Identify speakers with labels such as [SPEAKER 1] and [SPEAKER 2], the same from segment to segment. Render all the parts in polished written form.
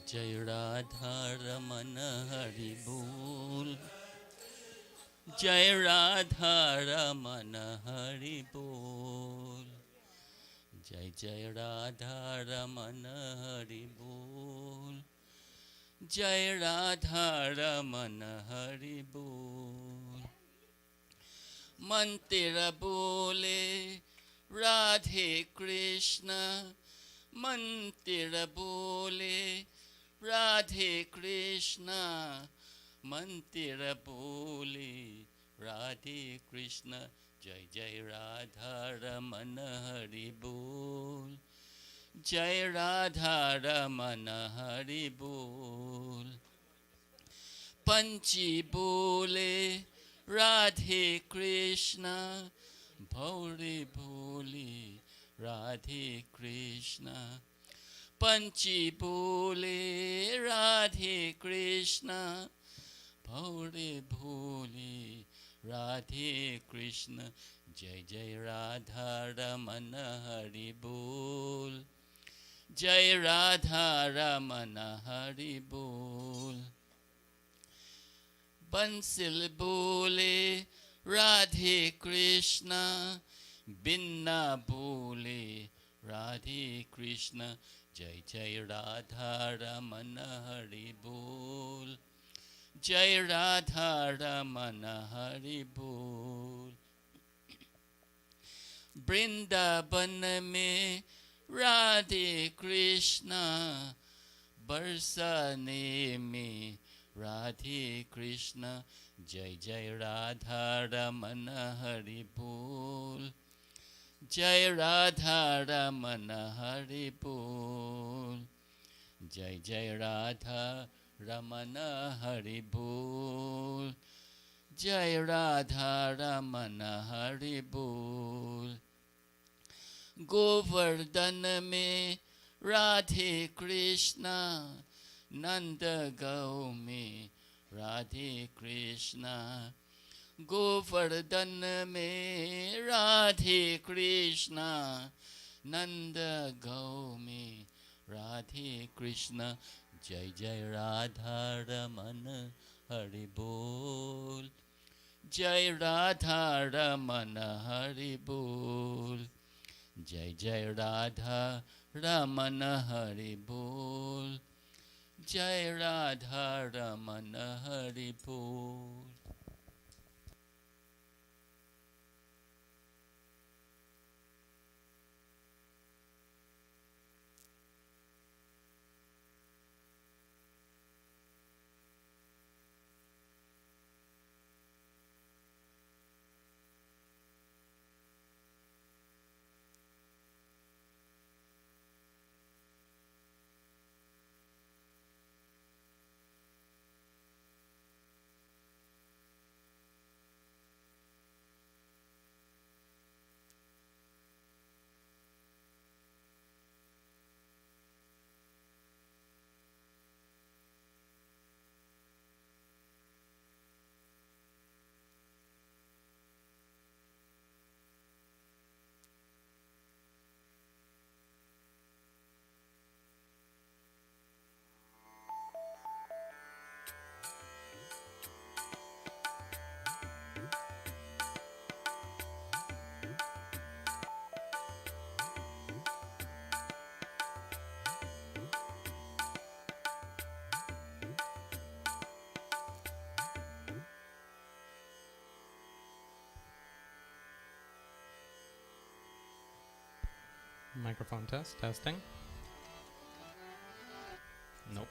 [SPEAKER 1] जय राधा रमन हरि बोल, जय राधा रमन हरि बोल, जय जय राधा रमन हरि बोल, जय राधा रमन हरि बोल। मंत्र बोले राधे कृष्ण, मंत्र बोले राधे कृष्ण, मंत्र बोले राधे कृष्ण। जय जय राधा रमन हरि बोल, जय राधा रमन हरि बोल। पंची बोले राधे कृष्ण, भौरे भोले राधे कृष्ण। पंची बोले राधे कृष्ण, भौरे भोले राधे कृष्ण। जय जय राधा रमन हरि बोल, जय राधा रमन हरि बोल। बंसिल बोले राधे कृष्ण, बिन्ना बोले राधे कृष्ण। जय जय राधा रमन हरि बोल, जय राधा रमन हरि बोल। वृंदावन में राधे कृष्ण, बरसाने में राधे कृष्ण। जय जय राधा रमन हरि बोल, जय राधा रमन हरि बोल, जय जय राधा रमन हरि बोल, जय राधा रमन हरि बोल। गोवर्धन में राधे कृष्ण, नंद गौ में राधे कृष्ण। गोवर्धन में राधे कृष्ण, नंद गौ में राधे कृष्ण। जय जय राधा रमन हरि बोल, जय राधा रमन हरि बोल, जय जय राधा रमन हरि बोल, जय राधा रमन हरि बोल।
[SPEAKER 2] Microphone test, testing. Nope.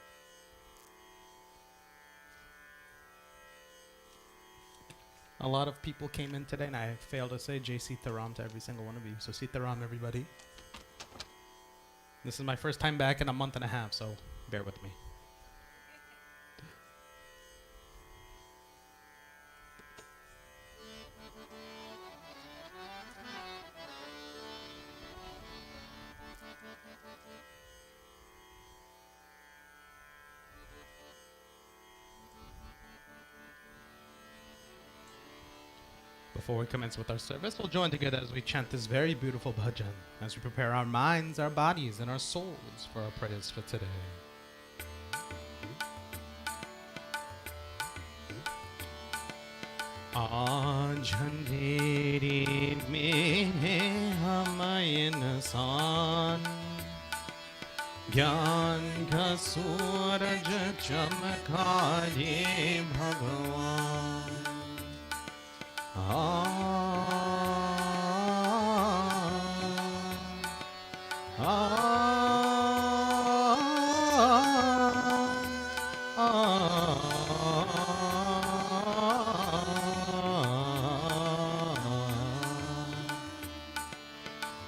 [SPEAKER 2] A lot of people came in today, and I failed to say Sita Ram to every single one of you. So Sita Ram, everybody. This is my first time back in a month and a half, so bear with me. Before we commence with our service, we'll join together as we chant this very beautiful bhajan, as we prepare our minds, our bodies, and our souls for our prayers for today. आज अंधेरे में हैं हम इंसान, ज्ञान का सूरज चमका दे भगवान।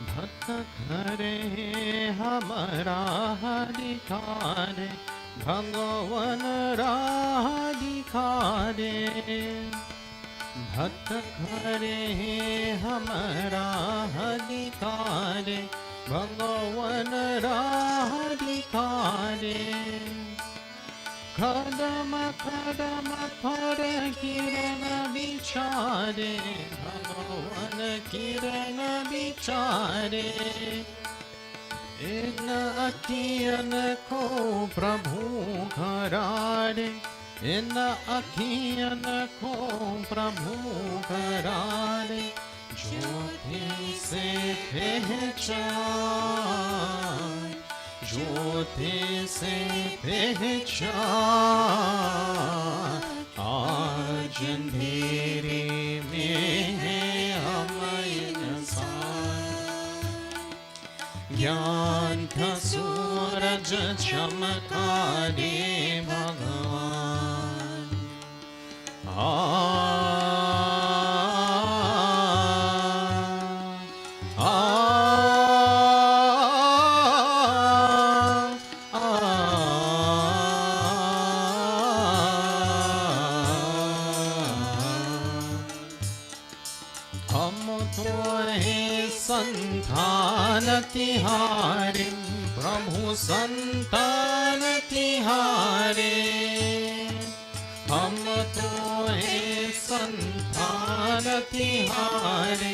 [SPEAKER 2] भक्त घरे हमारा अधिकार, भगवान राह दिखारे। भक्त घरे हमारा अधिकार, भगवान राह दिखारे। कदम कदम पर किरण बिचारे, भगवान किरण बिचारे। इन अखियन को प्रभु करारे, इन अखियन को प्रभु करारे। ज्योति से पहचान, ज्योति से पहचान। आज अंधेरे में है हम इंसान, ज्ञान का सूरज चमका दे भगवान। संतान तिहारे, प्रभु संतान तिहारे। हम तो हैं संतान तिहारे,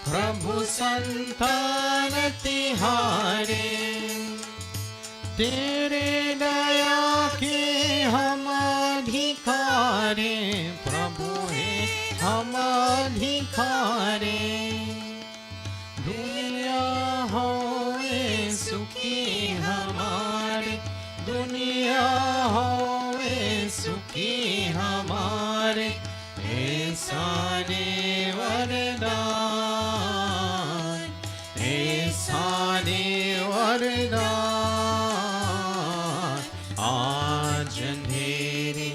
[SPEAKER 2] प्रभु संतान तिहारे। तेरे दया के हम अधिकारे, प्रभु है हम अधिकारे। दुनिया होए सुखी हमारे, दुनिया होए सुखी हमारे। ऐसा ने वरदान, ऐसा ने वरदान। आज अंधेरे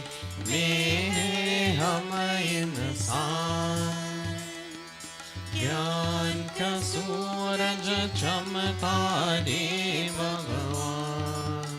[SPEAKER 2] में हम इंसान, ज्ञान का सूरज चमका दे भगवान।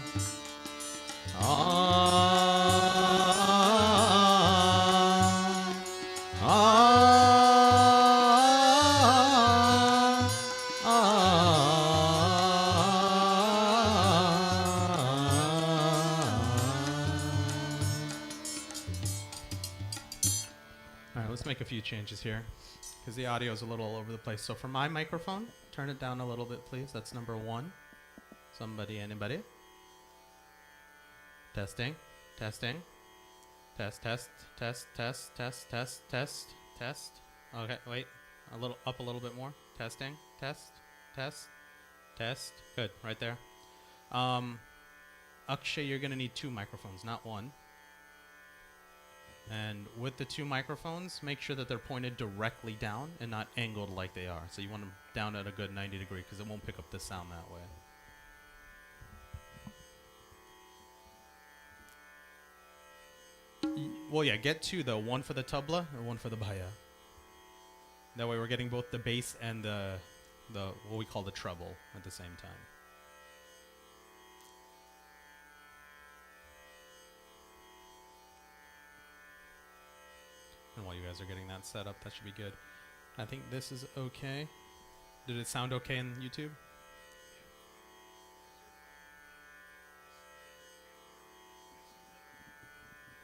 [SPEAKER 2] All right, let's make a few changes here, because the audio is a little all over the place. So for my microphone, turn it down a little bit, please. That's number 1. Somebody, anybody? Testing, testing, test, test, test, test, test, test, test, test. Okay, wait, a little up, a little bit more. Testing, test, test, test. Good, right there. Akshay, you're gonna need 2 microphones, not 1. And with the 2 microphones, make sure that they're pointed directly down and not angled like they are. So you want them down at a good 90 degree, because it won't pick up the sound that way. Well, yeah, get 2 though. 1 for the tabla and 1 for the bhaya. That way we're getting both the bass and the what we call the treble at the same time. And while you guys are getting that set up, that should be good. I think this is okay. Did it sound okay in YouTube?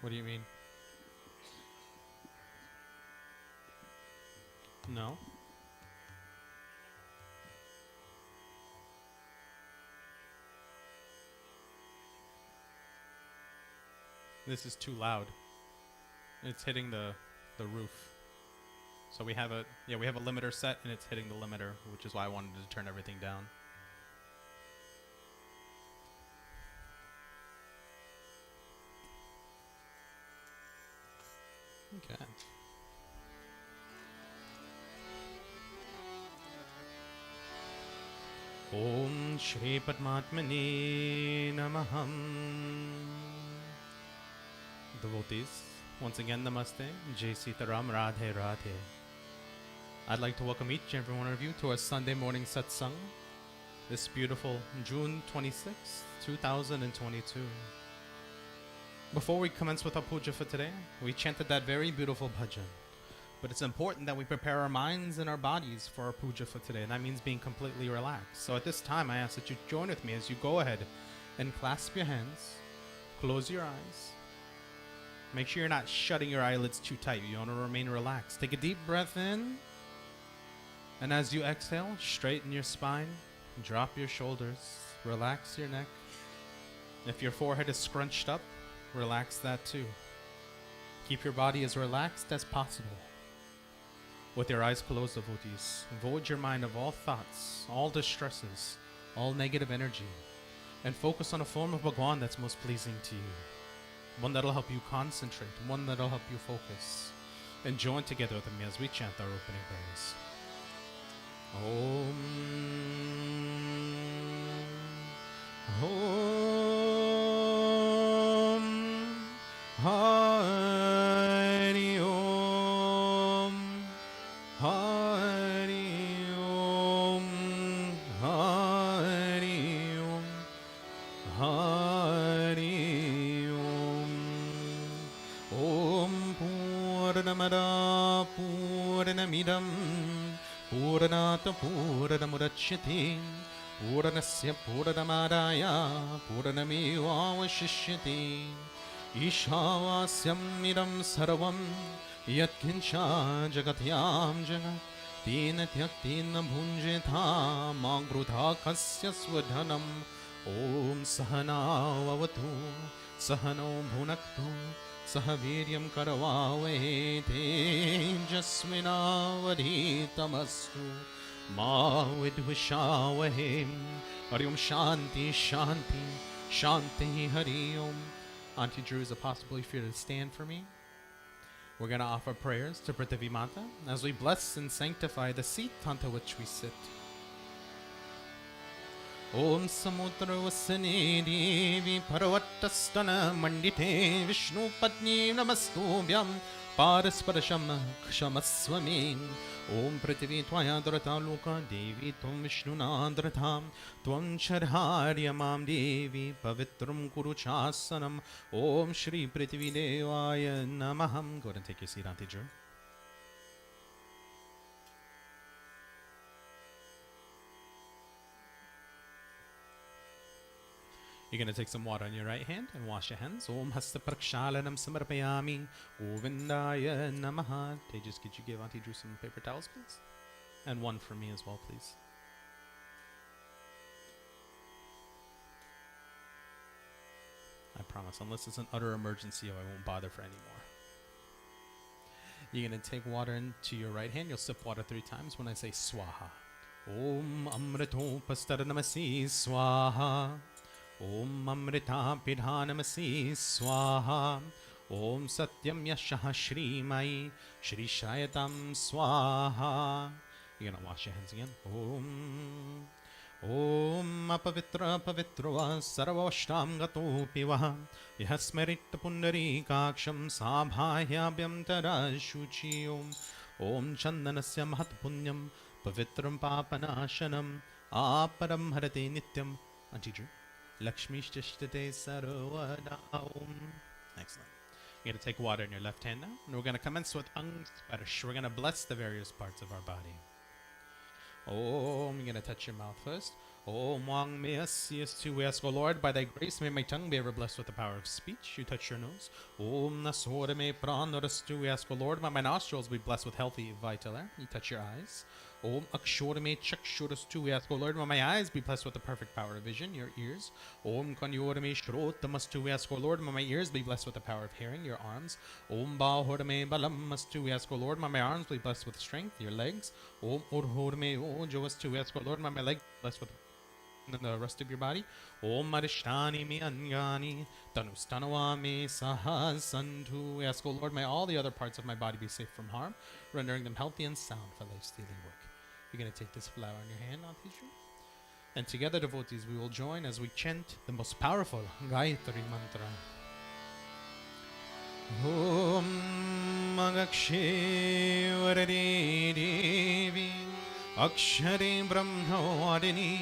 [SPEAKER 2] What do you mean? No? This is too loud. It's hitting the roof. So we have a limiter set, and it's hitting the limiter, which is why I wanted to turn everything down. Okay. Om Shri Padmatmani Namaham. Devotees, once again, Namaste. Jai Sita Ram, Radhe Radhe. I'd like to welcome each and every one of you to our Sunday morning satsang, this beautiful June 26th, 2022. Before we commence with our puja for today, we chanted that very beautiful bhajan. But it's important that we prepare our minds and our bodies for our puja for today, and that means being completely relaxed. So at this time, I ask that you join with me as you go ahead and clasp your hands, close your eyes. Make sure you're not shutting your eyelids too tight. You want to remain relaxed. Take a deep breath in, and as you exhale, straighten your spine, drop your shoulders, relax your neck. If your forehead is scrunched up, relax that too. Keep your body as relaxed as possible. With your eyes closed, devotees, void your mind of all thoughts, all distresses, all negative energy, and focus on a form of Bhagwan that's most pleasing to you. One that'll help you concentrate, one that'll help you focus. And join together with me as we chant our opening prayers. Om Om Hari Om Hari Om Hari Om Hari Om Om Purnamada Purnamidam Purnata Purnamudachyati Purnasya Purnamadaya Purnamevavashishyati Ishavasyam idam sarvam yatkincha jagatyam jagat tena tyaktina bhunjeta magrudha kasya swadhanam Om sahana vavatu sahano bhunaktu sahaviryam karavavahe tejasvinavadhitamastu ma vidvishavahe Hari Om Shanti Shanti Shanti Hari Om. Auntie Drew, is it possible for you to stand for me? We're going to offer prayers to Prithvi Mata as we bless and sanctify the seat onto which we sit. Om Samudra Vasani Devi Parvatastana Mandite Vishnu Patni Namastubhyam Parasparasham Kshamaswami Om Prithvi Tvaya Dhrata Loka Devi Tvam Vishnu Nadratam Tvam Charharyamam Devi Pavitram Kuru Chasanam Om Shri Prithvi Devaya Namaham. Go ahead and take your seat, Auntie Drew. You're going to take some water on your right hand and wash your hands. Om Hasta Prakshalanam Samarpayami Govindaya Namaha. Tejas, could you give Auntie Drew some paper towels, please? And one for me as well, please. I promise, unless it's an utter emergency, I won't bother for any more. You're going to take water into your right hand. You'll sip water 3 times when I say Swaha. Om Amrito Pastaranamasi Swaha. Om Amrita Pidhanamasi Swaha. Om Satyam Yashaha Shri Mai Shri Shayatam Swaha. You're going to wash your hands again. Om Apavitra Pavitrava Sarvashtam Gato Piva Yasmerit Pundari Kaksham Sabhahyabhyam Tara Shuchi Om Chandanasya Mahat Punyam Pavitram Papanashanam Aparam Harate Nityam. Auntie Drew. Lakshmi Shishtate Sarvada Om. Excellent. You're going to take water in your left hand now, and we're going to commence with Ang-Sparsh. We're going to bless the various parts of our body. Om, you're going to touch your mouth first. Om Wang Meas, we ask, O Lord, by thy grace, may my tongue be ever blessed with the power of speech. You touch your nose. Om Nasora me Pranorastu, we ask, O Lord, may my nostrils be blessed with healthy, vital air. You touch your eyes. Om Akshorame Chakshurastu. We ask, O Lord, may my eyes be blessed with the perfect power of vision, your ears. Om Kanyorame Shrotamastu. We ask, O Lord, may my ears be blessed with the power of hearing, your arms. Om Bahorame Balamastu. We ask, O Lord, may my arms be blessed with strength, your legs. Om Urhorame Ojoastu. We ask, O Lord, may my legs be blessed with the rest of your body. Om Marishtani mi Angani Tanustanawami Sahasantu. We ask, O Lord, may all the other parts of my body be safe from harm, rendering them healthy and sound for life-stealing work. You're going to take this flower in your hand, Auntie Ju. And together, devotees, we will join as we chant the most powerful Gayatri mantra. Om Magakshe Varade Devi Akshare Brahmavadini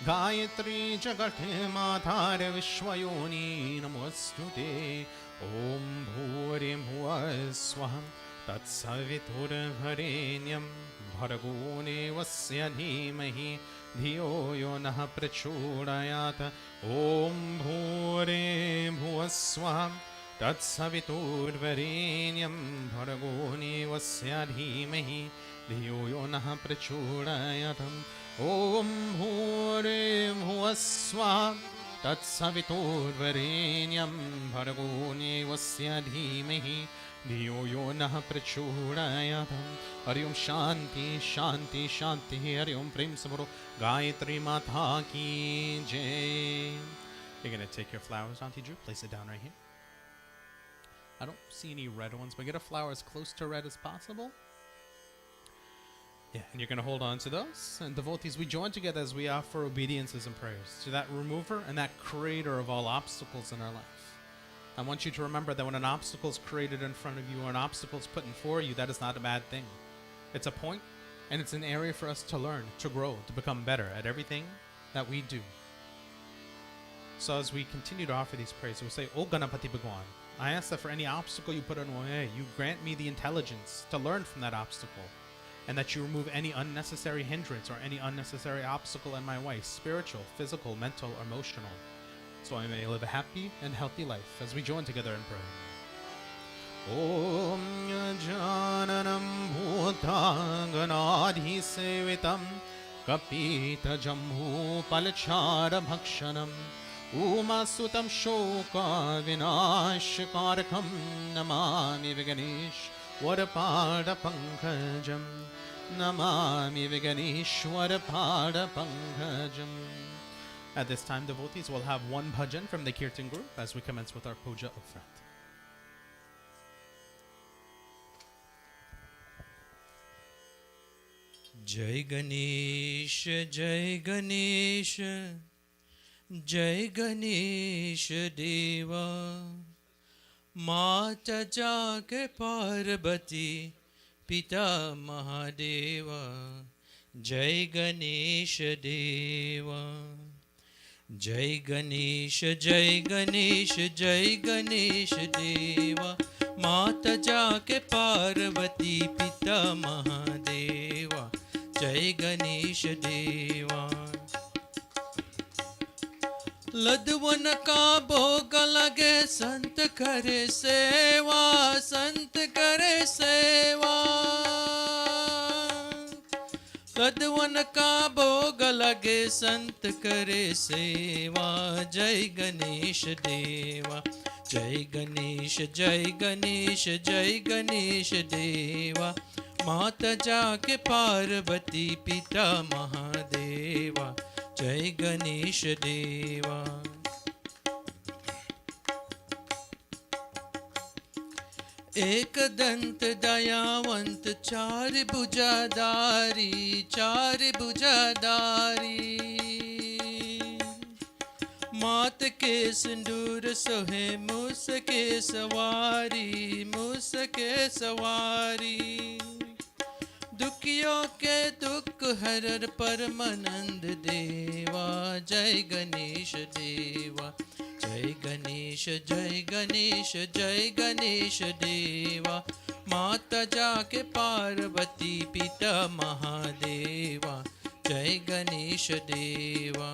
[SPEAKER 2] Gayatri Jagate Matare Vishwayoni Namostute. Om Bhuri Bhuvaswaham Tatsavitur Varenyam Bhargo Devasya Dhimahi Dhiyo Yo Nah Prachodayat. Om Bhuri Bhuvaswaham Tatsavitur Varenyam Bhargo Devasya Dhimahi Dhiyo Yo Nah Prachodayat. Om Bhuri Bhuvaswaham Tatsavitur Varenyam Bhargo Devasya Dhimahi Dhiyo Yo Nah Prachodayat. Hari Om Shanti Shanti Shanti. Hari Om Prem Sabaro Gayatri Mata Ki Jai. You're going to take your flowers, Auntie Drew, place it down right here. I don't see any red ones, but get a flower as close to red as possible. Yeah, and you're going to hold on to those. And devotees, we join together as we offer obediences and prayers to that remover and that creator of all obstacles in our life. I want you to remember that when an obstacle is created in front of you or an obstacle is put in for you, that is not a bad thing. It's a point, and it's an area for us to learn, to grow, to become better at everything that we do. So as we continue to offer these prayers, we say, O Ganapati Bhagwan, I ask that for any obstacle you put in my way, you grant me the intelligence to learn from that obstacle, and that you remove any unnecessary hindrance or any unnecessary obstacle in my way, spiritual, physical, mental, or emotional, so I may live a happy and healthy life as we join together in prayer. Om Jananam Bhutanganadhi Sevitam Kapita Jammu Palachara Bhakshanam Umasutam Shoka Vinashkarakam Namami Viganesh Varapada Pankajam Namami Viganeshwara Pada Pankajam. At this time, devotees will have one bhajan from the Kirtan group as we commence with our puja up front.
[SPEAKER 3] Jai Ganesh, Jai Ganesh, Jai Ganesh Deva, Mata Jake Parvati, Pita Mahadeva, Jai Ganesh Deva. Jai Ganesh, Jai Ganesh, Jai Ganesh Deva, Mata Jake Parvati, Pita Mahadeva, Jai Ganesh Deva. लदवन का भोग लगे संत करे सेवा, संत करे सेवा। लदवन का भोग लगे संत करे सेवा। जय गणेश देवा, जय गणेश, जय गणेश, जय गणेश देवा। माता जाके पार्वती, पिता महादेवा, जय गणेश देवा। एक दंत दयावंत, चार भुजाधारी, चार भुजाधारी। मात के सिंदूर सोहे, मूस के सवारी, मूस के सवारी। दुखियों के दुख हरर परमानंद देवा, जय गणेश देवा, जय गणेश, जय गणेश, जय गणेश देवा। माता जाके पार्वती, पिता महादेवा, जय गणेश देवा।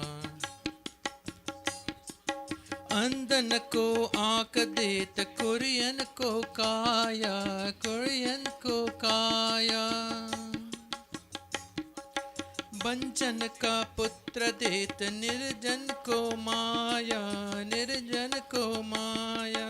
[SPEAKER 3] अंधन को आँख देत, कुरियन को काया, कुरियन को काया। बंचन का पुत्र देत निर्जन को माया, निर्जन को माया।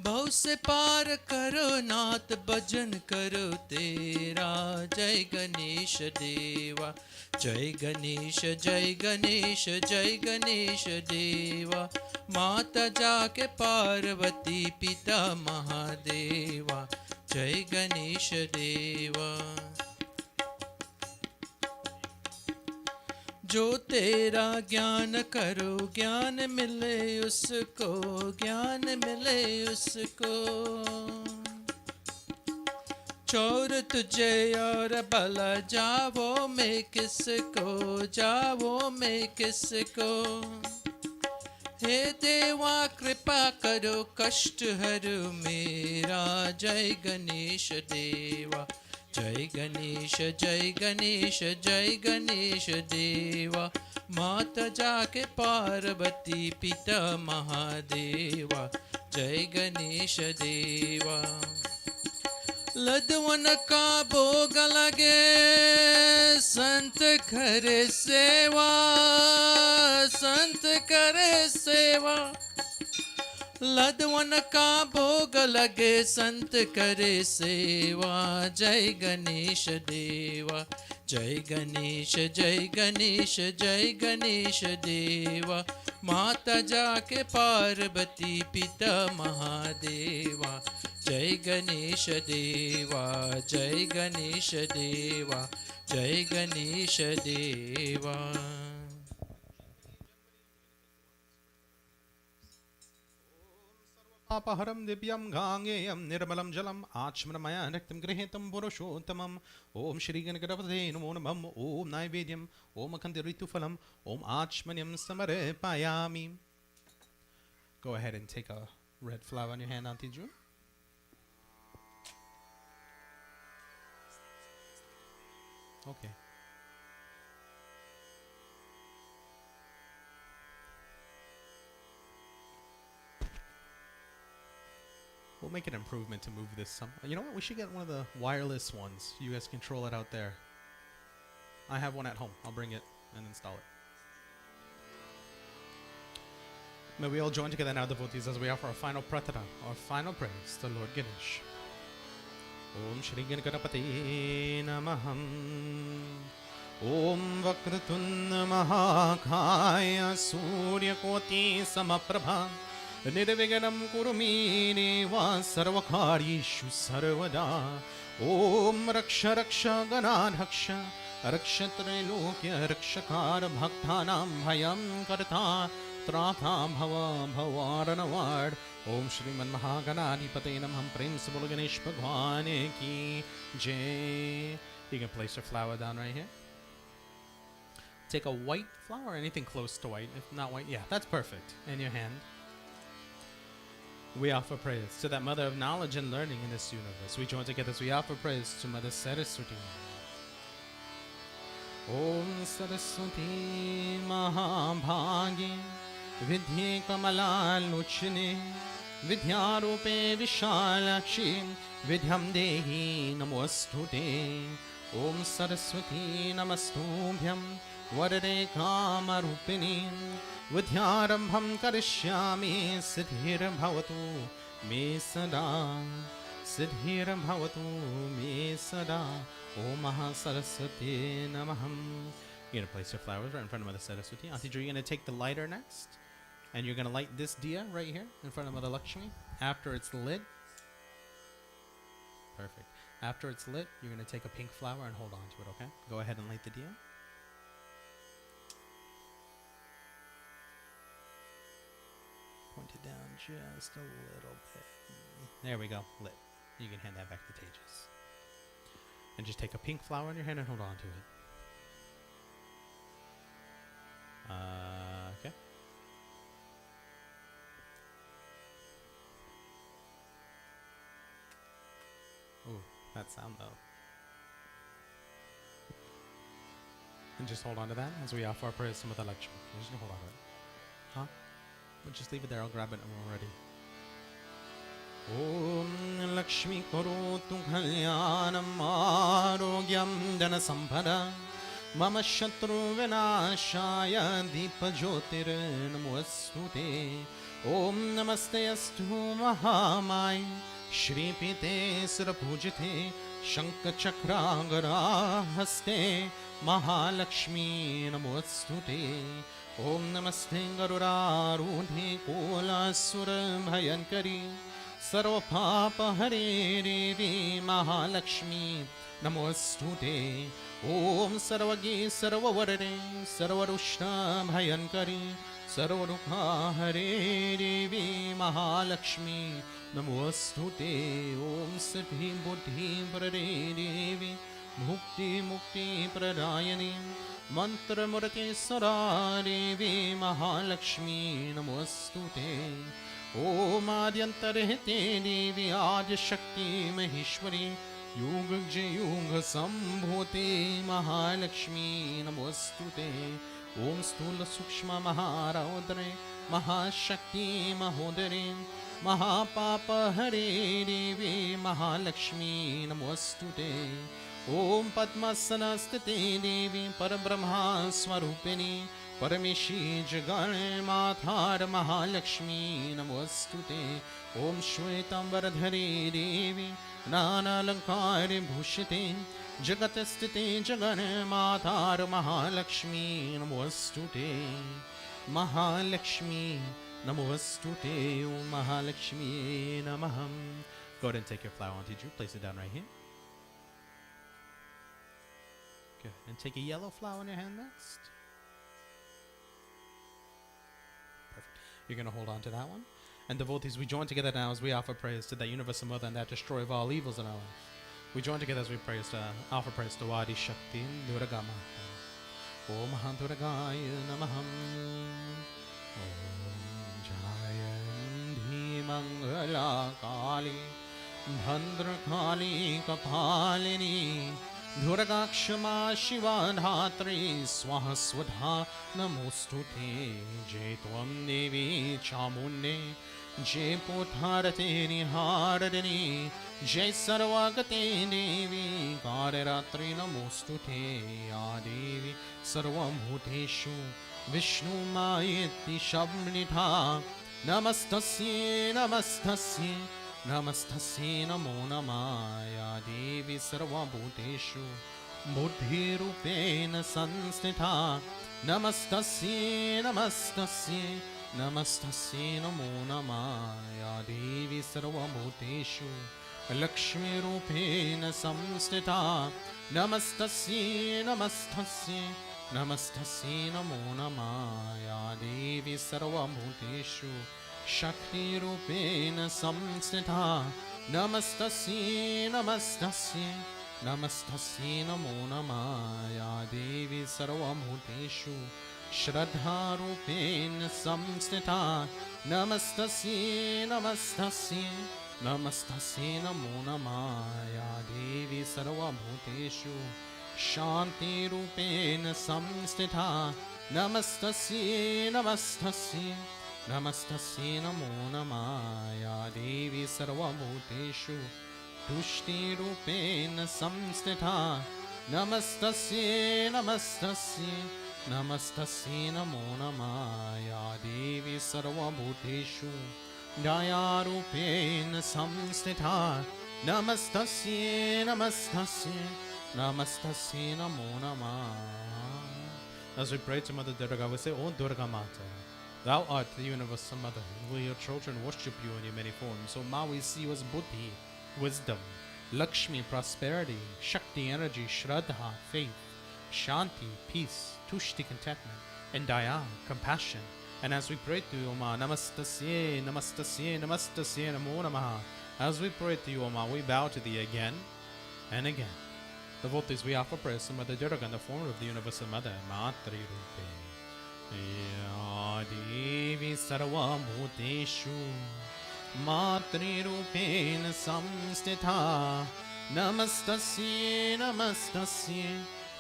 [SPEAKER 3] भव से पार करो नाथ भजन करो तेरा, जय गणेश देवा, जय गणेश, जय गणेश, जय गणेश देवा। माता जाके पार्वती पिता महादेवा, जय गणेश देवा। जो तेरा ज्ञान करो ज्ञान मिले उसको, ज्ञान मिले उसको। चोर तुझे और भला जावो में किसको, जावो में किसको। हे देवा कृपा करो कष्ट हरो मेरा, जय गणेश देवा, जय गणेश, जय गणेश, जय गणेश देवा। माता जाके पार्वती पिता महादेवा, जय गणेश देवा। लदवन का भोग लगे संत करे सेवा, संत करे सेवा। लदवन का भोग लगे संत करे सेवा, जय गणेश देवा, जय गणेश, जय गणेश, जय गणेश देवा। माता जाके पार्वती पिता महादेवा, जय गणेश देवा, जय गणेश देवा, जय गणेश देवा।
[SPEAKER 2] पापहरं दिव्यं गांगेयं निर्मलं जलम् आचमनमया रक्तं गृहीतं पुरुषोत्तमम्। ओम श्री गणपतये नमो नमः। ओम नैवेद्यम्, ओम अखण्डऋतुफलम्, ओम आचमन्यं समर्पयामि। Go ahead and take a red flower on your hand, Auntie June. Okay. We'll make an improvement to move this some. You know what? We should get one of the wireless ones. You guys control it out there. I have one at home. I'll bring it and install it. May we all join together now, devotees, as we offer our final pratana, our final praise to Lord Ganesh. Om Shri Ganapati Namaham. Om Vakratun Mahakaya Surya Koti Samaprabha. Nirviganam Kurumi Deva Sarvakarishu Sarvada. Om Raksha Raksha Ganadhaksha Rakshatre Lokya Rakshakara Bhaktanam Bhayam Karta Trata Bhava Bhavaranawad. Om Shriman Mahaganadipate Namaham Prem se Bolo Ganesh Bhagwan ki Jai. You can place your flower down right here. Take a white flower, anything close to white. If not white, yeah, that's perfect. In your hand. We offer praise to that mother of knowledge and learning in this universe. We join together as we offer praise to Mother Saraswati. Om Saraswati Mahabhagi Vidhi Kamala Luchine Vidyarupe Vishalakshi Vidhyam Dehi Namostute. Om Saraswati Namastubhyam Varade Kamarupini Vidhyarambham Karishyami Siddhiram Bhavatu Me Sada Siddhiram Bhavatu Me Sada. Om Maha Saraswati Namaham. You're going to place your flowers right in front of Mother Saraswati. Auntie Drew, you're going to take the lighter next. And you're going to light this diya right here in front of Mother Lakshmi. After it's lit. Perfect. After it's lit, you're going to take a pink flower and hold on to it, okay? Go ahead and light the diya. Point it down just a little bit. There we go. Lit. You can hand that back to Tejas. And just take a pink flower in your hand and hold on to it. Okay. Ooh, that sound though. And just hold on to that as we offer our prayers to Mother Lakshmi. Just hold on to it. Huh? We'll just leave it there. I'll grab it when we're ready. Om Lakshmi Karotu Kalyanam Arogyam Dana Sampada मम शत्रु विनाशाय दीपज्योतिर्नमोऽस्तुते ॐ नमस्ते अस्तु महामाय श्रीपीते सुरपूजिते शङ्खचक्रागराहस्ते महालक्ष्मी नमोऽस्तुते ॐ नमस्ते गरुडारूढे कोलासुरभयङ्करी सर्वपापहरे देवी महालक्ष्मी नमोऽस्तुते ॐ सर्वज्ञे सर्ववरदे सर्वरुष्टभयङ्करी सर्वदुःखहरे देवी महालक्ष्मी नमोऽस्तुते ॐ सिद्धि बुद्धि प्रदे देवी मुक्ति मुक्ति प्रदायिनी मंत्रमूर्ति सदा देवी महालक्ष्मी नमोऽस्तुते ॐ आद्यन्तर्हिते देवी आदिशक्ति महेश्वरी युग युग संभूते महालक्ष्मी नमोऽस्तुते ॐ स्थूल सूक्ष्म महारौद्रे महाशक्ति महोदरे महापापहरे देवी महालक्ष्मी नमोऽस्तुते ॐ पद्मासनस्थिते देवी परब्रह्मा स्वरूपिणी परमेशी जगन्मातार महालक्ष्मी नमोऽस्तुते ॐ श्वेताम्बरधरे देवी नानालङ्कारे भूषिते जगतस्थिते जगन्मातार महालक्ष्मी नमोऽस्तुते महालक्ष्मी नमोऽस्तुते ॐ महालक्ष्मी नमः. Go ahead and take your flower, Auntie Drew. Place it down right here. Good. And take a yellow flower in your hand next. Perfect. You're going to hold on to that one. And devotees, we join together now as we offer praise to the Universal Mother and that destroyer of all evils in our life. We join together as we offer praise to Adi Shakti Durga Mata. Om Durgaya Namaham. Om Jayanti Mangala Kali Bhandra Kali Kapalini Durga Kshama Shiva Dhatri Swaha Swadha Namostute Jai Tvam Devi Chamunde Jai Potharate Niharadani Jai Sarvagate Devi Kararatri Namostute Adevi Sarvam Bhuteshu Vishnu Mayeti Shabnitha Namastasye Namastasye Namastasye Namo Namaya Devi Sarvam Bhuteshu Buddhi Rupena Sanstitha Namastasye Namastasye Namastasye Namo Namaya Devi Sarvam Bhuteshu Lakshmi Rupena Samstita Namastasye Namastasye Namastasye Namo Namaya Devi Sarvam Bhuteshu Shakti Rupena Samstita Namastasye Namastasye Namastasye Namo Namaya Devi Sarvam Bhuteshu Shraddha Rupena Samstita Namastasye Namastasye Namastasye Namo Namaya Devi Sarvam Bhuteshu Shanti Rupena Samstita Namastasye Namastasye Namastasye Namo Namaya Devi Sarvam Bhuteshu Tushti Rupena Samstita Namastasye Namastasye Namastasye Namo Namaya Devi Sarvam Bhuteshu Daya Rupena Samstita Namastasye Namastasye Namastasye Namo Namah. As we pray to Mother Durga, we say, O Durga Mata, Thou art the Universal Mother, and we your children worship you in your many forms. So Ma, we see you as Buddhi, wisdom, Lakshmi, prosperity, Shakti, energy, Shraddha, faith, Shanti, peace, Tushti, contentment, and Daya, compassion. And as we pray to you, O Ma, Namastasye, Namastasye, Namastasye, Namo Namaha. As we pray to you, O Ma, we bow to thee again and again. Devotees, we offer prayers to Mother Durga in the form of the Universal Mother, Matri Rupe. Ya Devi Sarva Bhuteshu Matri Rupena Samstita Namastasye Namastasye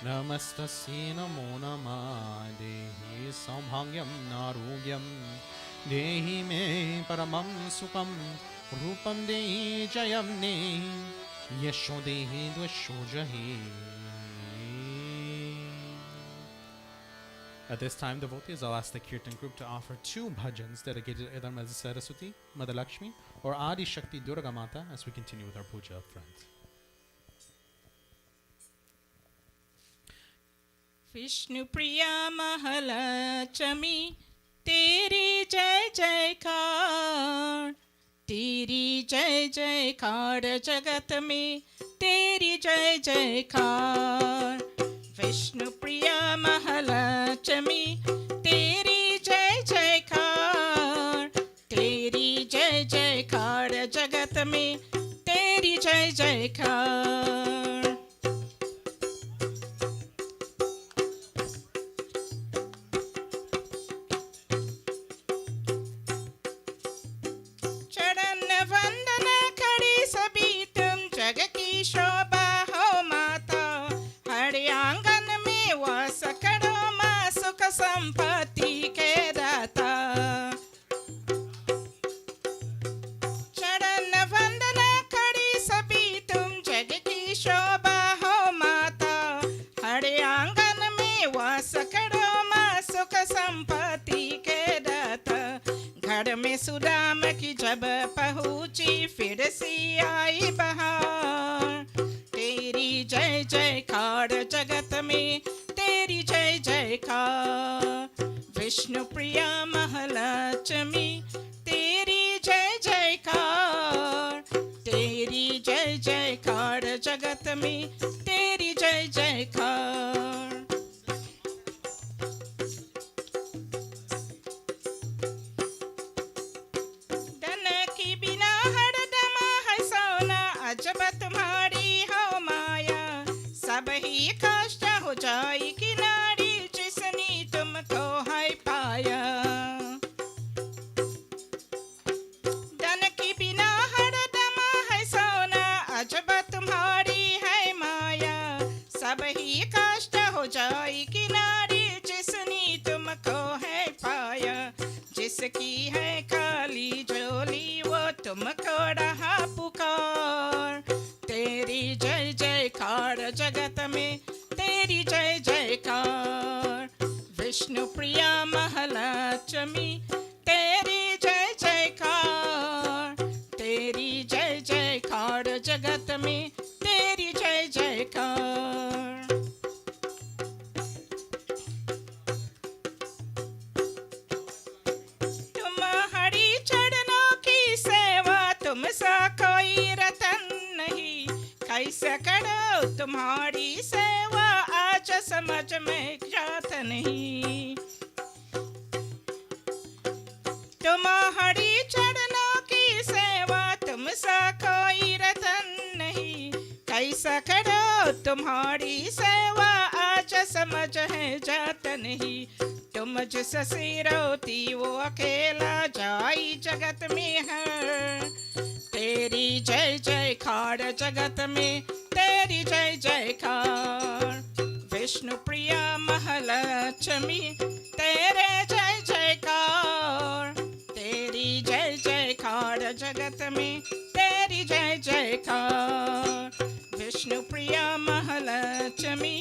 [SPEAKER 2] Namastasye Namo Namah. Dehi Samhangyam Narugyam Dehi Me Paramam Sukham Rupam Dehi Jayam Nehi Yasho Dehi Dvasho Jahi. At this time, devotees, I'll ask the Kirtan group to offer 2 bhajans dedicated either Mother Saraswati, Mother Lakshmi, or Adi Shakti Durga Mata as we continue with our puja up front.
[SPEAKER 4] Vishnu Priya Mahalakshmi तेरी जय जयकार, तेरी जय जयकार जगत में तेरी जय जयकार। विष्णु प्रिया महालक्ष्मी तेरी जय जयकार, तेरी जय जयकार जगत में तेरी जय जयकार। चरण वंदन खड़ी सभी तुम जग की शोभा हो माता, हर आंगन में वास करो माँ सुख संपत्ति के दाता। चरण वंदन खड़ी सभी तुम जग की शोभा हो माता, हर आंगन में वास करो माँ सुख संपत्ति के दाता। घर में सुदाम की जब पहुँची फिर सी आई बहार, तेरी जय जयकार जगत में तेरी जय जयकार। विष्णु प्रिया महालक्ष्मी तेरी जय जयकार, तेरी जय जयकार जगत में तेरी जय जयकार। जब तुम्हारी हो माया सब ही कष्ट हो जाए किनारी, जिसने तुमको है पाया। धन की बिना हरदम है सोना, जब तुम्हारी है माया सब ही कष्ट हो जाए किनारी, जिसने तुमको है पाया। जिसकी है काली झोली वो तुमको रहा पुकार, तेरी जय जयकार जगत में तेरी जय जयकार। विष्णु प्रिया महालक्ष्मी तेरी जय जयकार, तेरी जय जयकार जगत में तेरी जय जयकार। तुम्हारी चरणों की सेवा तुमसा कोई रतन नहीं, कैसे करो तुम्हारी सेवा आज समझ में जात नहीं। तुम्हारी चरणों की सेवा तुमसा कोई रतन नहीं, कैसा करो तुम्हारी सेवा आज समझ है जात नहीं। तुम जिससे रोती वो अकेला जाई जगत में है, तेरी जय जयकार जगत में तेरी जय जयकार। विष्णु प्रिया महालक्ष्मी तेरे जय जयकार, तेरी जय जयकार जगत में तेरी जय जयकार। विष्णु प्रिया महालक्ष्मी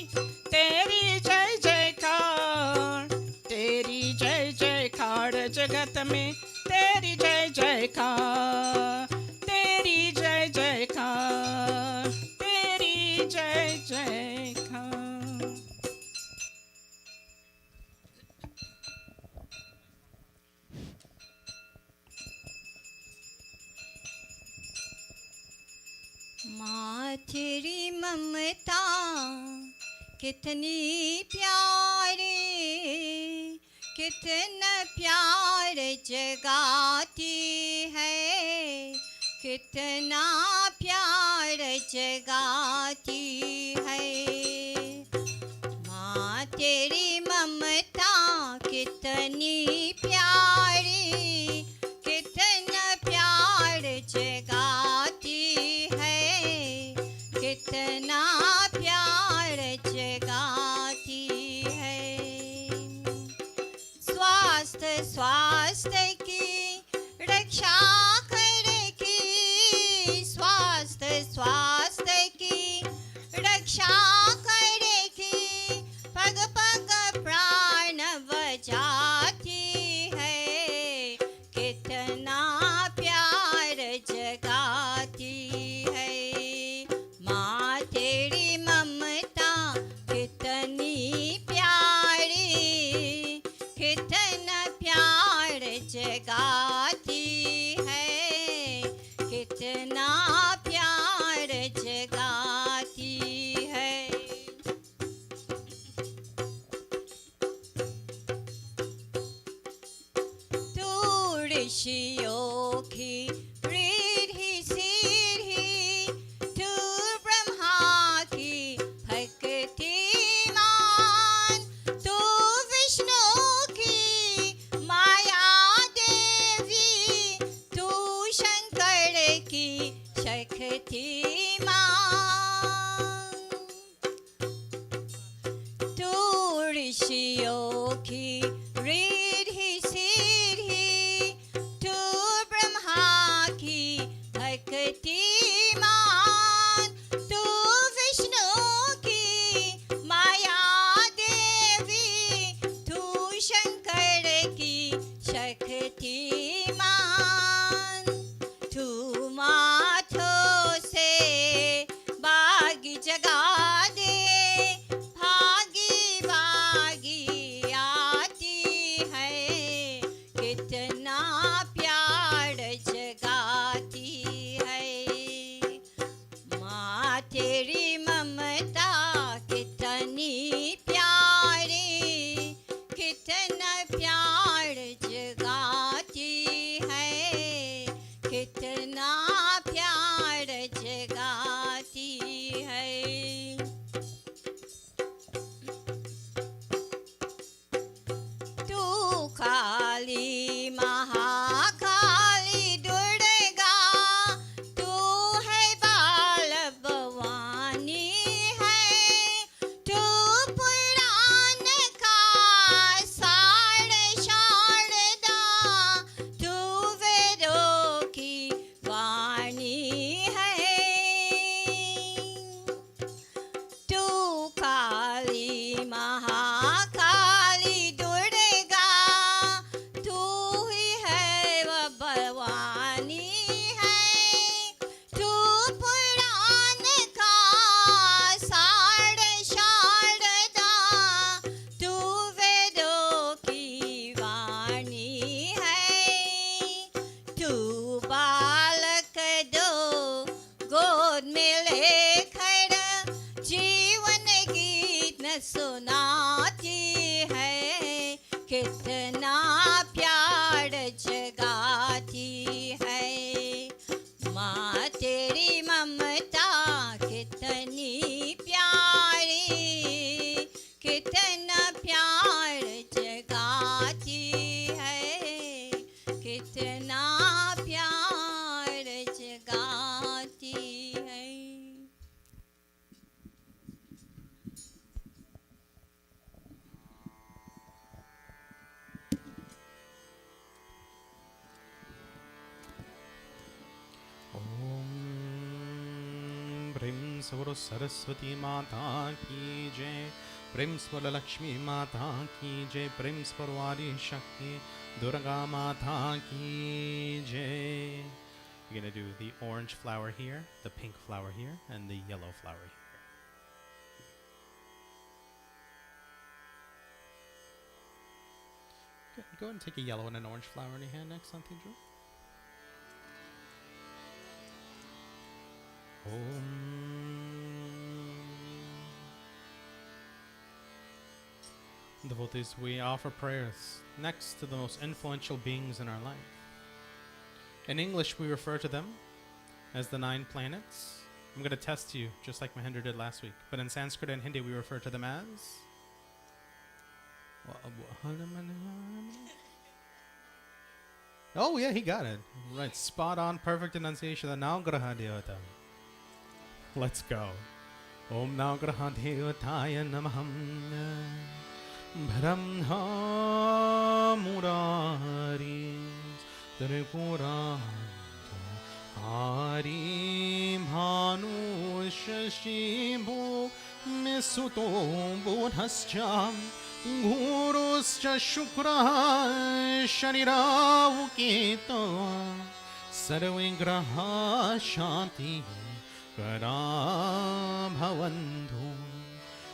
[SPEAKER 4] तेरी जय जयकार, तेरी जय जयकार जगत में तेरी जय जयकार, तेरी जय जयकार, तेरी जय जयकार।
[SPEAKER 5] माँ तेरी ममता कितनी प्यारी, कितना प्यार जगाती है, कितना प्यार जगाती है। माँ तेरी ममता कितनी प्यारी, कितना प्यार जगाती है, कितना प्यार जगाती है। स्वास्थ्य स्वास्थ्य की रक्षा करेगी, स्वास्थ्य स्वास्थ्य की रक्षा करेगी, पग पग प्राण ऋषियों की रिद्धि सिद्धि तू ब्रह्मा की भक्ति मान तू विष्णु की माया देवी तू शंकर की शक्ति मान तू माथों से बाग जगा दे भागी भागी आती है कितना प्यार जगाती है माँ तेरी ममता कितनी प्यारी कितना प्यार जगाती है कितना प्यार जगाती है तू काली महाकाली दुर्गा तू है बाल भवानी है तू पुराण का सार शारदा तू वेदों की वाणी है तू काली महाकाली दुर्गा तू ही है वह भवानी है तू पुराण का सार शारदा तू वेदों की वाणी है तू बालक दो गोद में लेकर जीवन गीत न सुनाती है कितना प्यार जगाती है माँ तेरी ममता कितनी प्यारी कितना प्यार जगाती है कितना प्यार जगाती है
[SPEAKER 2] ओम प्रेम सवरो सरस्वती माता की जय प्रेम स्वर लक्ष्मी माता की जय प्रेम स्वर वारी शक्ति दुर्गा माता की जय. You're going to do the orange flower here, the pink flower here, and the yellow flower here. Go ahead and take a yellow and an orange flower in your hand next, Auntie Drew. Devotees, we offer prayers next to the most influential beings in our life. In English, we refer to them as the 9 planets. I'm going to test you, just like Mahendra did last week. But in Sanskrit and Hindi, we refer to them as... Oh, yeah, he got it. Right, spot on, perfect enunciation. The Navgraha Devata. Let's go. Om Navgraha Devataya Namaham. Brahma Murari Tripuranta Hari Bhanu Shashibhu Misuto Bodhascha Guruscha Shukra Shaniravuketo Sarvingraha Shanti Kara Bhavantu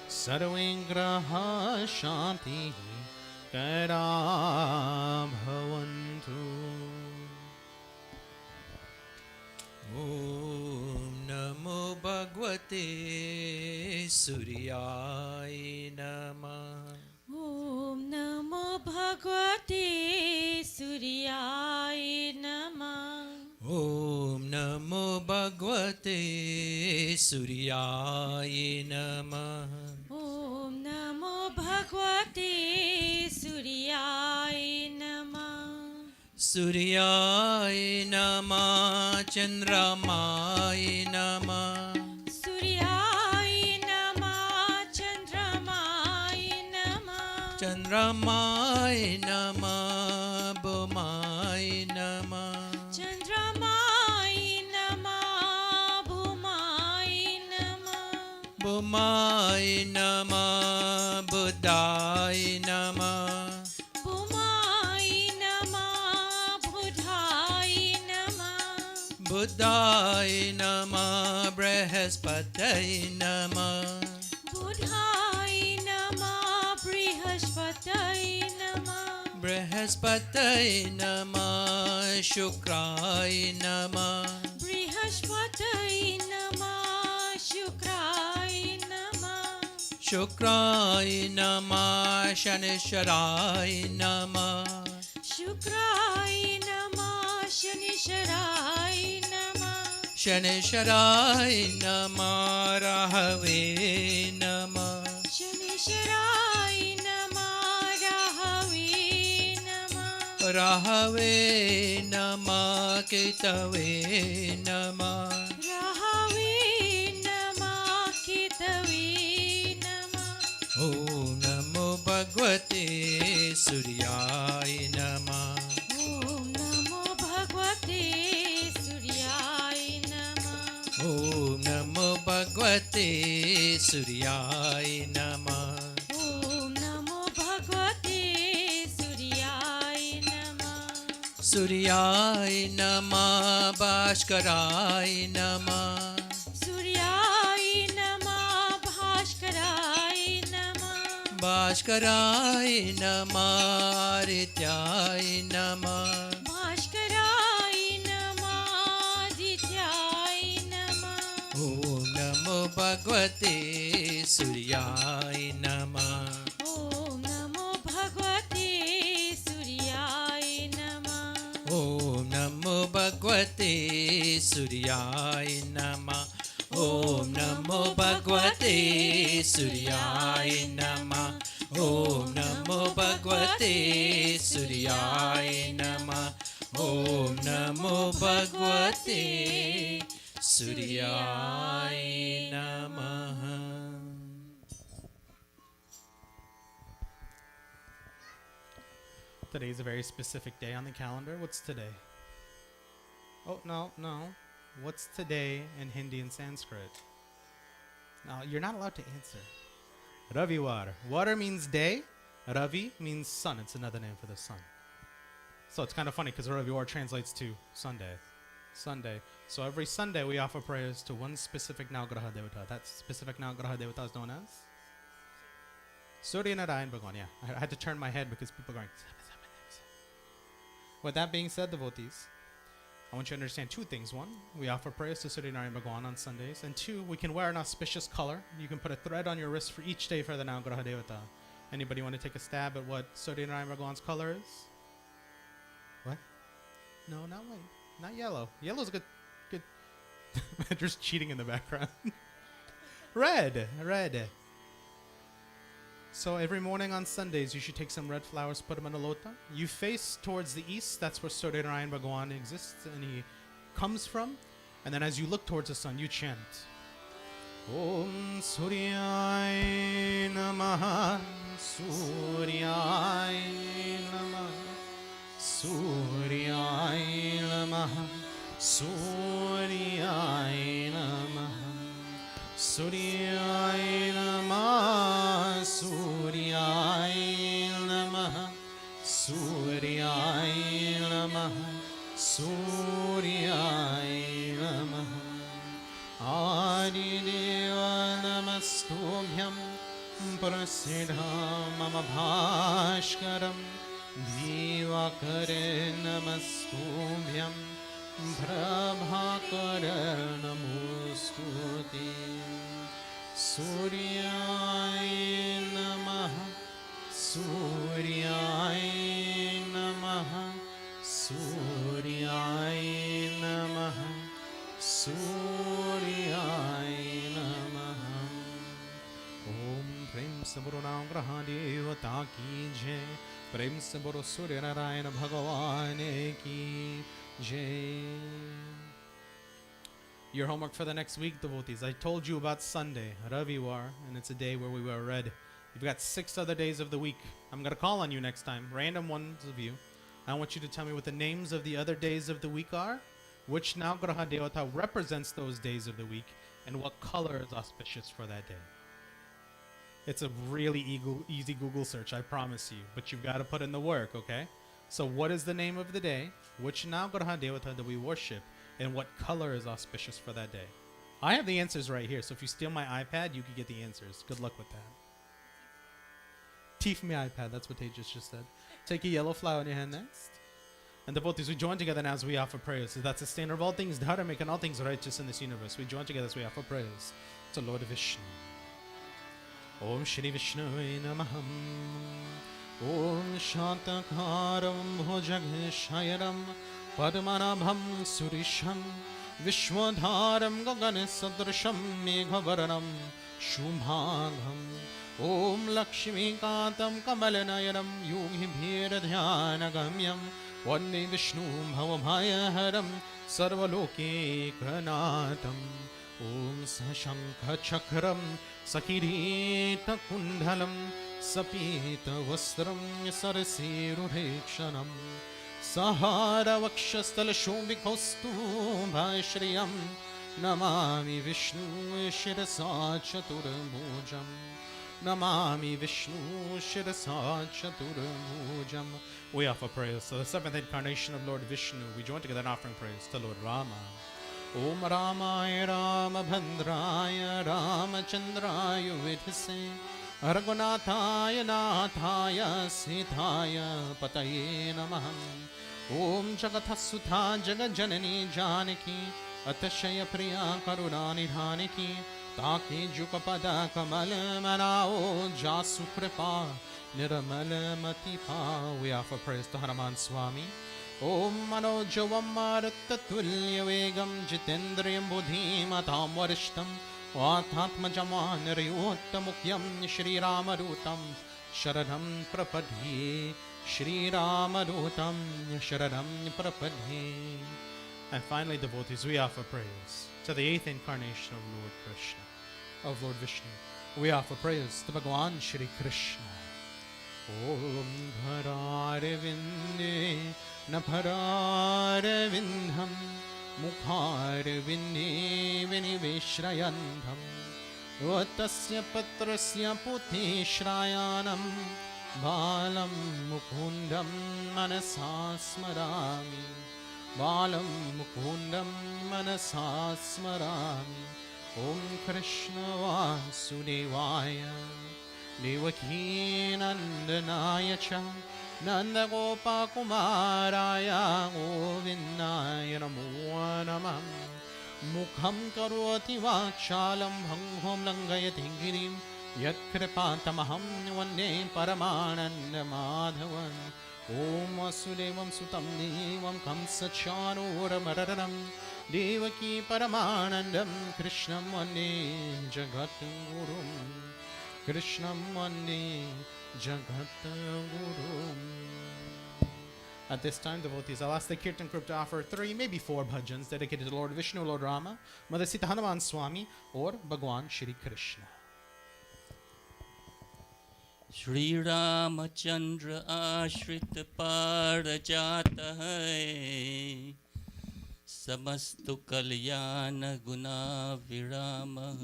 [SPEAKER 2] Sarvingraha Shanti Kara Bhavantu.
[SPEAKER 3] Om Namo Bhagavate Suryaya Namah.
[SPEAKER 6] Om Namo Bhagavate Suryaya Namah.
[SPEAKER 3] Om Namo Bhagavate Suryaya Namah.
[SPEAKER 6] Om Namo Bhagavate Suryaya Namah.
[SPEAKER 3] Suryaya Namah Chandramaya Namah.
[SPEAKER 6] Suryaya Namah Chandramaya Namah.
[SPEAKER 3] Chandramai Namah Bhumai Namah
[SPEAKER 6] Chandramai Namah Bhumai Namah
[SPEAKER 3] Bhumai Namah Buddhai Namah
[SPEAKER 6] Bhumai Namah Buddhai Namah
[SPEAKER 3] Buddhai Namah Brihaspati Namah
[SPEAKER 6] Buddhai Namah Brihaspati Namah
[SPEAKER 3] Brihaspati Namah Shukrai Namah
[SPEAKER 6] Brihaspati Namah Shukrai Namah
[SPEAKER 3] Shukrai Namah Shanisharai Namah
[SPEAKER 6] Shukrai Namah Shanisharai Namah
[SPEAKER 3] Shanisharai Namah Rahave Namah
[SPEAKER 6] Shanisharai Namah Rahave Namah
[SPEAKER 3] Rahave Namah Ketave Namah
[SPEAKER 6] Rahave Namah Ketave Namah
[SPEAKER 3] Om Namo Bhagavate Suryaya Namah
[SPEAKER 6] Om Namo Bhagavate Suryaya Namah
[SPEAKER 3] Om Namo Bhagavate Suryaya Namah
[SPEAKER 6] Om Namo Bhagavate Suryaya Namah
[SPEAKER 3] Suryaya Namah Bhaskarai Namah
[SPEAKER 6] Suryaya Namah Bhaskarai Namah
[SPEAKER 3] Bhaskarai Namah Arityai Namah
[SPEAKER 6] Bhaskarai Namah Dityai Namah
[SPEAKER 3] Om Namo Bhagavate Suryaya Namah
[SPEAKER 6] Om Namo Bhagavate Suryaya Namah
[SPEAKER 3] Om Namo Bhagavate Suryaya Namah Om Namo Bhagavate Suryaya Namah Om Namo Bhagavate Suryaya Namah Om Namo Bhagavate Suryaya Namah.
[SPEAKER 2] Today is a very specific day on the calendar. What's today? Oh, no. What's today in Hindi and Sanskrit? No, you're not allowed to answer. Ravivar. Water means day. Ravi means sun. It's another name for the sun. So it's kind of funny because Ravivar translates to Sunday. Sunday. So every Sunday we offer prayers to one specific Navgraha Devata. That specific Navgraha Devata is known as Surya Narayan Bhagwan. Yeah, I had to turn my head because people are going. With that being said, devotees, I want you to understand two things. One, we offer prayers to Surya Narayan Bhagwan on Sundays. And two, we can wear an auspicious color. You can put a thread on your wrist for each day for the Navgraha Devata. Anybody want to take a stab at what Surya Narayan Bhagwan's color is? What? No, not white. Not yellow. Yellow's good. Just cheating in the background. Red. So every morning on Sundays, you should take some red flowers, put them in a lota. You face towards the east. That's where Surya Narayan Bhagwan exists and he comes from. And then as you look towards the sun, you chant. Om Suryaya Namaha, Suryaya Namaha, Suryaya Namaha, Suryaya Namaha, Suryaya Namaha, Suryaya Namaha, Suryaya Namaha, Suryaya Namaha. Adideva Namastubhyam Prasiddha Mama Bhashkaram Divakare Namastubhyam Prabhakare Namostuti Suryaya Namaha Suryaya Namaha Suryaya Namaha Suryaya Namaha. Om Prem Saburo Navgraha Devata ki jai. Prem Saburo Surya Narayana Bhagavane ki jai. Your homework for the next week, devotees. I told you about Sunday, Ravivar, and it's a day where we wear red. You've got 6 other days of the week. I'm going to call on you next time, random ones of you. I want you to tell me what the names of the other days of the week are, which Navgraha Devata represents those days of the week, and what color is auspicious for that day. It's a really easy Google search, I promise you, but you've got to put in the work, okay? So what is the name of the day, which Navgraha Devata do we worship, and what color is auspicious for that day? I have the answers right here, so if you steal my iPad, you can get the answers. Good luck with that. Tea from your iPad, that's what Tejas just said. Take a yellow flower in your hand next. And devotees, we join together now as we offer prayers. So that's sustainer of all things Dharma and all things righteous in this universe. We join together as we offer prayers to Lord Vishnu. Om Shri Vishnu Namaham. Om Shantakaram Bhojageshairam Padmanabham Surisham Vishwadharam Gaganesadrisham Megavaranam Shumbhagam Om Lakshmi Kantam Kamalanayanam Yogi Bhira Dhyanagamiam Vande Vishnu Bhavabhayaharam Sarvaloke Kranatam Om Sashankha Chakram Sakirita Kundalam Sapita Vastram Sarasirurekshanam Sahara Vakshastala Shobhikostu Bhaishriyam Namami Vishnu Shirasa Chaturabhujam Namami Vishnu Shirasa Chaturabhujam. We offer prayers to the 7th incarnation of Lord Vishnu. We join together in offering prayers to Lord Rama. Om Ramaya Ramabhandraya Ramachandraya Vidhise Raghunathaya Nathaya Sithaya Pataye Namah. Om Jagathasutha Jagajanani Janaki Atashaya Priya Karunanidhaniki Taki Jukapada Kamal Manao Jasu Kripa Niramal Matipa. We offer praise to Hanuman Swami. Om Manojavam Marattatulya Vegam Jitendriyam Buddhimatam Varishtam Vathatmajama Nirayuttamukyam Shri Ramarutam Sharanam Prapadhi Shri Ramarutam Sharanam Prapadhi. And finally, devotees, we offer praise to the 8th incarnation of Lord Krishna, of Lord Vishnu. We offer praise to Bhagavan Shri Krishna. Om Bhararvinde Naphararvindham Mukharvinde Vinivishrayantham Vatasya Patrasya Puti Shrayanam Balam Mukundam Manasa Smarami Balam Mukundam Manasa Smarami. Om Krishna Vasudevaya Devaki Nandanaya Cha Nanda Gopa Kumaraya Govindaya Namo Namah. Mukham Karoti Vachalam Bhanghom Langayati Girim Yat Kripatamaham Vande Paramananda Madhavan. Om Vasudevam Sutam Devam Kamsachanura Mararam Devaki Paramanandam Krishnam Vande Jagat Gurum. Krishnam Vande Jagat Gurum. At this time, devotees, I'll ask the Kirtan group to offer 3, maybe 4 bhajans dedicated to Lord Vishnu, Lord Rama, Mother Sita Hanuman Swami, or Bhagwan Shri Krishna.
[SPEAKER 1] Shri Ramachandra Ashrit Parajata Hai Samastu Kalyana Guna Virama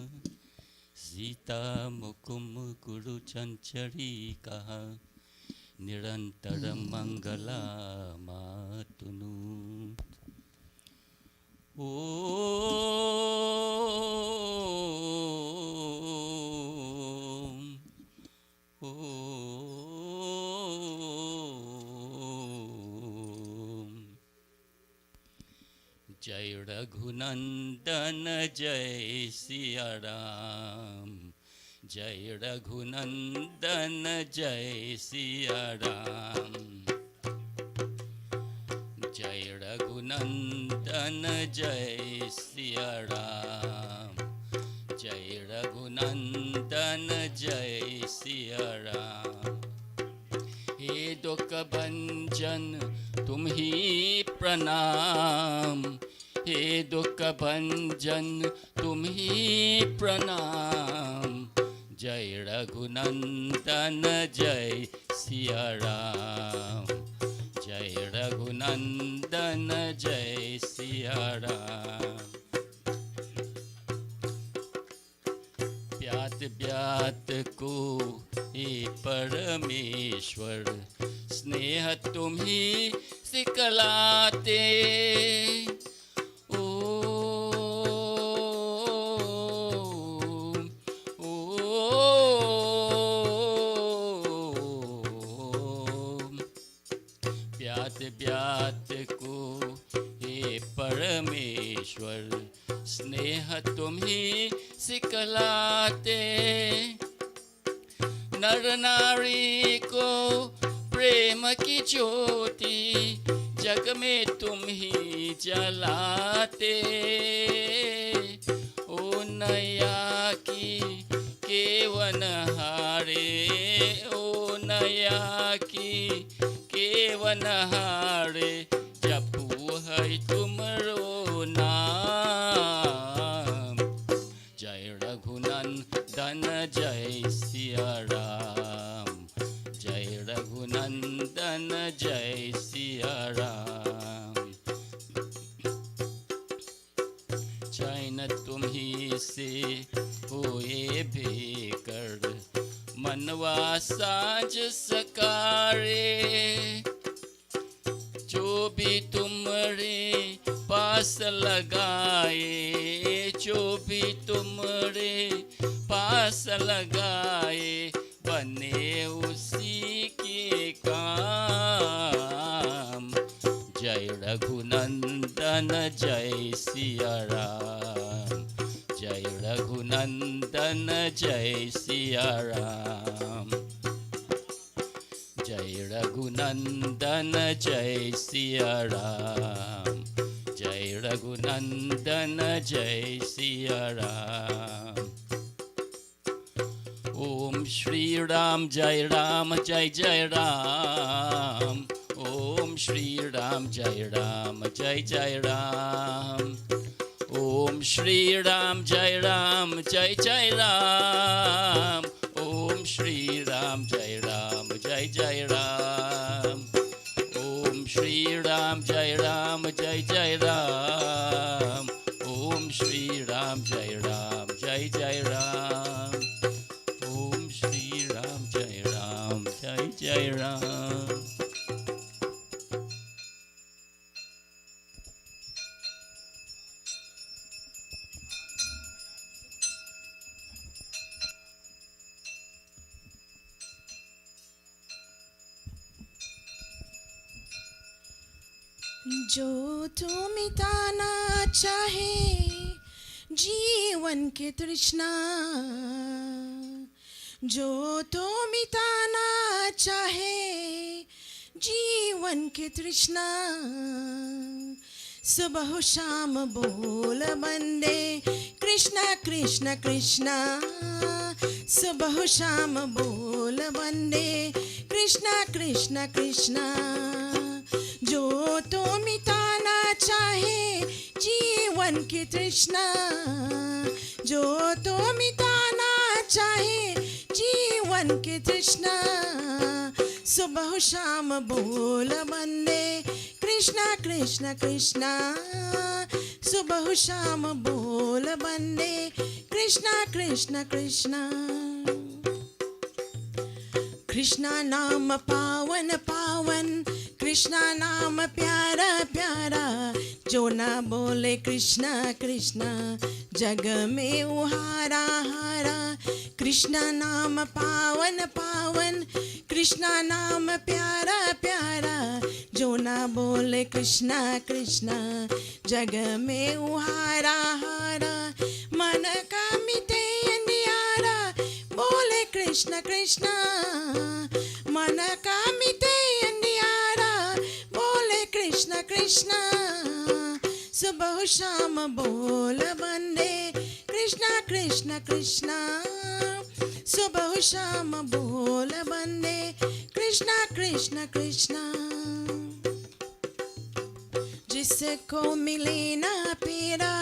[SPEAKER 1] Sita Mukum Guru Chancharika Nirantara Mangala Matunu. Jai Raghunandana Jai Siya Ram. Jai Raghunandana Jai Siya Ram. Jai Raghunandana Jai Siya Ram. Jai Raghunandana Jai Siya Ram. He Dukha Bhanjan Tumhi Pranam. He Dukha Bhanjan Tumhi Pranam. जय रघुनंदन जय सिया राम, जय रघुनंदन जय सिया राम। ब्यात ब्यात को हे परमेश्वर, स्नेह तुम्ही सिखलाते। ब्यात ब्यात को हे परमेश्वर, स्नेह तुम्ही सिखलाते। नर नारी को प्रेम की ज्योति जग में तुम ही जलाते। ओ नया की केवन हारे, ओ नया की केवन हारे, जपू है तुमरो नाम। जय रघुनंदन जय सिया राम, जय रघुनंदन जय सिया राम। चैन तुम्ही से होए बेकर, मनवा साँझ सकारे। जो भी तुमरे पास लगाए, जो भी तुमरे पास लगाए, बने उसी के काम। जय रघुनंदन जय सिया राम, जय रघुनंदन जय सिया राम, जय रघुनंदन जय सिया राम, जय रघुनंदन जय सिया राम। ओम श्री राम जय राम जय जय राम, ओम श्री राम जय राम जय जय राम। ओम श्री राम जय राम जय जय राम, ओम श्री राम जय राम जय जय राम। ओम श्री राम जय राम जय जय राम, ओम श्री राम जय राम जय जय राम। ओम श्री राम जय राम जय जय राम।
[SPEAKER 4] जो तू मिटाना चाहे जीवन के तृष्णा, जो तो मिटाना चाहे जीवन के तृष्णा, सुबह शाम बोल बंदे कृष्णा कृष्णा कृष्णा, सुबह शाम बोल बंदे कृष्णा कृष्णा कृष्णा। जो तो मिटाना चाहे जीवन की तृष्णा, जो तो मिटाना चाहे जीवन की तृष्णा, सुबह शाम बोल बंदे कृष्णा कृष्णा कृष्णा, सुबह शाम बोल बंदे कृष्णा कृष्णा कृष्णा। कृष्णा नाम पावन पावन, कृष्णा नाम प्यारा प्यारा, जो ना बोले कृष्णा कृष्णा जग में उहारा हारा। कृष्णा नाम पावन पावन, कृष्णा नाम प्यारा प्यारा, जो ना बोले कृष्णा कृष्णा जग में उहारा हारा। मन का मिटे अंधियारा, बोले कृष्णा कृष्णा, मन का मिटे अंधियारा, बोले कृष्णा कृष्णा। सुबह शाम बोल बंदे कृष्णा कृष्णा कृष्णा, सुबह शाम बोल बंदे कृष्णा कृष्णा कृष्णा। जिसको मिले ना पीरा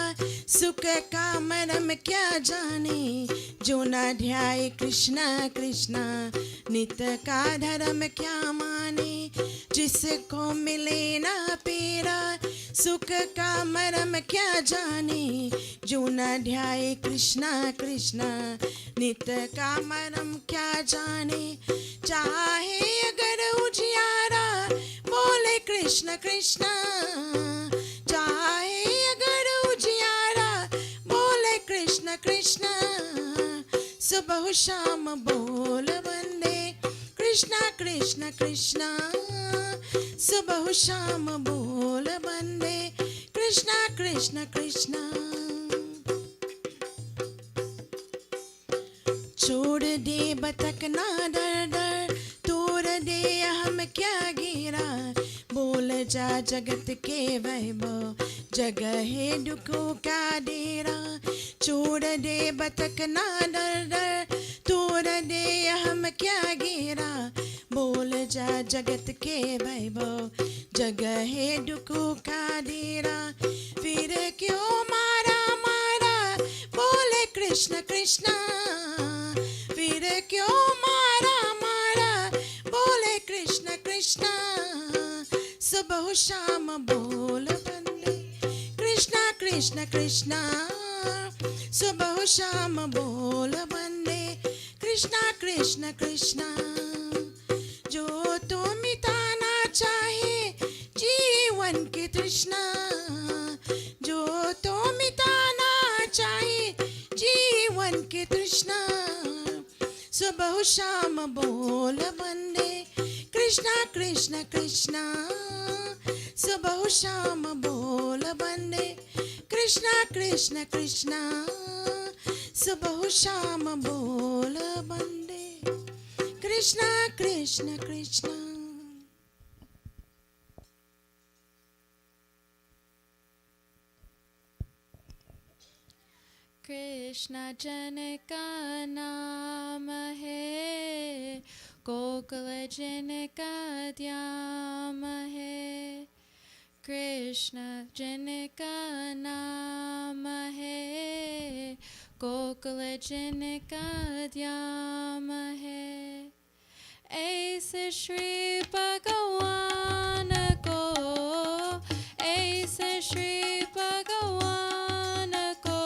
[SPEAKER 4] सुख का मरम क्या जाने, जो न ध्याए कृष्णा कृष्णा नित का धर्म क्या माने। जिसको मिले ना पीरा सुख का मरम क्या जाने, जो न ध्याए कृष्णा कृष्णा नित का मरम क्या जाने। चाहे अगर उजियारा बोले कृष्ण कृष्णा, चाहे अगर उजियारा बोले कृष्ण कृष्णा, सुबह शाम बोल वंदे कृष्णा कृष्ण कृष्णा, सुबह शाम बोल वंदे कृष्णा कृष्ण कृष्णा। छोड़ दे बतक ना डर डर, तोड़ दे हम क्या गिरा, बोल जा जगत के वैभव जगह है दुखों का डेरा। छोड़ दे बतक ना डर डर, तोड़ दे हम क्या गिरा, बोल जा जगत के वैभव जगह है दुखों का डेरा। फिर क्यों मारा मारा बोले कृष्ण कृष्णा, फिर क्यों मारा मारा बोले कृष्ण कृष्णा, सुबह शाम बोल वंदे कृष्णा कृष्ण कृष्णा, सुबह शाम बोल वंदे कृष्णा कृष्ण कृष्णा। जो तो मिटाना चाहे जीवन की तृष्णा, जो तो मिटाना चाहे जीवन की तृष्णा, सुबह शाम बोल वंदे कृष्णा कृष्ण कृष्णा, सुबह शाम बोल वंदे कृष्णा कृष्ण कृष्णा, सुबह शाम बोल वंदे कृष्णा कृष्ण कृष्णा।
[SPEAKER 6] कृष्ण जन का नाम है, गोकुल जन का ध्यान है। कृष्ण जन का नाम है, गोकुल जन का ध्यान है। ऐसे श्री भगवान को, ऐसे श्री भगवान को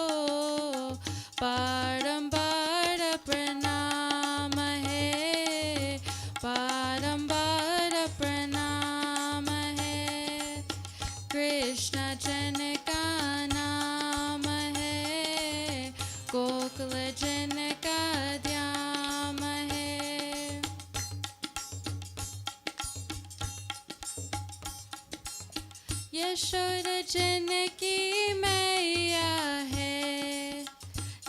[SPEAKER 6] बारंबार प्रणाम है, बारंबार प्रणाम है। कृष्ण जन का नाम है, गोकुल जन का ध्यान है। यशोदा जन की मैया है,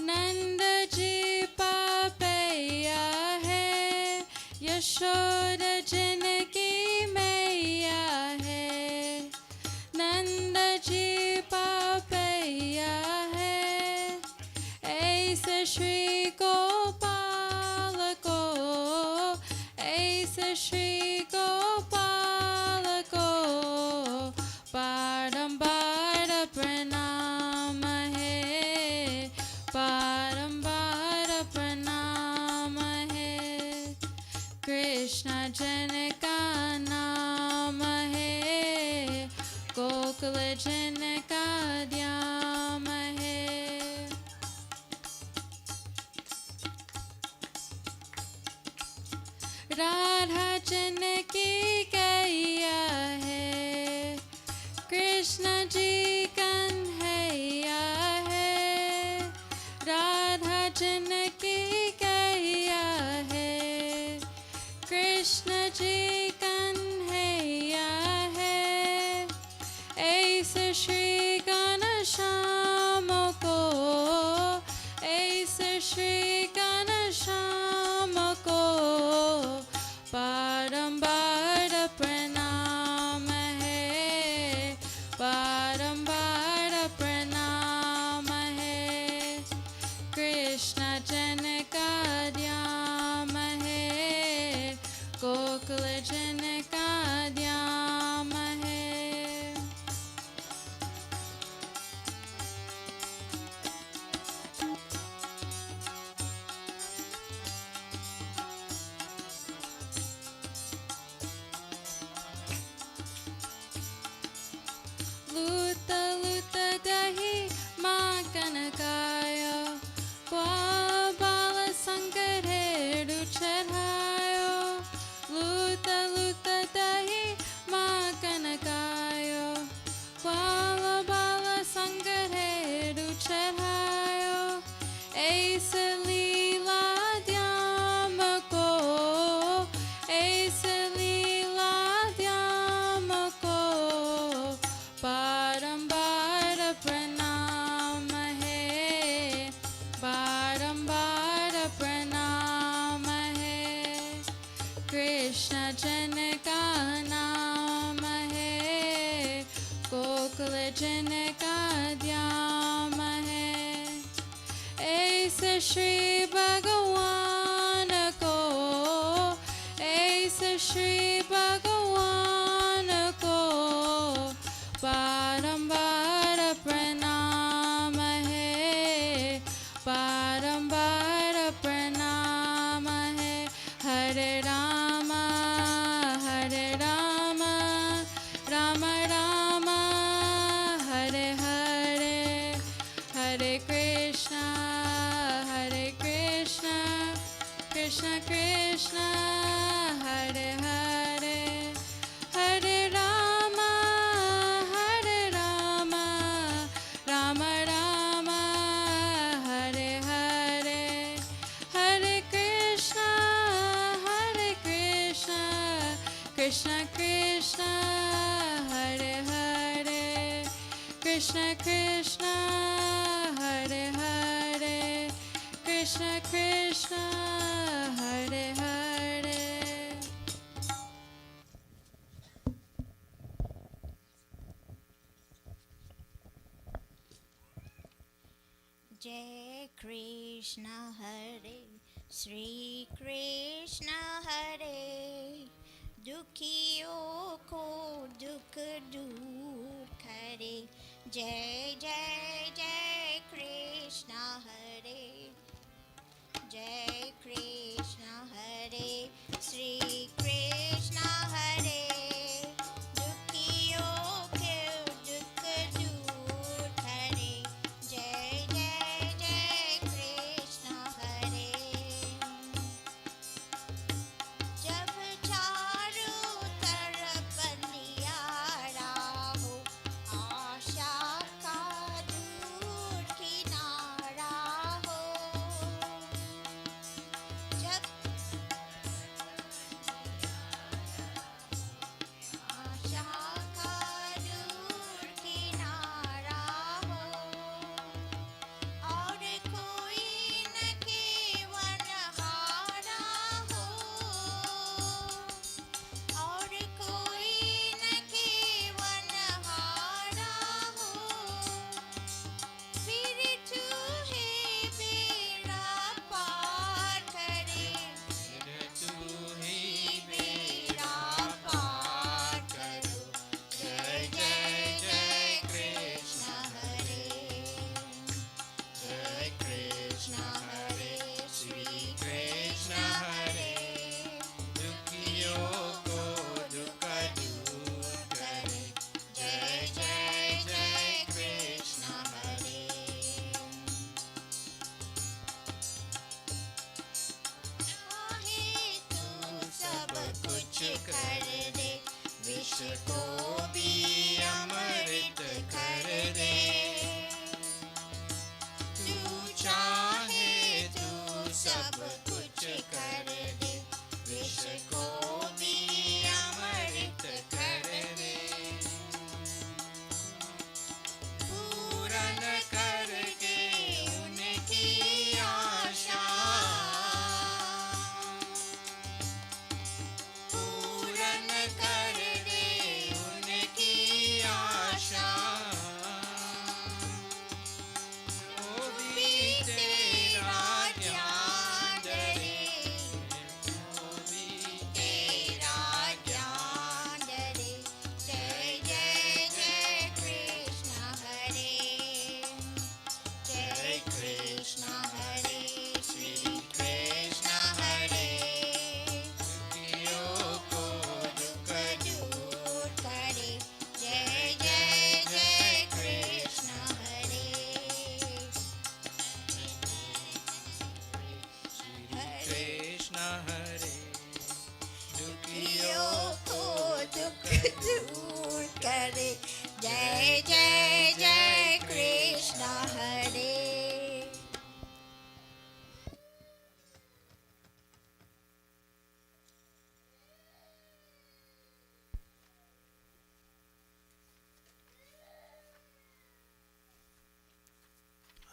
[SPEAKER 6] नंद जी पापैया है। यशोदा जन की मैया है, नंद जी पापैया है। ऐसे श्री गोपाल को, ऐसे श्री गोपाल को बारंबार प्रणाम है, बारंबार प्रणाम है। कृष्ण जन का नाम है, गोकुल जन का ध्यान है। राधा जन की गैया है, कृष्ण जी कन्हैया है। राधा जन की गैया है, कृष्ण जी कन्हैया है। ऐसे श्री घनश्याम को, ऐसे श्री घनश्याम को बारंबार लूता लूता दही माँ कनकायो ग्वाल बाल संकरेरु चढ़ायो लूता लूता दही माँ कनकायो ग्वाल बाल संकरेरु चढ़ायो ऐसे लीला ध्याम को ऐसे लीला ध्याम को बारंबार प्रणाम है बारंबार प्रणाम है कृष्ण जन का नाम है गोकुल जन का ध्यान है ऐसे श्री भगवान को ऐसे श्री भगवान को बारंबार प्रणाम है बारंबार प्रणाम है हरे राम राम राम हरे हरे हरे कृष्णा कृष्ण कृष्ण हरे हरे हरे राम राम राम हरे हरे हरे कृष्ण कृष्ण कृष्ण हरे हरे कृष्ण कृष्ण हरे हरे कृष्ण कृष्ण हरे हरे
[SPEAKER 5] जय कृष्ण हरे श्री कृष्ण हरे दुखियों को दुख दूर करे जय जय जय कृष्ण हरे जय कृष्ण हरे श्री कृष्ण हरे दुखियों के दुख दूर करे जय जय जय कृष्ण हरे जब चारों तरफ अंधियारा हो आशा का दूर किनारा हो जब आशा का दूर किनारा हो और कोई न केवल हारा हो और कोई न केवल हारा हो फिर तू है बेड़ा पार करे तू ही बेड़ा पार करो जय जय जय कृष्ण हरे जय कृष्ण हरे श्री कृष्ण हरे दुखियों को दुख दूर करे जय जय जय कृष्ण हरे चाहे तू सब कुछ कर दे विश्व को भी अमृत कर दे तू चाहे तू सब कुछ कर दे विश्व को भी अमृत कर दे पूर्ण करके उनकी आशा पूर्ण कर दे उनकी आशा वो भी तेरा ध्यान धरे वो भी तेरा Hare, Jai Jai Jai Krishna Hare.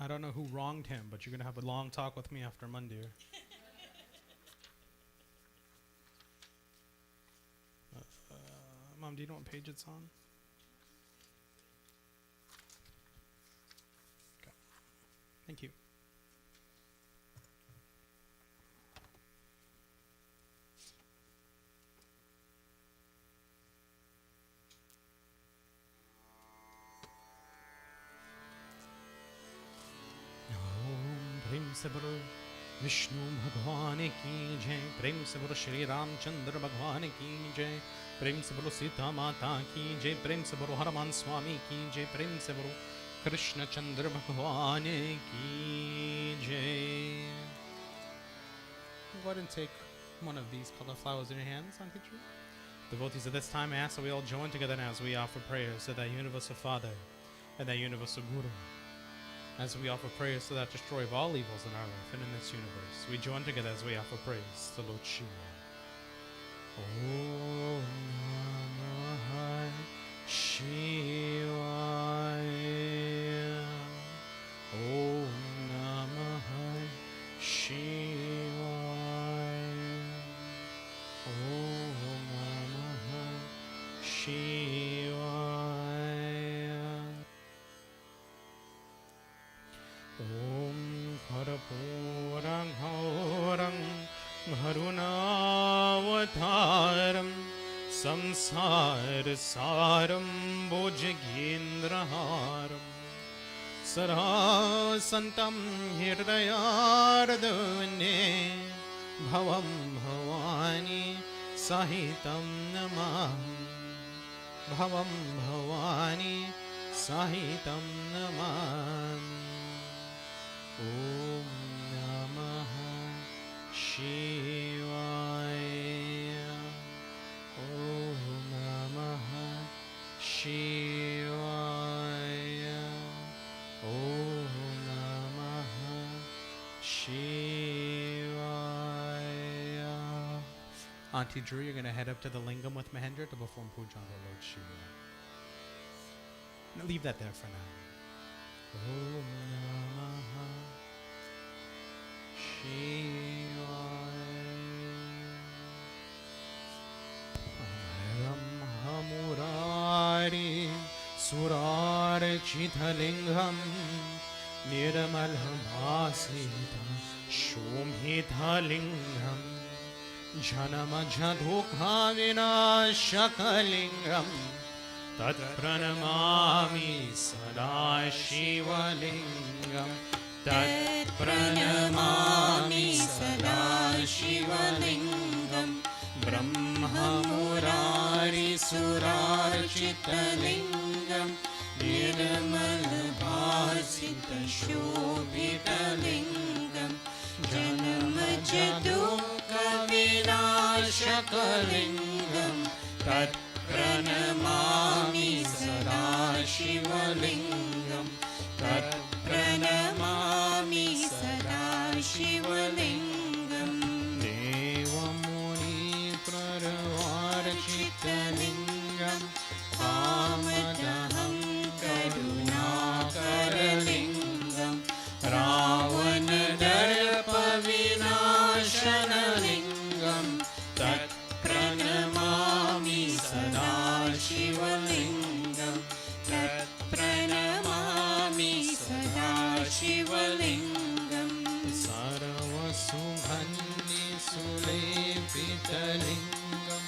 [SPEAKER 2] I don't know who wronged him, but you're going to have a long talk with me after Mandir. Mom, do you know what page it's on? Okay. Thank you. प्रेम से बोलो विष्णु भगवान की जय, प्रेम से बोलो श्री रामचंद्र भगवान की जय, प्रेम से बोलो सीता माता की जय, प्रेम से बोलो हनुमान स्वामी की जय, प्रेम से बोलो कृष्ण चंद्र भगवान की जय. Go ahead and take one of these colored flowers in your hands, Auntie Drew. Devotees, at this time I ask that we all join together now as we offer prayers to that universal Father and that universal Guru. As we offer prayers to that destroyer of all evils in our life and in this universe, we join together as we offer praise to Lord Shiva. Om Namah Shivaya. Om Namah Shivaya. Om Namah Shivaya. Om Karpurang Haurang Harunavataram Samsar Saram Bhujagendraharam Sarasantam Hirdayardune Bhavam Bhavani Sahitam Namah Bhavam Bhavani Sahitam Namah. Om Namah Shivaya. Om Namah Shivaya. Om Namah Shivaya. Auntie Drew, you're going to head up to the lingam with Mahendra to perform puja on the Lord Shiva. Now leave that there for now. Om Namah Shivaya. Hamurari Surarchithalingam Nirmalhamasita Shomhithalingam Janamajadukha Vinashakalingam Tat pranamami sada Shivalingam. Tat pranamami sada Shivalingam. Brahma Murari Surarchitalingam. Nirmalabhasita Shobhitalingam. Janamajadukha Vinashakalingam. Tat Pranamami Sada Shivalingam. Tat Pranamami Sada Shivalingam. Devamuni Praravarchitalingam. Pamadaham Karunakaralingam. Ravanadarpa Vinashanalingam. Tat Pranamami Sada Shivalingam. Tat Pranamami Sada Shivalingam. Sarvasubhanni Sulepitalingam.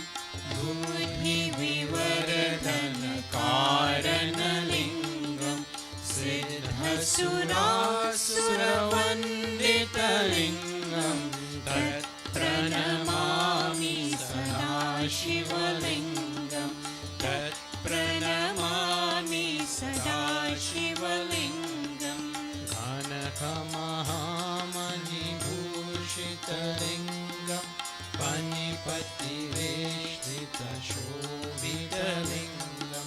[SPEAKER 2] Buddhi Vivardhana Karanalingam. Siddhasura Suravandhitalingam. Tat Pranamami Sada Shivalingam. Tat Pranamami Sada Shivalingam. Kanaka Mahamani Bhushitalingam. Panipati Veshtita Shobhitalingam.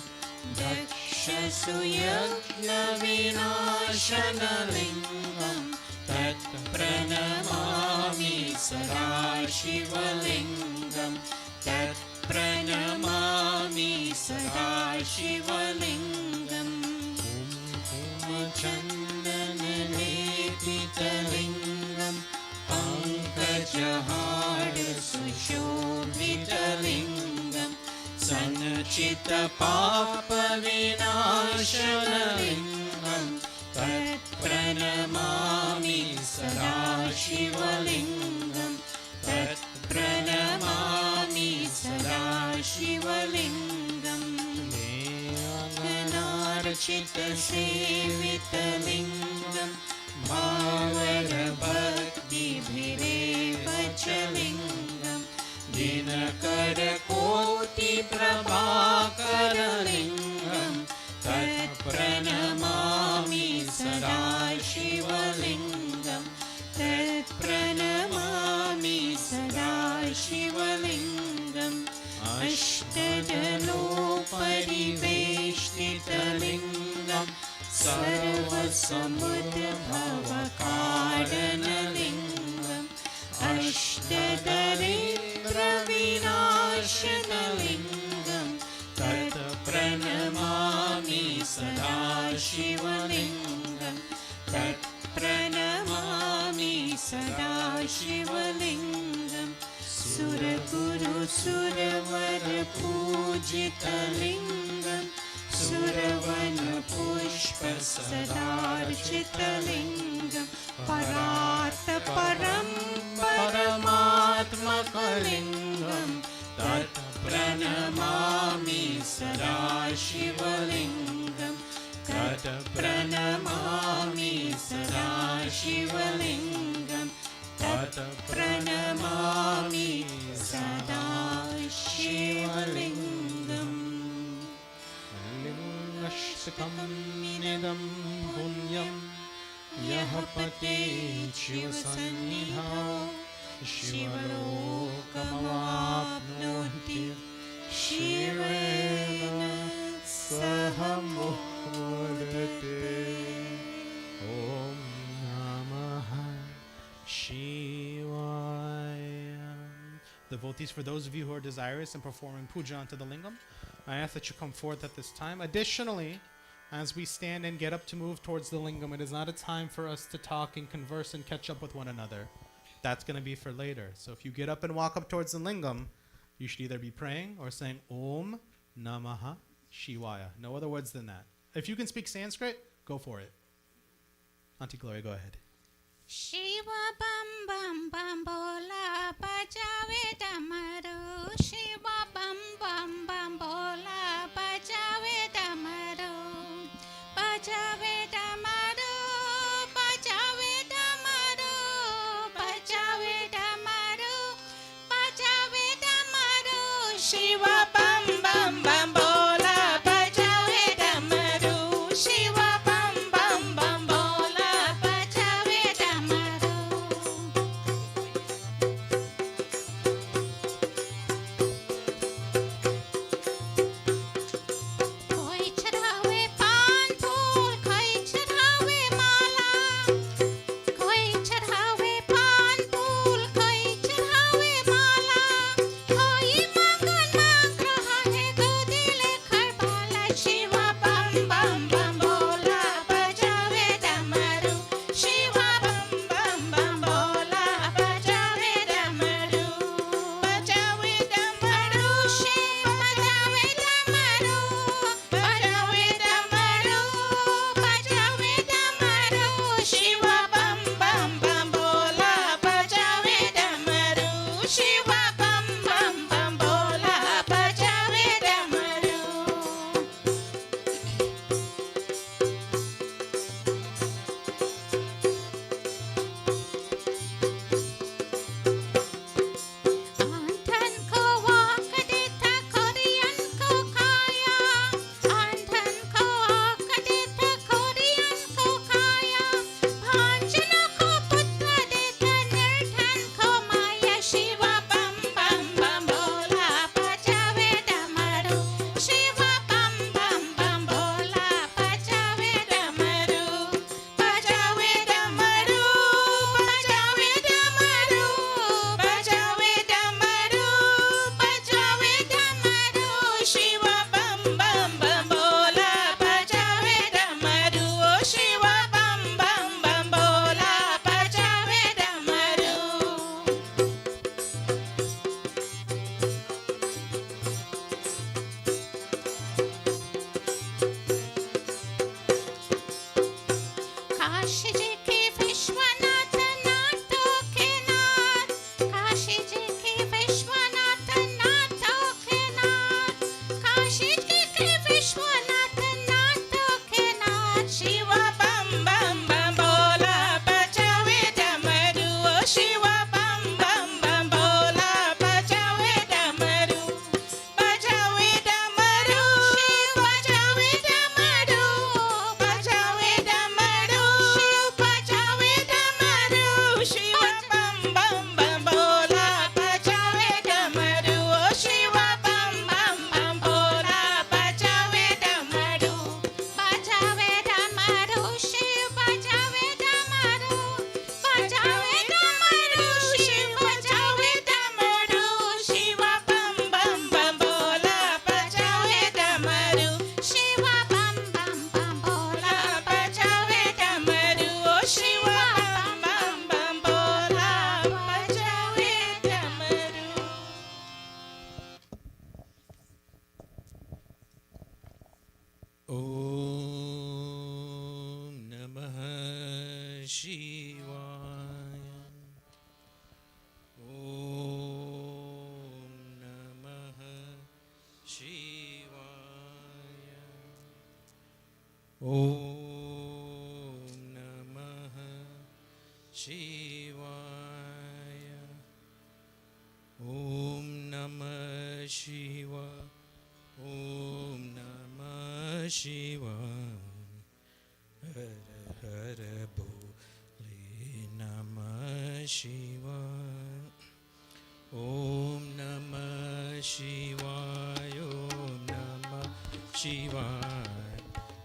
[SPEAKER 3] यज्ञविनाशनलिङ्गं तत् प्रणमामि सदा शिवलिङ्गं तत् प्रणमामि सदा शिवलिङ्गम् कुङ्कुमचन्दनलेपितलिङ्गं पङ्कजहार सुशोभितलिङ्गं सनचितपापविनाशनलिङ्गं तत् प्रणमामि सदा शिवलिङ्गं तत् प्रणमामि सदा शिवलिङ्गं अर्चितसेवितलिङ्गं भावरभक्तिभिरेव च लिङ्गं दिनकरकोटिप्रभाकरलिङ्गं तत् प्रणमामि सदा शिवलिङ्गं तत् प्रणमामि सदा शिवलिङ्गम् अष्टदलोपरिवेष्टितलिङ्गं सर्वसमुद्भवकारणलिङ्गम् अष्टदरिद्रविनाशनलिङ्गं तत् प्रणमामि सदा शिवलिङ्गं तत् प्रणमामि सदा शिवलिङ्गम् सुरगुरुसुरवरपूजितलिङ्गं सुरवनपुष्पसदार्चितलिङ्गं परात्परं परमात्मकलिङ्गं तत् प्रणमामि सदा शिवलिङ्गं तत् प्रणमामि सदा शिवलिङ्गं तत् प्रणमामि सदा शिवलिङ्गम् लिङ्गस्कमिदं पुण्यं यः पतेत् शिवसन्निधौ शिवलोकमवाप्नोति शिवेन सह मोदते ॐ नमः Shivaya. Devotees, for those of you who are desirous in performing puja onto the lingam, I ask that you come forth at this time. Additionally, as we stand and get up to move towards the lingam, it is not a time for us to talk and converse and catch up with one another. That's going to be for later. So if you get up and walk up towards the lingam, you should either be praying or saying Om Namaha Shivaya. No other words than that. If you can speak Sanskrit, go for it. Auntie Gloria, go ahead.
[SPEAKER 5] Shiva bam bam bam bola bajave damaru Shiva bam bam bam bola bajave damaru bajave damaru bajave damaru bajave damaru bajave damaru Shiva bam bam bam bola bajave damaru Shiva bam bam bam bola bajave damaru कोई चढ़ावे पान फूल कोई चढ़ावे माला कोई चढ़ावे पान फूल कोई चढ़ावे माला कोई मंगल मंगल
[SPEAKER 7] ॐ नमः शिवाय ॐ नमः शिवाय ॐ नमः शिवाय हर हर भोले नमः शिवाय ॐ नमः शिवाय ॐ नमः शिवाय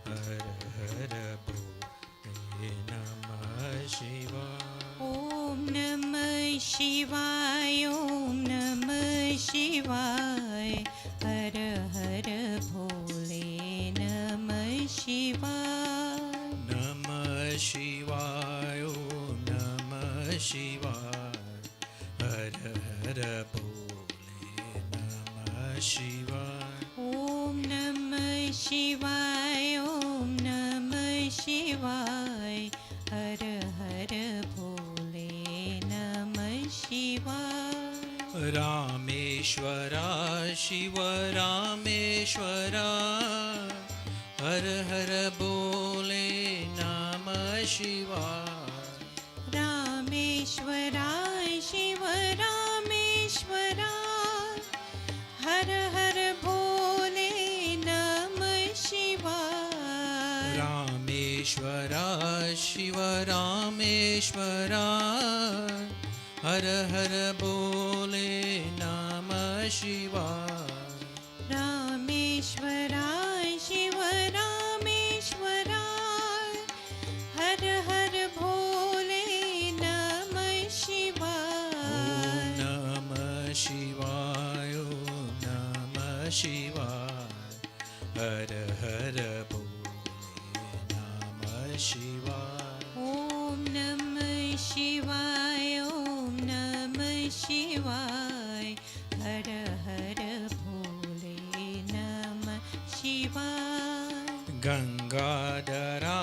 [SPEAKER 7] हर हर भोले नमः शिवाय
[SPEAKER 5] ॐ नमः शिवाय ॐ नमः शिवाय हर हर भोले नमः शिवाय
[SPEAKER 7] नमः शिवाय ॐ नमः शिवाय हर हर भोले नमः शिवाय
[SPEAKER 5] ॐ नमः शिवाय ॐ नमः शिवाय हर हर भोले नमः शिवाय
[SPEAKER 7] रामेश्वरा शिव रामेश्वरा हर हर बोले नमः शिवाय
[SPEAKER 5] रामेश्वरा शिव रामेश्वरा हर हर भोले नमः शिवाय
[SPEAKER 7] रामेश्वरा शिव रामेश्वरा हर हर बोले नमः शिवाय
[SPEAKER 5] रामेश्वरा शिव रामेश्वरा हर हर भोले नमः शिवाय
[SPEAKER 7] नमः शिवाय नमः शिवाय हर हर बोले नमः शिवाय
[SPEAKER 5] ॐ नमः शिवाय ॐ नमः शिवाय हर हर भोले नमः शिवाय
[SPEAKER 7] गंगाधरा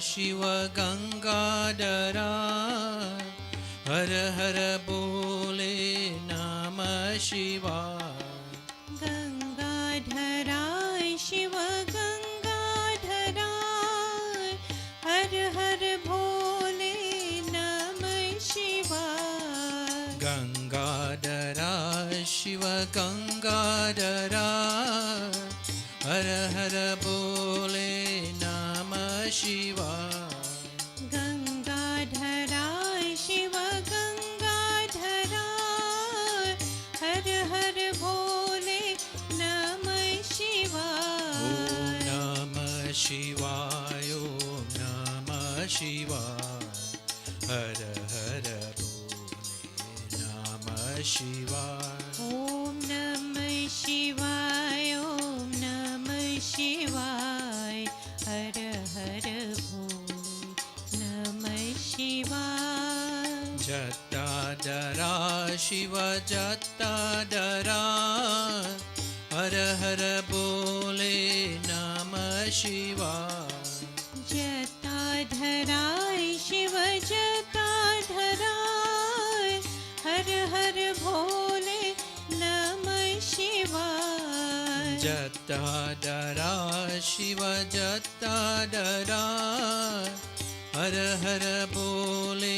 [SPEAKER 7] शिव गंगाधरा हर हर बोले नमः शिवाय
[SPEAKER 5] गंगाधरा शिव गंगाधरा हर हर भोले नमः शिवाय
[SPEAKER 7] गंगाधरा शिव गंगाधरा हर हर बोले नमः शिवाय
[SPEAKER 5] गंगाधरा शिव गंगाधरा हर हर भोले नमः शिवाय
[SPEAKER 7] नमः शिवाय नमः शिवाय हर हर बोले नमः शिवाय
[SPEAKER 5] ॐ नमः शिवाय ॐ नमः शिवाय हर हर भोले नमः शिवाय
[SPEAKER 7] जटाधरा शिव जटाधरा हर हर बोले नमः शिवाय
[SPEAKER 5] जटाधरा शिव जटाधरा हर हर भोले नमः शिवाय
[SPEAKER 7] जटाधरा शिव जटाधरा हर हर बोले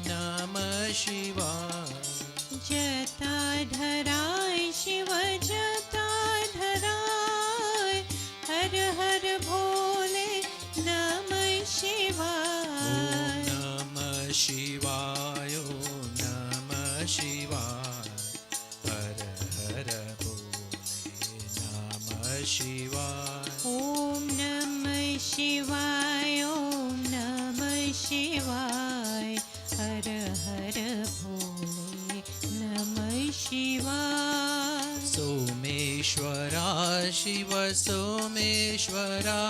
[SPEAKER 7] नमः शिवाय
[SPEAKER 5] जटाधरा शिव जटाधरा हर हर भोले नमः शिवाय
[SPEAKER 7] नमः शिवाय नमः शिवाय हर हर बोले नमः शिवाय
[SPEAKER 5] ॐ नमः शिवाय ॐ नमः शिवाय हर हर भोले नमः शिवाय
[SPEAKER 7] सोमेश्वरा शिव सोमेश्वरा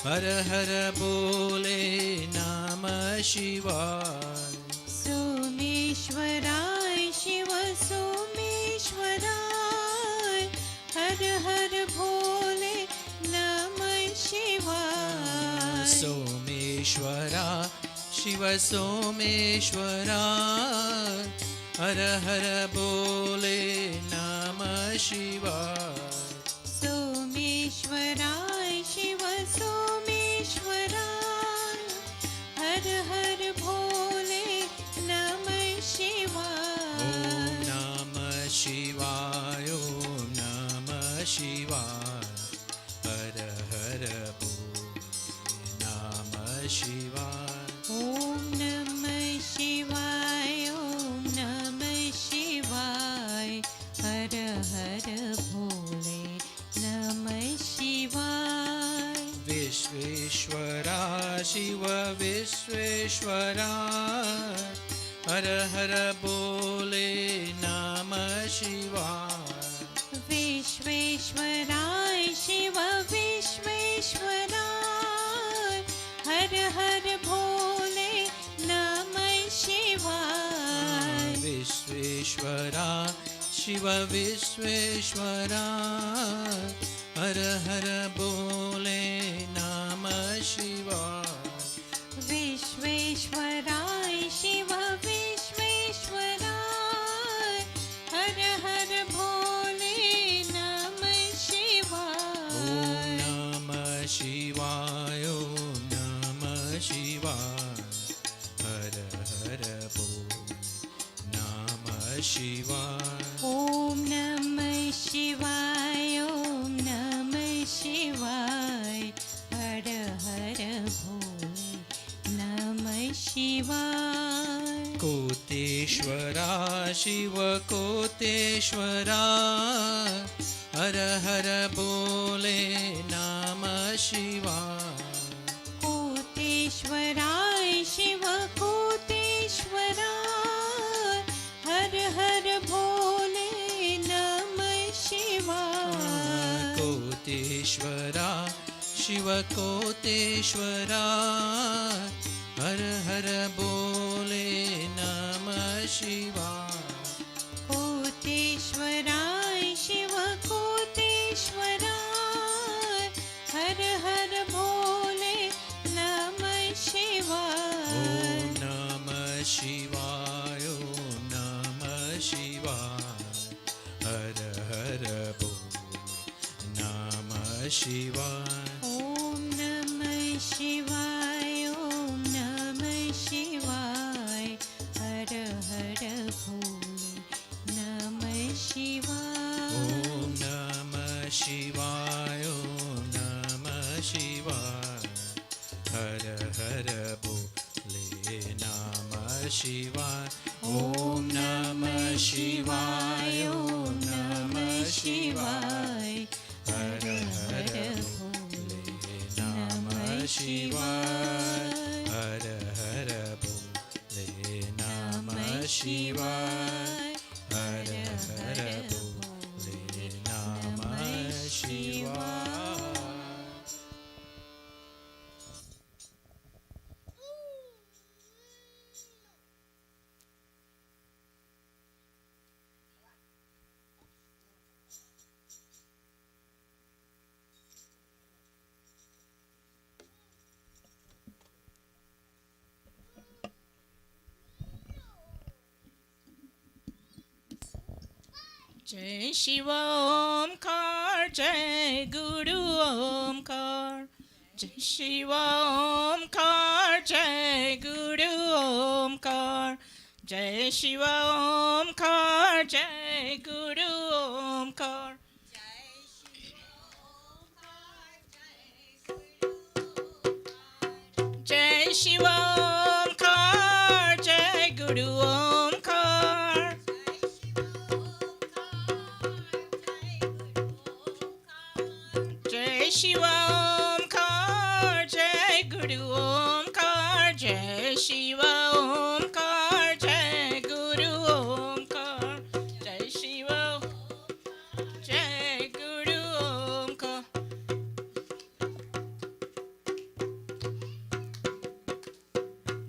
[SPEAKER 7] हर हर बोले नमः शिवाय
[SPEAKER 5] सोमेश्वरा शिव सोमेश्वरा हर हर भोले नमः शिवाय
[SPEAKER 7] सोमेश्वरा शिव सोमेश्वरा हर हर बोले नमः शिवाय
[SPEAKER 5] सोमेश्वरा शिव सोमेश्वरा
[SPEAKER 7] विश्वेश्वराय हर हर बोले नमः शिवाय
[SPEAKER 5] विश्वेश्वराय शिव विश्वेश्वराय हर हर भोले नमः शिवाय
[SPEAKER 7] विश्वेश्वरा शिव विश्वेश्वरा हर हर बोले नमः शिवाय
[SPEAKER 5] विश्वेश्वराय शिव विश्वेश्वराय हर हर भोले नमः शिवाय
[SPEAKER 7] नमः शिवाय ओम नमः शिवाय हर हर बोल नमः शिवाय
[SPEAKER 5] ओम नमः शिवाय ओम नमः शिवाय हर हर भोले नमः शिवाय
[SPEAKER 7] कोतेश्वरा शिव कोतेश्वरा हर हर बोले नमः शिवाय
[SPEAKER 5] कोतेश्वराय शिव कोतेश्वराय हर हर भोले नमः शिवाय
[SPEAKER 7] कोतेश्वरा शिव कोतेश्वरा हर हर बोले नमः शिवाय
[SPEAKER 5] कोतेश्वराय शिव कोतेश्वराय हर हर भोले नमः शिवाय
[SPEAKER 7] ओम नमः शिवाय ओम नमः शिवाय हर हर बोले नमः शिवाय
[SPEAKER 5] ओम नमः शिवाय ओम नमः शिवाय हर हर भोले नमः शिवाय
[SPEAKER 7] ओम नमः शिवाय ओम नमः शिवाय हर हर बोले नमः शिवाय ओम नमः शिवाय ओम नमः शिवाय हर हर बोले नमः शिवाय हर हर बोले नमः शिवाय हर हर बोले नमः शिवाय
[SPEAKER 4] जय शिव ओमकार जय गुरु ओमकार जय शिव ओमकार जय गुरु ओमकार जय शिव ओमकार जय गुरु ओमकार जय शिव ओमकार जय गुरु ओमकार जय शिव ओमकार जय गुरु ओमकार जय शिव ओमकार जय गुरु ओमकार जय शिव जय गुरु ओमकार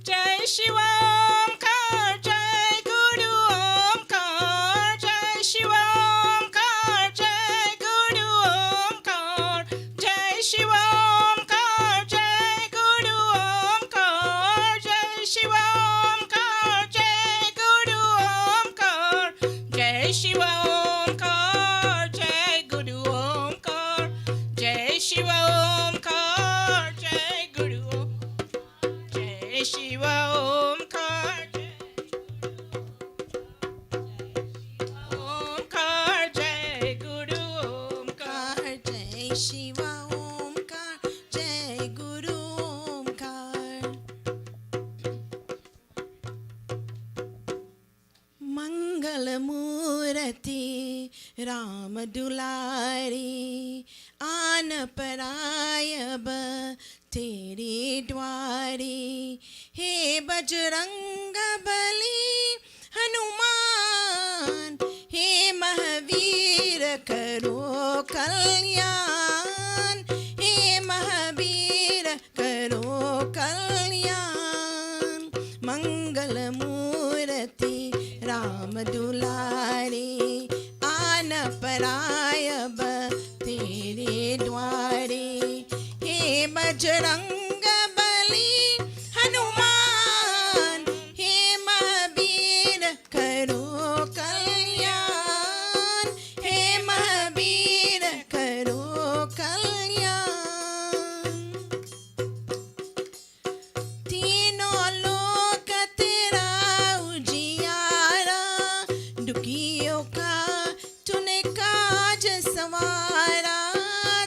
[SPEAKER 4] जय शिव ओमकार जय गुरु ओमकार जय शिव ओमकार जय गुरु ओमकार जय शिव ओमकार जय गुरु ओमकार जय शिव ओमकार जय गुरु ओमकार जय शिव ओमकार जय गुरु ओमकार जय शिव ओमकार जय गुरु जय शिव ओमकार ओमकार जय गुरु ओमकार
[SPEAKER 8] जय शिव ओमकार जय गुरु ओमकार मंगल मूर्ति राम दुलारी आन परायब तेरे द्वारे। हे बजरंग बली हनुमान, हे महावीर करो कल्याण, हे महावीर करो कल्याण। मंगल मूर्ति राम दुलारे, आन पराय अब तेरे द्वारे। हे बजरंग बली हनुमान, हे महावीर करो कल्याण, हे महावीर करो कल्याण। तीनों लोक तेरा उजियारा, दुखियों का तूने काज संवारा।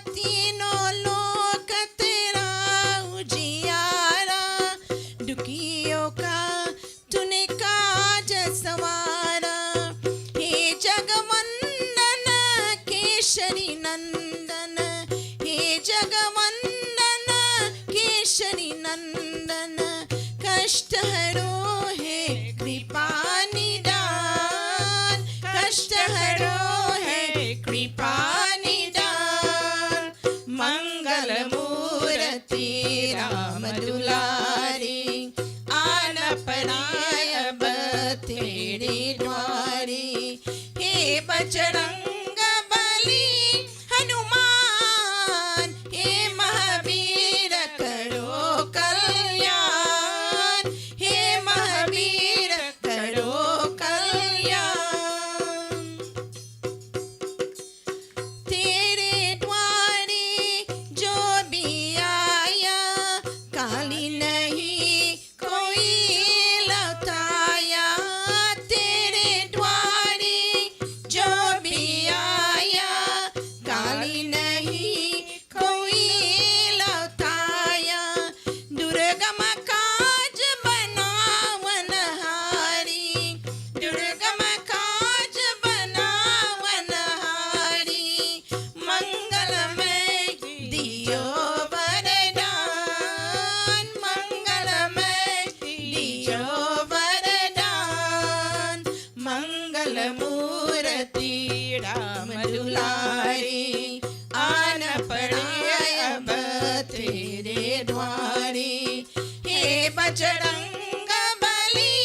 [SPEAKER 8] तीनों लोक तेरा उजियारा, दुखियों का तूने काज संवारा। हे जगवंदन केशरी नंदन, हे जगवंदन केशरी नंदन। कष्ट हरो है कृपा निदान, कष्ट हरो है कृपा निदान। मंगल मूर्ति राम दुलारे, आन पराय अब तेरे द्वारे। हे बजरंग बली हनुमान, हे महावीर करो कल्याण, हे महावीर करो कल्याण। तेरे द्वारे जो भी आया, काली नहीं कोई लौटाया। तेरे द्वारे जो भी आया, काली नहीं कोई लौटाया। दुर्गम काज बनावन हारी, दुर्गम काज बनावन हारी। मंगलमय दियो वरदान, मंगलमय दियो वरदान। मंगल मूर्ति राम दुलारे, आन पराय अब तेरे द्वारे। हे बजरंग बली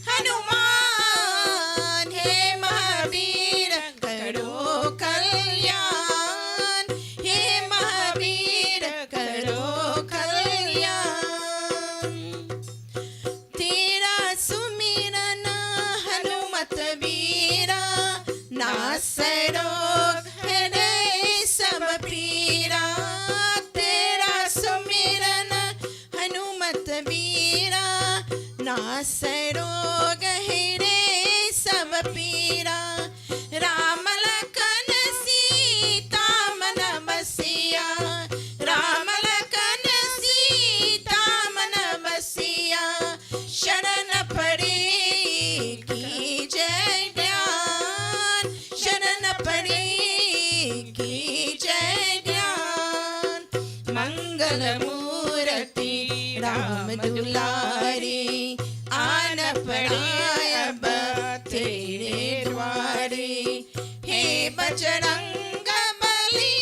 [SPEAKER 8] हनुमान, हे महावीर करो कल्याण, हे महावीर करो कल्याण। तेरा सुमिरन हनुमत वीरा, नासरो हृदय सब पीरा। तेरा सुमिरन हनुमत वीरा, नासरो गहरे सब पीरा। राम लखन सीता मन बसिया, राम लखन सीता मन बसिया। शरण पड़े की जय ज्ञान, शरण पड़े की जय ज्ञान। मंगल मूर्ति राम दुलारे, आन पराय अब तेरे द्वारे। हे बजरंग बली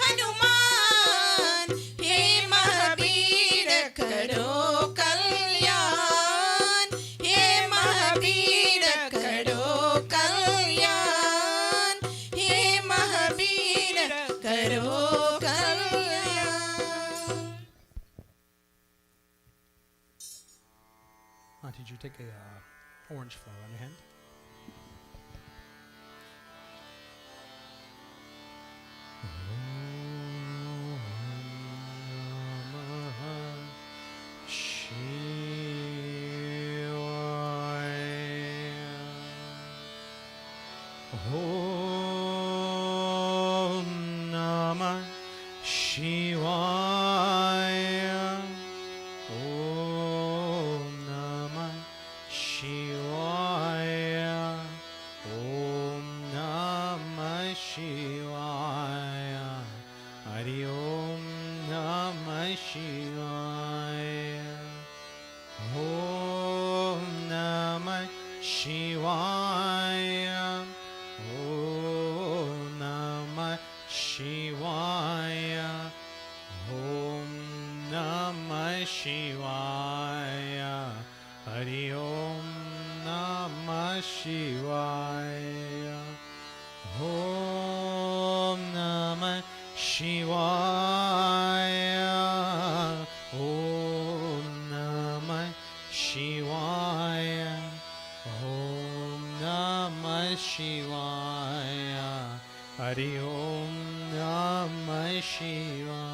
[SPEAKER 8] हनुमान, हे महावीर करो कल्याण, हे महावीर करो कल्याण, हे महावीर करो कल्याण।
[SPEAKER 3] Auntie, did you take a orange flower in your hand?
[SPEAKER 7] Om Namah Shivaya. Om Namah Shivaya. Om Namah Shivaya. Hari Om Namah Shivaya. Shivaya. Om Namah Shivaya. Hari Om Namah Shivaya. Om Namah Shivaya. Om Namah Shivaya. Om Namah Shivaya. Hari Om Namah Shivaya.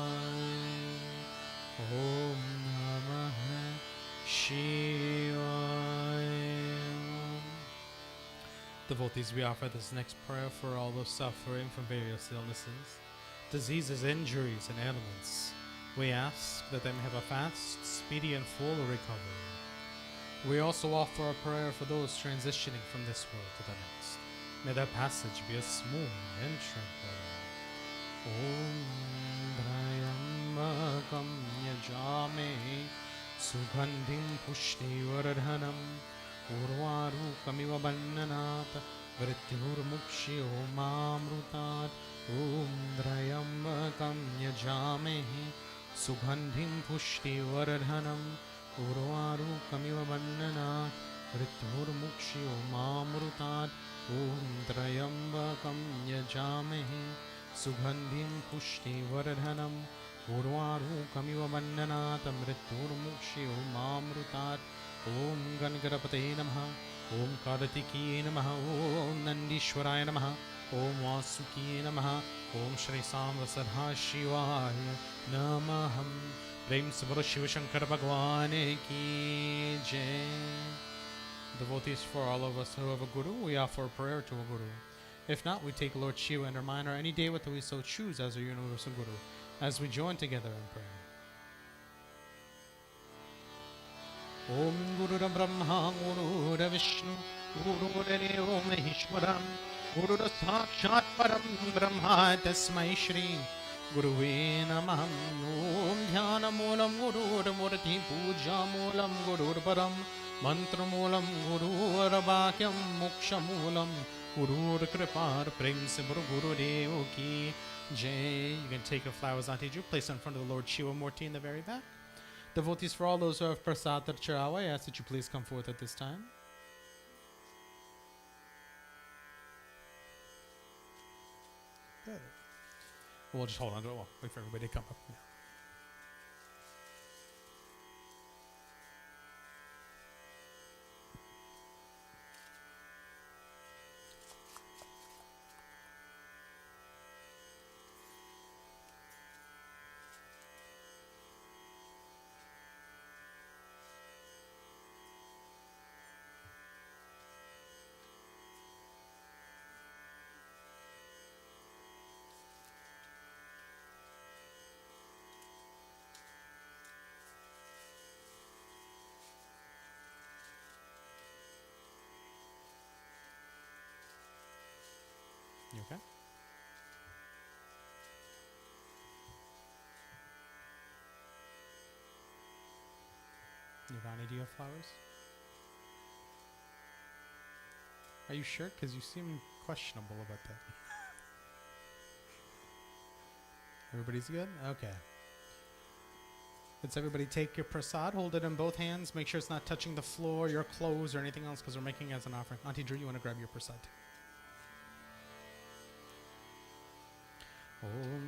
[SPEAKER 7] Om Namah Shivaya. Devotees, we offer this next prayer for all those suffering from various illnesses, diseases, injuries, and ailments. We ask that they may have a fast, speedy, and full recovery. We also offer a prayer for those transitioning from this world to the next. May their passage be a smooth and tranquil. Om Brayambakam Yajame Sugandhim Pushtivardhanam Urvarukamiva Bandhanat Vrityurmukshyo Mamrutat Om Brayambakam Yajame Sugandhim Pushtivardhanam Urvarukamiva Bandhanat Vrityurmukshyo Mamrutat Om Trayambakam Yajamahe Sugandhim Pushtivardhanam Urvarukamiva Bandhanat Mrityurmukshyo Mamrutat Om Gangadapate Namaha Om Kartikeya Namaha Om Nandishwaraya Namaha Om Vasukiya Namaha Om Shri Samvasarha Shivaya Namaham. Prem se bolo Shiva Shankara Bhagwan ki jai. Devotees, for all of us who have a guru, we offer a prayer to a guru. If not, we take Lord Shiva and our mind or any devata we so choose as our universal guru, as we join together in prayer. Om Guru Brahma Guru Vishnu Guru Deva Maheshwaram Guru Sakshat Param Brahma Tasmai Shri Guruve Namah. Om Dhyana Moolam Guru Murti Puja Moolam Guru Param Mantra Moolam Guru Vakyam Moksha Moolam Guru Kripar Prem Guru Dev Ki Jai. You can take your flowers, Auntie Ju, place in front of the Lord Shiva Murti in the very back. Devotees, for all those who have prasad or charawa, I ask that you please come forth at this time. Good. We'll just hold on to it. We'll wait for everybody to come up. Yeah. You okay? Nirvani, do you have flowers? Are you sure? Because you seem questionable about that. Everybody's good? Okay. Let's everybody take your prasad, hold it in both hands, make sure it's not touching the floor, your clothes, or anything else, because we're making it as an offering. Auntie Drew, you want to grab your prasad too? Om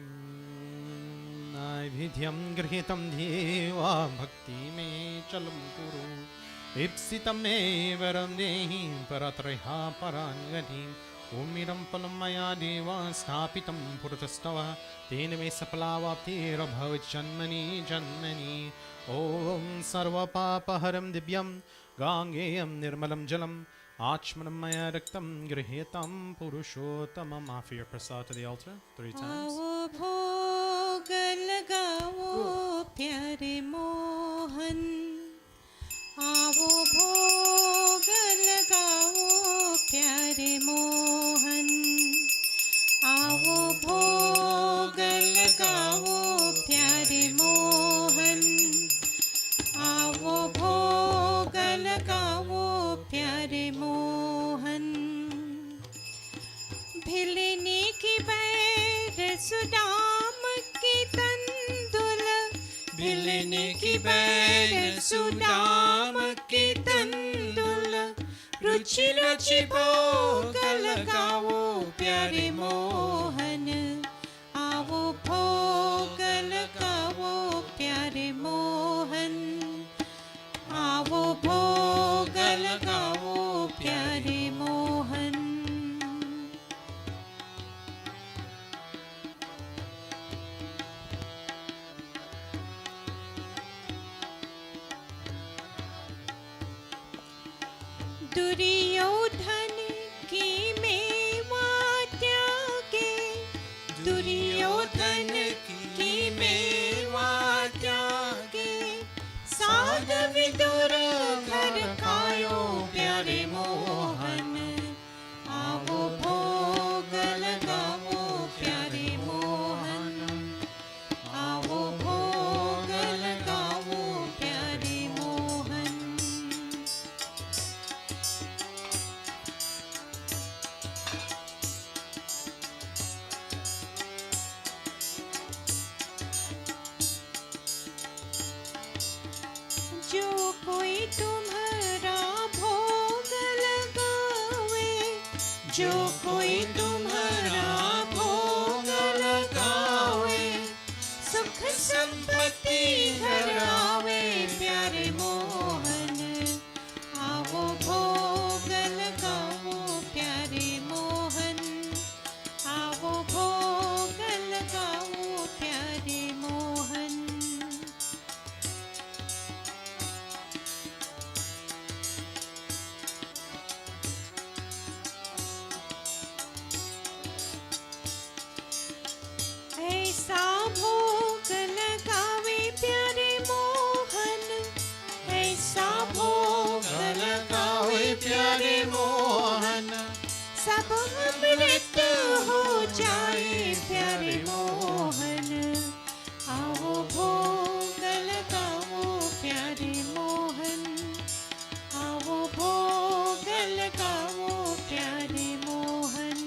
[SPEAKER 7] Naividhyam Grihitam Deva Bhakti Me Chalam Kuru Ipsitam Me Varam Dehi Paratreha Parangati Om Miram Palamaya Deva Stapitam Purtastava Tene Me Sapalavapti Rabhavit Janmani Janmani Om Sarva Papa Haram Divyam Gangeyam Nirmalam Jalam Achmanam Maya Raktam Grihetam Purushottamam. Offer your prasad to the altar 3 times.
[SPEAKER 5] आओ भोग लगाओ प्यारे मोहन, आओ भोग लगाओ प्यारे मोहन, आओ भोग लगाओ प्यारे मोहन, आओ भोग लगाओ प्यारे मोहन। भिलनी की बैर सुदाम की तंदुल
[SPEAKER 8] भिलने की बैन सुदाम की तंदुल रुचि रुचि भोग लगाओ प्यारे मोहन
[SPEAKER 5] आवो भोग लगाओ प्यारे मोहन आवो भोग लगाओ प्यारे मोहन दुर्योधन की मेवा त्यागे दुर्योधन की मेवा त्यागे साध विदुर घर खायो प्यारे मोहन आवो भोग लगाओ प्यारे मोहन आवो भोग लगाओ प्यारे मोहन जो कोई तुम्हारा भोग लगावे जो कोई तुम्हारा भोग लगावे सुख संपत्ति घर आवे प्यारे मोहन आवो भोग लगाओ प्यारे मोहन आवो भोग लगाओ प्यारे मोहन ऐसा भोग लगावे प्यारे मोहन ऐसा भोग लगावे प्यारे मोहन सब अमृत हो जाए प्यारे मोहन आओ भोग लगाओ प्यारे मोहन आओ भोग लगाओ प्यारे मोहन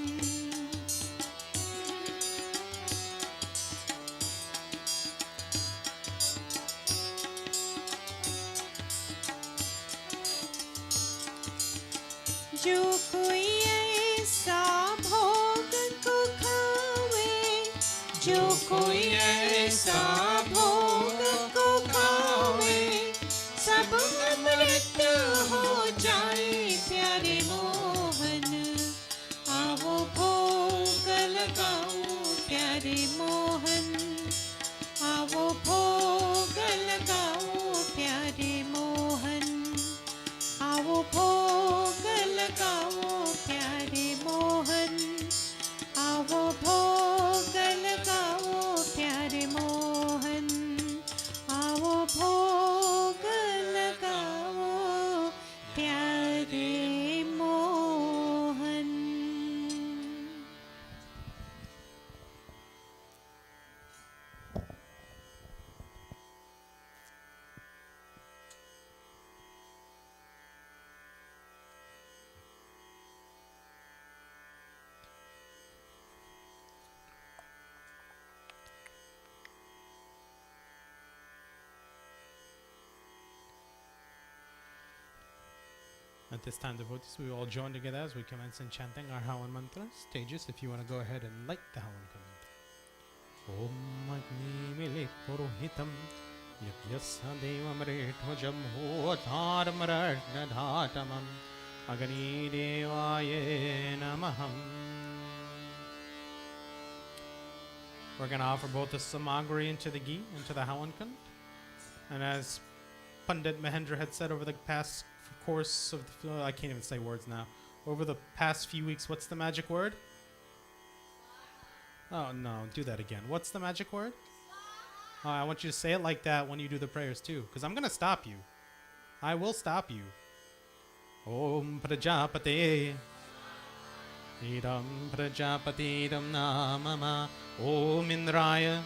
[SPEAKER 5] जो कोई ऐसा भोग को खावे जो कोई ऐसा भोग को खावे सब अमृत हो जाए प्यारे मोहन आवो भोग लगाओ प्यारे मोहन आवो भोग लगाओ प्यारे मोहन आवो भोग लगाओ प्यारे मोहन आवो भोग लगाओ प्यारे मोहन आवो भोग लगाओ प्यारे Mohan
[SPEAKER 3] At this time, devotees, we will all join together as we commence in chanting our Hawan mantras. Tejas, if you want to go ahead and light the Hawan mantra. Om Agni Mili Purohitam Yagyasa Devamrethvajam Dharmarajnadhatamam Agni Devaye Namaham. We're going to offer both the samagri into the ghee, into the Hawan Kund. And as Pandit Mahendra had said over the past course of the, I can't even say words now. Over the past few weeks, what's the magic word? Oh no, do that again. What's the magic word? Oh, I want you to say it like that when you do the prayers too, because I'm gonna stop you. I will stop you. Om Prajapate Idam Prajapati Idam Namama Om Indraya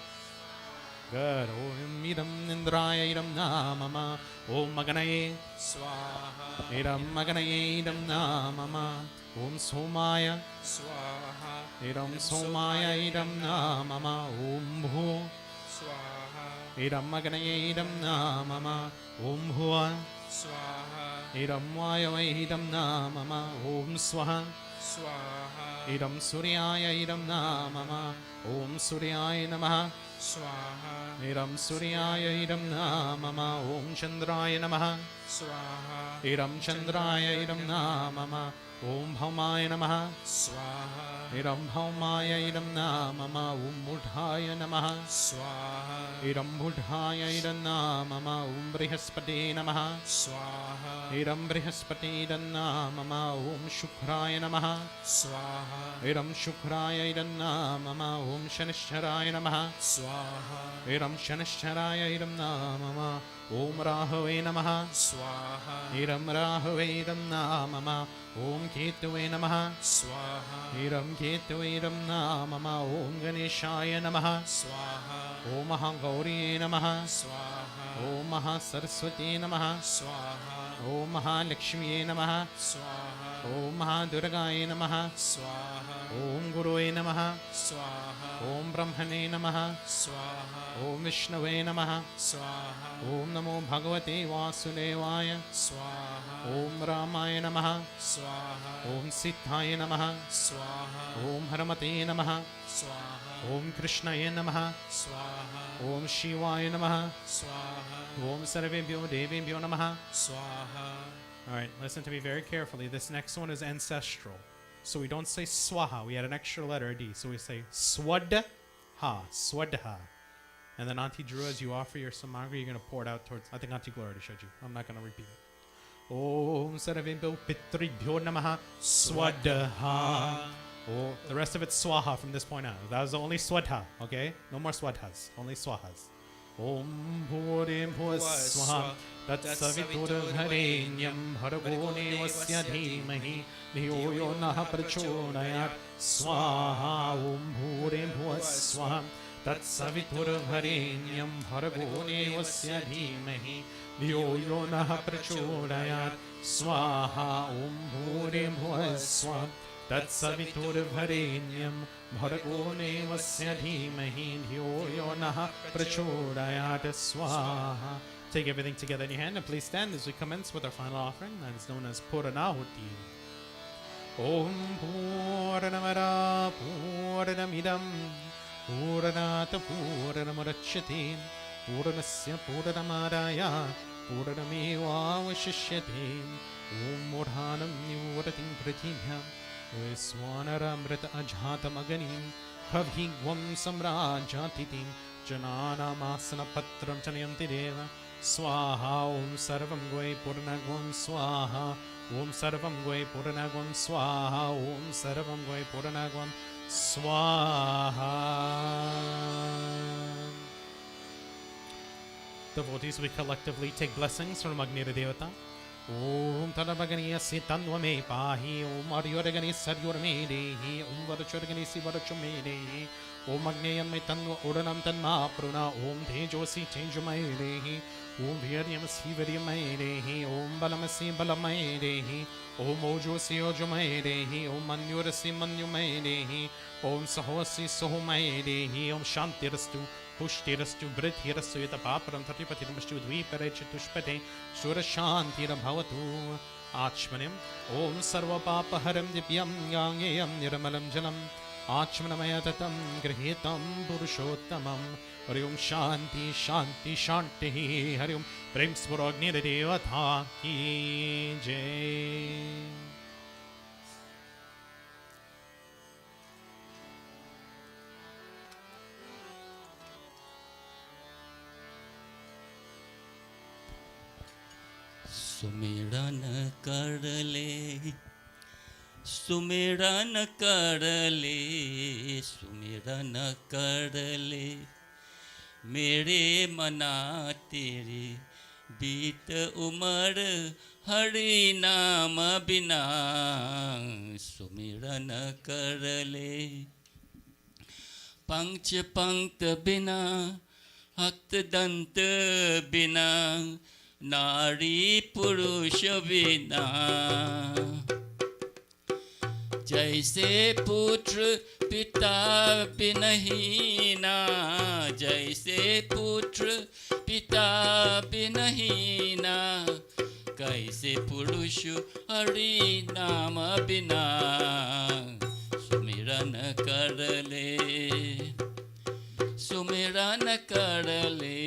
[SPEAKER 3] Good. Om Idam Indraya Idam Namama Om Maganaye Swaha Idam Maganaye Idam Namama
[SPEAKER 7] Om Somaya.
[SPEAKER 8] स्वाहा
[SPEAKER 7] Idam Somaya idam namama. Om Bhu.
[SPEAKER 8] स्वाहा
[SPEAKER 7] Idam Agnaye idam namama. Om Bhuva.
[SPEAKER 8] स्वाहा
[SPEAKER 7] Idam Vayave idam namama. Om Swaha.
[SPEAKER 8] स्वाहा
[SPEAKER 7] Idam Suryaya idam namama. Om Suryaya namaha.
[SPEAKER 8] स्वाहा
[SPEAKER 7] Idam Suryaya idam namama. Om Chandraya namaha.
[SPEAKER 8] स्वाहा
[SPEAKER 7] Idam Chandraya idam namama. Om Bhaumaya namaha.
[SPEAKER 8] स्वाहा
[SPEAKER 7] Idam Bhaumaya idam namama. Om Buddhaya namaha.
[SPEAKER 8] स्वाहा
[SPEAKER 7] Idam Buddhaya idam namama. Om Brihaspati namaha.
[SPEAKER 8] स्वाहा
[SPEAKER 7] Idam Brihaspati idam namama. Om Shukraya namaha.
[SPEAKER 8] स्वाहा
[SPEAKER 7] Idam Shukraya idam namama. Om Shanishcharaya namaha.
[SPEAKER 8] स्वाहा
[SPEAKER 7] Idam Shanishcharaya idam namama. Om Rahave namaha.
[SPEAKER 8] स्वाहा
[SPEAKER 7] Idam Rahave idam namama. Om Ketuve namaha.
[SPEAKER 8] स्वाहा
[SPEAKER 7] Idam Ketuve idam namama. Om Ganeshaya namaha.
[SPEAKER 8] स्वाहा
[SPEAKER 7] Om Mahagauriye namaha.
[SPEAKER 8] स्वाहा
[SPEAKER 7] Om Mahasaraswati namaha.
[SPEAKER 8] स्वाहा
[SPEAKER 7] Om Mahalakshmiye namaha.
[SPEAKER 8] स्वाहा
[SPEAKER 7] Om Mahadurgaye namaha.
[SPEAKER 8] स्वाहा
[SPEAKER 7] Om Gurue namaha.
[SPEAKER 8] स्वाहा
[SPEAKER 7] Om Brahmane namaha.
[SPEAKER 8] स्वाहा
[SPEAKER 7] Om Vishnave namaha.
[SPEAKER 8] स्वाहा
[SPEAKER 7] Om Namo Bhagavate Vasudevaya.
[SPEAKER 8] स्वाहा
[SPEAKER 7] Om Ramaya namaha.
[SPEAKER 8] स्वाहा
[SPEAKER 7] Om Siddhaya namaha.
[SPEAKER 8] स्वाहा
[SPEAKER 7] Om Haramate namaha.
[SPEAKER 8] स्वाहा
[SPEAKER 7] Om Krishnaya namaha.
[SPEAKER 8] स्वाहा
[SPEAKER 7] Om Shivaya namaha.
[SPEAKER 8] स्वाहा
[SPEAKER 7] Om Sarvebhyo Devebhyo namaha.
[SPEAKER 8] स्वाहा.
[SPEAKER 3] All right, listen to me very carefully. This next one is ancestral. So we don't say swaha. We add an extra letter, a D. So we say swadha, swadha. And then Auntie Drew, as you offer your samagri, you're going to pour it out towards... I think Auntie Gloria already showed you. I'm not going to repeat it. Om Sarvebhyo Pitribhyo namaha swadha. Oh, the rest of it's swaha from this point on. That was the only swadha, okay? No more swadhas, only swahas. Om Bhurim Bhuvaswaha Tatsaviturvarenyam Bhargo Devasya Dhimahi Dhiyo Yo Naha Prachodayat Swaha. Om Bhurim Bhuvaswaha Tatsaviturvarenyam Bhargo Devasya Dhimahi Dhiyo Yo Naha Prachodayat Swaha. Om Bhurim Bhuvaswaha Tatsaviturvarenyam Bhargo Devasya Dhimahi Dhiyo Yo Naha Prachodayat Swaha. Take everything together in your hand and please stand as we commence with our final offering that is known as Puranahuti. Om Purnamada Purnamidam Purnata Purnamurachyate Purnasya Purnamadaya Purnameva Vashishyate. Om Murhanam Nivratim Pratibhyam Viswanaramrita Ajhatam Aganim Kavhigvam Samrajatitim Jananamasana Patram Chanayanti Deva Swaha. Om Sarvam Gvai Purnagvam Swaha. Om Sarvam Gvai Purnagvam Swaha. Om Sarvam Gvai Purnagvam Swaha. Devotees, we collectively take blessings from Agnira Devata. Om Tadabagani Sitanwa me Pahi. Om Aryoragani Saryorme Dehi. Om Varachoragani Sivarachome Dehi. Om Agnayam Metanwa Uranam Tanma Pruna. Om Tejosi Chanjumai Dehi. Om Viryam Sivaryamai Dehi. Om Balamasi Balamai Dehi. Om Ojosi Ojumai Dehi. Om Manyurasi Manyumai Dehi. Om Sahosi Sohumai Dehi. Om Shantirastu Pushtirastu Britirastu Yatapaparam Tatipatirastu Dviparechitushpate Surashantira Bhavatu Achmanim. Om Sarva Papaharam Divyam Yangayam Niramalam Jalam Achmanamaya Grihitam Purushottamam. Hari Om Shanti Shanti Shanti. Hari Om Prem Spuragni Devata Ki Jai.
[SPEAKER 1] सुमिरन कर ले सुमिरन कर ले सुमिरन कर ले मेरे मना तेरी बीत उमर हरि नाम बिना सुमिरन कर ले पंच पंक्त बिना हक्त दंत बिना नारी पुरुष बिना जैसे पुत्र पिता बिनहीना, जैसे पुत्र पिता बिनहीना, कैसे पुरुष हरि नाम बिना सुमिरन कर ले, सुमिरन कर ले,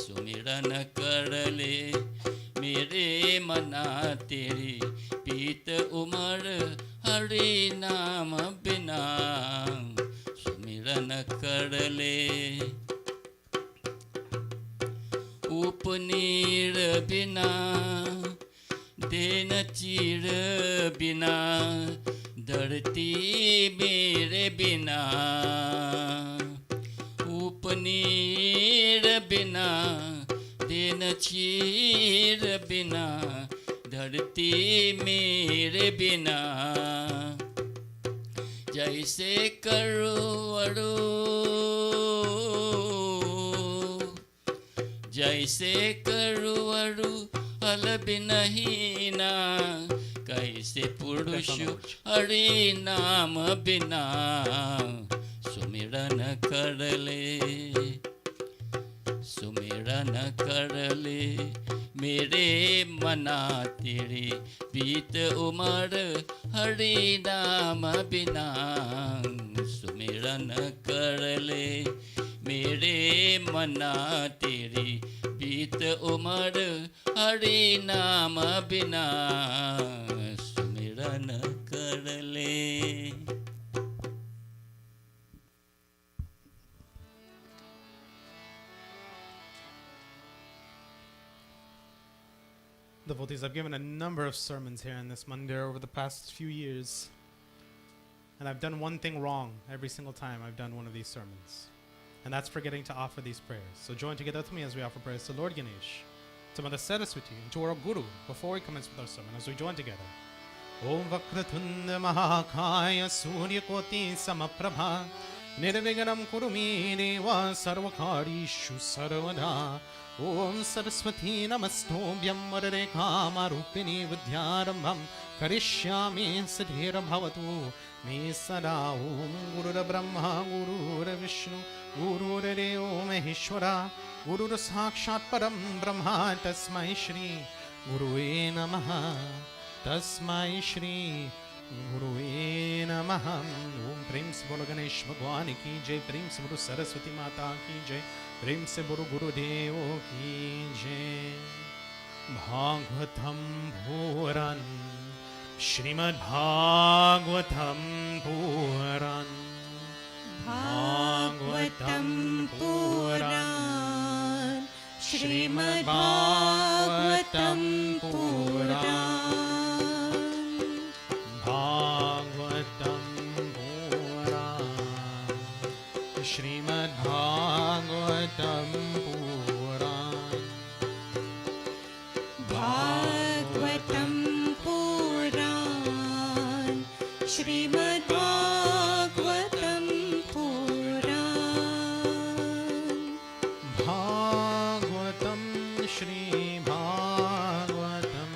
[SPEAKER 1] सुमिरन कर ले। मेरे मना तेरी पीत उमर हरि नाम बिना सुमिरन कर ले। उपनीर बिना देन चीर बिना, धरती मेरे बिना। उपनीर बिना देन चीर बिना, धरती मेरे बिना। जैसे करुवरु, जैसे करुवरु हल बिनहीना, कैसे पुरुष हरि नाम बिना सुमिरन कर ले, सुमिरन कर ले। मेरे मना तेरी बीत उमर हरि नाम बिना सुमिरन कर ले। मेरे मना तेरी बीत उमर हरि नाम बिना सुमिरन कर ले।
[SPEAKER 3] Devotees, I've given a number of sermons here in this mandir over the past few years. And I've done one thing wrong every single time I've done one of these sermons. And that's forgetting to offer these prayers. So join together with me as we offer prayers to Lord Ganesh, to Mother Saraswati, and to our Guru before we commence with our sermon, as we join together. Om Vakratunda Mahakaya Surya Koti Samaprabha Nirviganam Kurumi Deva Sarvakarishu Sarvada Om Saraswati Namastobhyam Varareka Marupini Vidyarambham Karishyami Siddhira Bhavatu Me Sada Om Guru Brahma Guru Vishnu Guru Deo Maheshwara Guru Sakshat Param Brahma Tasmai Shri Gurue Namaha Tasmai Shri Gurue Namaha Om Prem se Bolo Ganesh Bhagwan ki Jai, Prem se Bolo Saraswati Mata ki Jai, Prem se Bolo Guru Deo ki Jai. Bhagavatam Puran Shrimad Bhagavatam Puran
[SPEAKER 5] Bhagavatam Puran Shrimad Bhagavatam Puran
[SPEAKER 3] Bhagavatam Puran Shrimad Bhagavatam Puran
[SPEAKER 5] Bhagavatam Puran Shrimad Bhagavatam Puran
[SPEAKER 3] Bhagavatam Shri Bhagavatam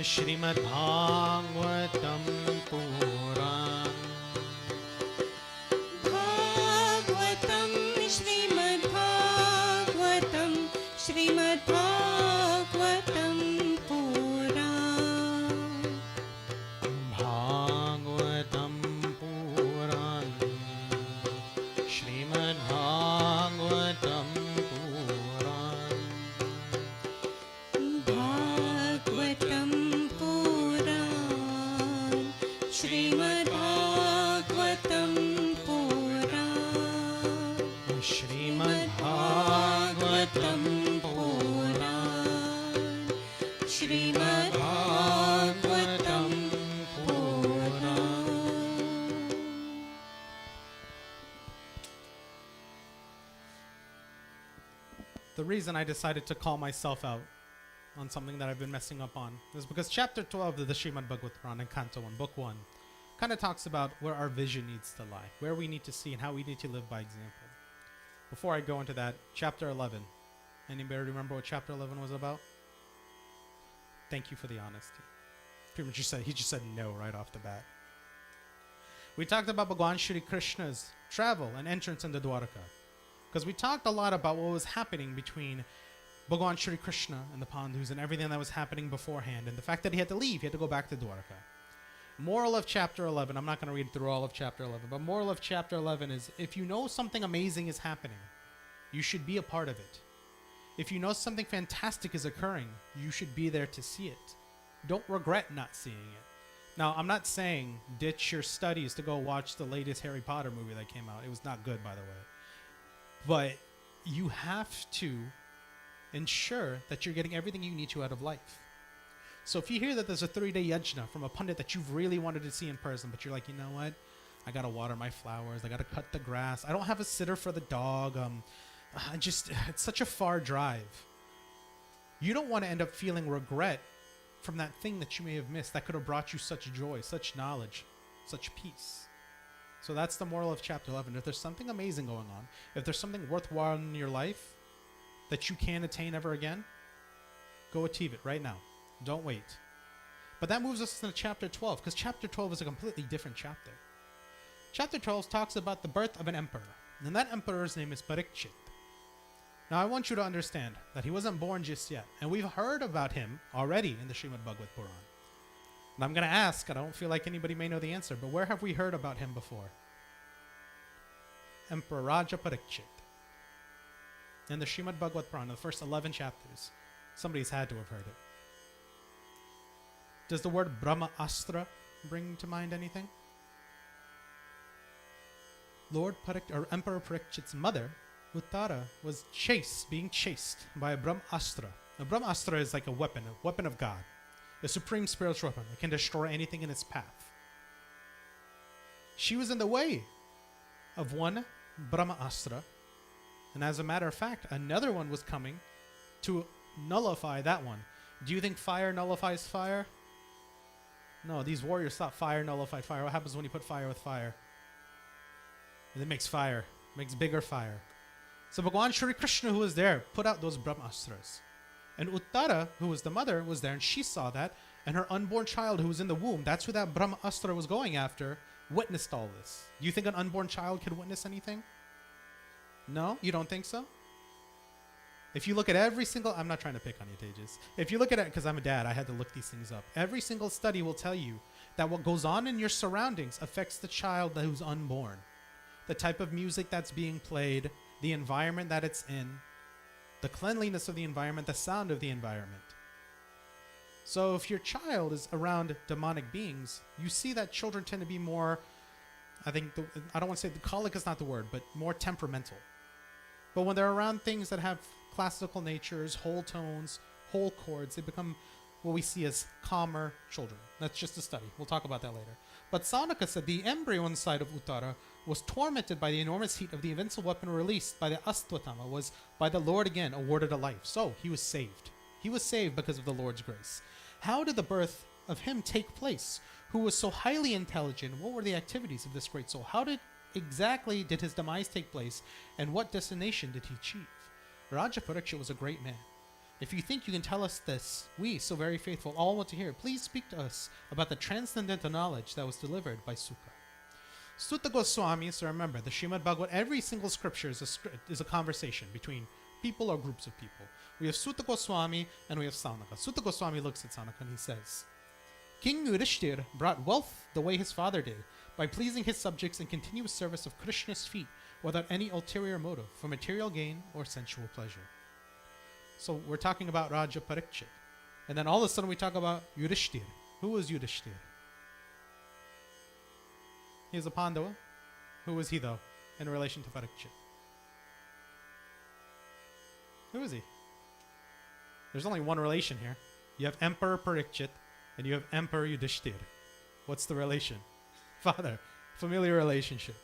[SPEAKER 3] Shrimad Bhagavatam Puran
[SPEAKER 5] Bhagavatam Shrimad Bhagavatam Shrimad Bhagavatam Puran
[SPEAKER 3] Bhagavatam Puran Shrimad Bhagavatam Puran
[SPEAKER 5] Bhagavatam Puran Shrimad Bhagavatam Puran
[SPEAKER 3] Shrimad Bhagavatam
[SPEAKER 5] Puran Shrimad Bhagavatam Puran.
[SPEAKER 3] The reason I decided to call myself out on something that I've been messing up on is because chapter 12 of the Srimad Bhagavad Purana, Canto 1, Book 1, kind of talks about where our vision needs to lie, where we need to see and how we need to live by example. Before I go into that, chapter 11. Anybody remember what chapter 11 was about? Thank you for the honesty. Pretty much he just said no right off the bat. We talked about Bhagwan Shri Krishna's travel and entrance into Dwarka. Because we talked a lot about what was happening between Bhagwan Shri Krishna and the Pandus and everything that was happening beforehand. And the fact that he had to leave, he had to go back to Dwarka. Moral of chapter 11, I'm not going to read through all of chapter 11, but moral of chapter 11 is if you know something amazing is happening, you should be a part of it. If you know something fantastic is occurring, you should be there to see it. Don't regret not seeing it. Now, I'm not saying ditch your studies to go watch the latest Harry Potter movie that came out. It was not good, by the way. But you have to ensure that you're getting everything you need to out of life. So if you hear that there's a 3-day yajna from a pundit that you've really wanted to see in person, but you're like, you know what? I got to water my flowers. I got to cut the grass. I don't have a sitter for the dog. It's such a far drive. You don't want to end up feeling regret from that thing that you may have missed that could have brought you such joy, such knowledge, such peace. So that's the moral of chapter 11. If there's something amazing going on, if there's something worthwhile in your life that you can't attain ever again, go achieve it right now. Don't wait. But that moves us into chapter 12, because chapter 12 is a completely different chapter. Chapter 12 talks about the birth of an emperor, and that emperor's name is Parikshit. Now, I want you to understand that he wasn't born just yet, and we've heard about him already in the Srimad Bhagavad Puran. And I'm going to ask, and I don't feel like anybody may know the answer, but where have we heard about him before? Emperor Raja Parikshit. In the Srimad Bhagavad Puran, the first 11 chapters, somebody's had to have heard it. Does the word Brahma Astra bring to mind anything? Emperor Parikshit's mother, Uttara, was being chased by a Brahmastra. A Brahmastra is like a weapon of God, a supreme spiritual weapon that can destroy anything in its path. She was in the way of one Brahmastra, and as a matter of fact, another one was coming to nullify that one. Do you think fire nullifies fire? No, these warriors thought fire nullified fire. What happens when you put fire with fire? It makes fire, makes bigger fire. So Bhagwan Shri Krishna, who was there, put out those Brahmastras. And Uttara, who was the mother, was there, and she saw that, and her unborn child who was in the womb, that's who that Brahmastra was going after, witnessed all this. Do you think an unborn child could witness anything? No? You don't think so? If you look at every single... I'm not trying to pick on you, Tejas. If you look at it, because I'm a dad, I had to look these things up. Every single study will tell you that what goes on in your surroundings affects the child who's unborn. The type of music that's being played, the environment that it's in, the cleanliness of the environment, the sound of the environment. So if your child is around demonic beings, you see that children tend to be more, I don't want to say the colic is not the word, but more temperamental. But when they're around things that have classical natures, whole tones, whole chords, they become what we see as calmer children. That's just a study. We'll talk about that later. But Sanaka said the embryo inside of Uttara was tormented by the enormous heat of the invincible weapon released by the Astvatama, was by the Lord again awarded a life. So he was saved. He was saved because of the Lord's grace. How did the birth of him take place, who was so highly intelligent? What were the activities of this great soul? How exactly did his demise take place, and what destination did he achieve? Raja Parikshit was a great man. If you think you can tell us this, we, so very faithful, all want to hear. Please speak to us about the transcendental knowledge that was delivered by Sukha. Sutta Goswami, so remember, the Srimad Bhagavad, every single scripture is a conversation between people or groups of people. We have Sutta Goswami and we have Sanaka. Sutta Goswami looks at Sanaka and he says, King Yudhishthir brought wealth the way his father did, by pleasing his subjects in continuous service of Krishna's feet without any ulterior motive for material gain or sensual pleasure. So we're talking about Raja Parikshit. And then all of a sudden we talk about Yudhishthir. Who was Yudhishthir? He was a Pandava. Who was he, though, in relation to Parikshit? Who is he? There's only one relation here. You have Emperor Parikshit, and you have Emperor Yudhishthir. What's the relation? Father. Familiar relationship.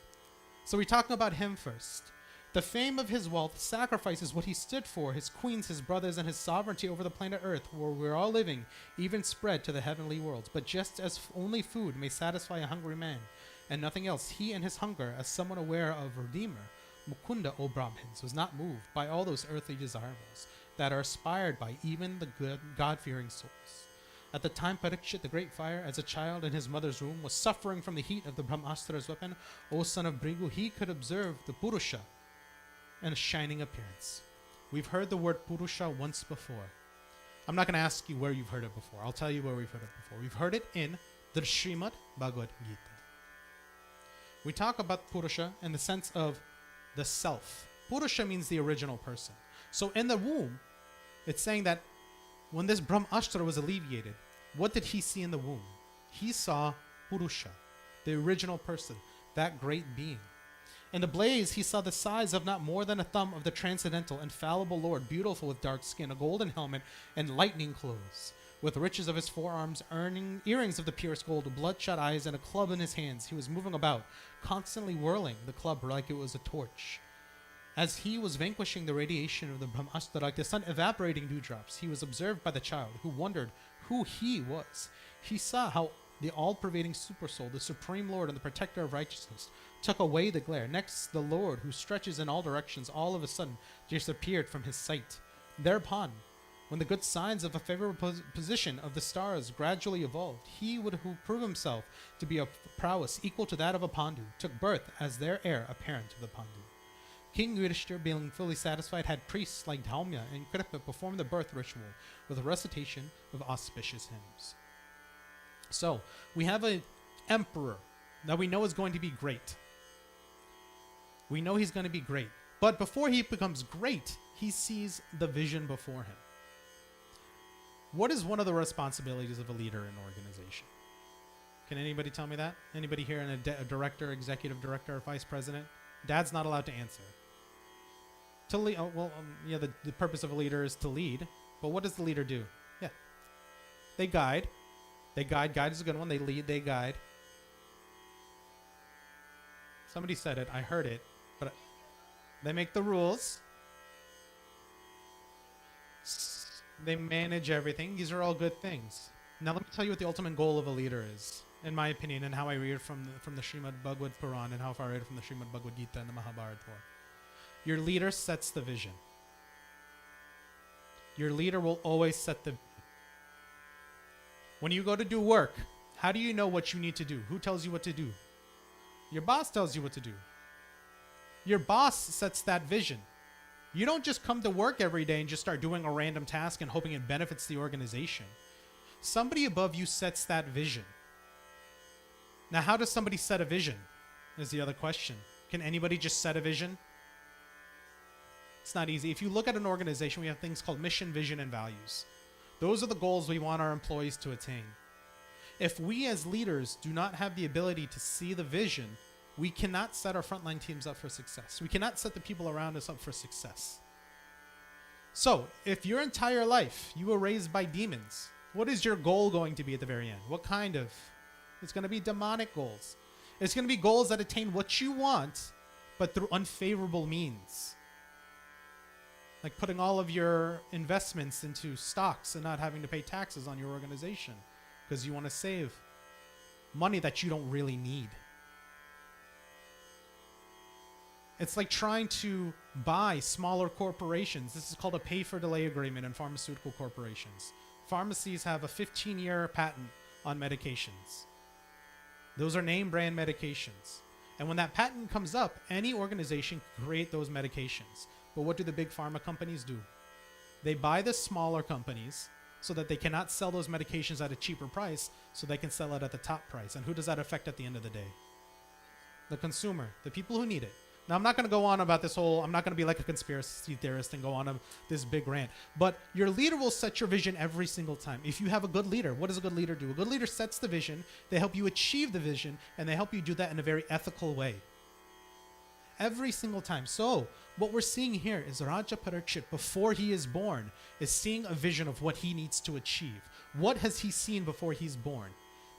[SPEAKER 3] So we're talking about him first. The fame of his wealth sacrifices what he stood for, his queens, his brothers, and his sovereignty over the planet Earth, where we're all living, even spread to the heavenly worlds. But just as only food may satisfy a hungry man, and nothing else, he and his hunger, as someone aware of Redeemer, Mukunda, O Brahmins, was not moved by all those earthly desirables that are aspired by even the good, God-fearing souls. At the time Parikshit, the great fire, as a child in his mother's womb, was suffering from the heat of the Brahmastra's weapon, O son of Brigu, he could observe the Purusha and a shining appearance. We've heard the word Purusha once before. I'm not going to ask you where you've heard it before. I'll tell you where we've heard it before. We've heard it in the Srimad Bhagavad Gita. We talk about Purusha in the sense of the self. Purusha means the original person. So in the womb, it's saying that when this Brahmastra was alleviated, what did he see in the womb? He saw Purusha, the original person, that great being. In the blaze, he saw the size of not more than a thumb of the transcendental, infallible Lord, beautiful with dark skin, a golden helmet, and lightning clothes. With riches of his forearms, earrings of the purest gold, bloodshot eyes, and a club in his hands, he was moving about, constantly whirling the club like it was a torch. As he was vanquishing the radiation of the Brahmastra, like the sun evaporating dewdrops, he was observed by the child, who wondered who he was. He saw how the all-pervading Supersoul, the Supreme Lord and the Protector of Righteousness, took away the glare. Next, the Lord, who stretches in all directions, all of a sudden disappeared from his sight. Thereupon, when the good signs of a favorable position of the stars gradually evolved, he who proved himself to be of prowess equal to that of a Pandu, took birth as their heir apparent to the Pandu. King Yudhishthir, being fully satisfied, had priests like Dhaumya and Kripa perform the birth ritual with a recitation of auspicious hymns. So, we have an emperor that we know is going to be great. We know he's going to be great. But before he becomes great, he sees the vision before him. What is one of the responsibilities of a leader in an organization? Can anybody tell me that? Anybody here in a director, executive director, or vice president? Dad's not allowed to answer. To lead, the purpose of a leader is to lead. But what does the leader do? Yeah. They guide. They guide. Guide is a good one. They lead. They guide. Somebody said it. I heard it. But they make the rules. They manage everything. These are all good things. Now let me tell you what the ultimate goal of a leader is, in my opinion, and how I read from the Srimad Bhagavad Puran and how far I read from the Srimad Bhagavad Gita and the Mahabharata. Your leader sets the vision. Your leader will always set the. When you go to do work, how do you know what you need to do? Who tells you what to do? Your boss tells you what to do. Your boss sets that vision. You don't just come to work every day and just start doing a random task and hoping it benefits the organization. Somebody above you sets that vision. Now, how does somebody set a vision? Is the other question. Can anybody just set a vision? It's not easy. If you look at an organization, we have things called mission, vision, and values. Those are the goals we want our employees to attain. If we as leaders do not have the ability to see the vision, we cannot set our frontline teams up for success. We cannot set the people around us up for success. So, if your entire life you were raised by demons, what is your goal going to be at the very end? What kind of? It's going to be demonic goals. It's going to be goals that attain what you want, but through unfavorable means. Like putting all of your investments into stocks and not having to pay taxes on your organization because you want to save money that you don't really need. It's like trying to buy smaller corporations. This is called a pay-for-delay agreement in pharmaceutical corporations. Pharmacies have a 15-year patent on medications. Those are name brand medications. And when that patent comes up, any organization can create those medications. But what do the big pharma companies do? They buy the smaller companies so that they cannot sell those medications at a cheaper price, so they can sell it at the top price. And who does that affect at the end of the day? The consumer, the people who need it. Now, I'm not going to go on about this whole, I'm not going to be like a conspiracy theorist and go on this big rant. But your leader will set your vision every single time. If you have a good leader, what does a good leader do? A good leader sets the vision, they help you achieve the vision, and they help you do that in a very ethical way. Every single time. So, what we're seeing here is Raja Parikshit, before he is born, is seeing a vision of what he needs to achieve. What has he seen before he's born?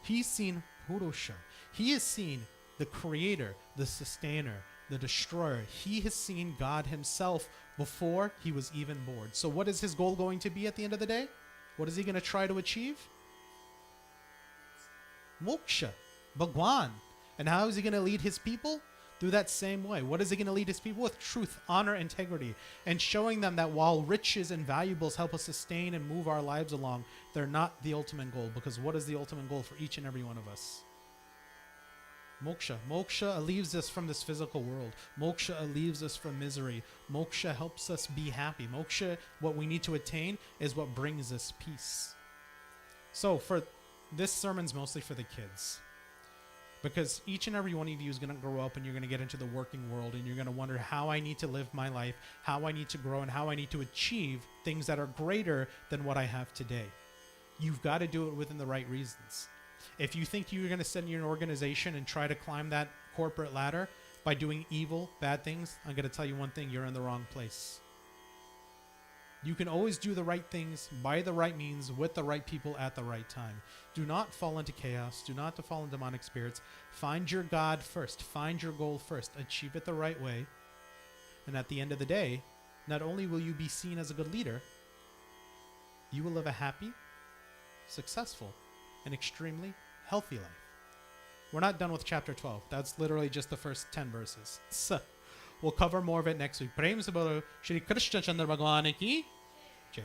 [SPEAKER 3] He's seen Purusha. He has seen the creator, the sustainer, the destroyer. He has seen God himself before he was even born. So what is his goal going to be at the end of the day? What is he going to try to achieve? Moksha, Bhagwan. And how is he going to lead his people? through that same way. What is he going to lead his people with? Truth, honor, integrity, and showing them that while riches and valuables help us sustain and move our lives along, they're not the ultimate goal, because what is the ultimate goal for each and every one of us? Moksha. Moksha leaves us from this physical world. Moksha leaves us from misery. Moksha helps us be happy. Moksha, what we need to attain, is what brings us peace. So for this sermon's mostly for the kids, because each and every one of you is going to grow up and you're going to get into the working world, and you're going to wonder how I need to live my life, how I need to grow, and how I need to achieve things that are greater than what I have today. You've got to do it within the right reasons. If you think you're going to sit in your organization and try to climb that corporate ladder by doing evil, bad things, I'm going to tell you one thing: you're in the wrong place. You can always do the right things by the right means with the right people at the right time. Do not fall into chaos. Do not fall into demonic spirits. Find your God first. Find your goal first. Achieve it the right way. And at the end of the day, not only will you be seen as a good leader, you will live a happy, successful, and extremely healthy life. We're not done with chapter 12. That's literally just the first 10 verses. So, we'll cover more of it next week. Prem se bolo Shri Krishna Chandra Bhagwan ki Jai.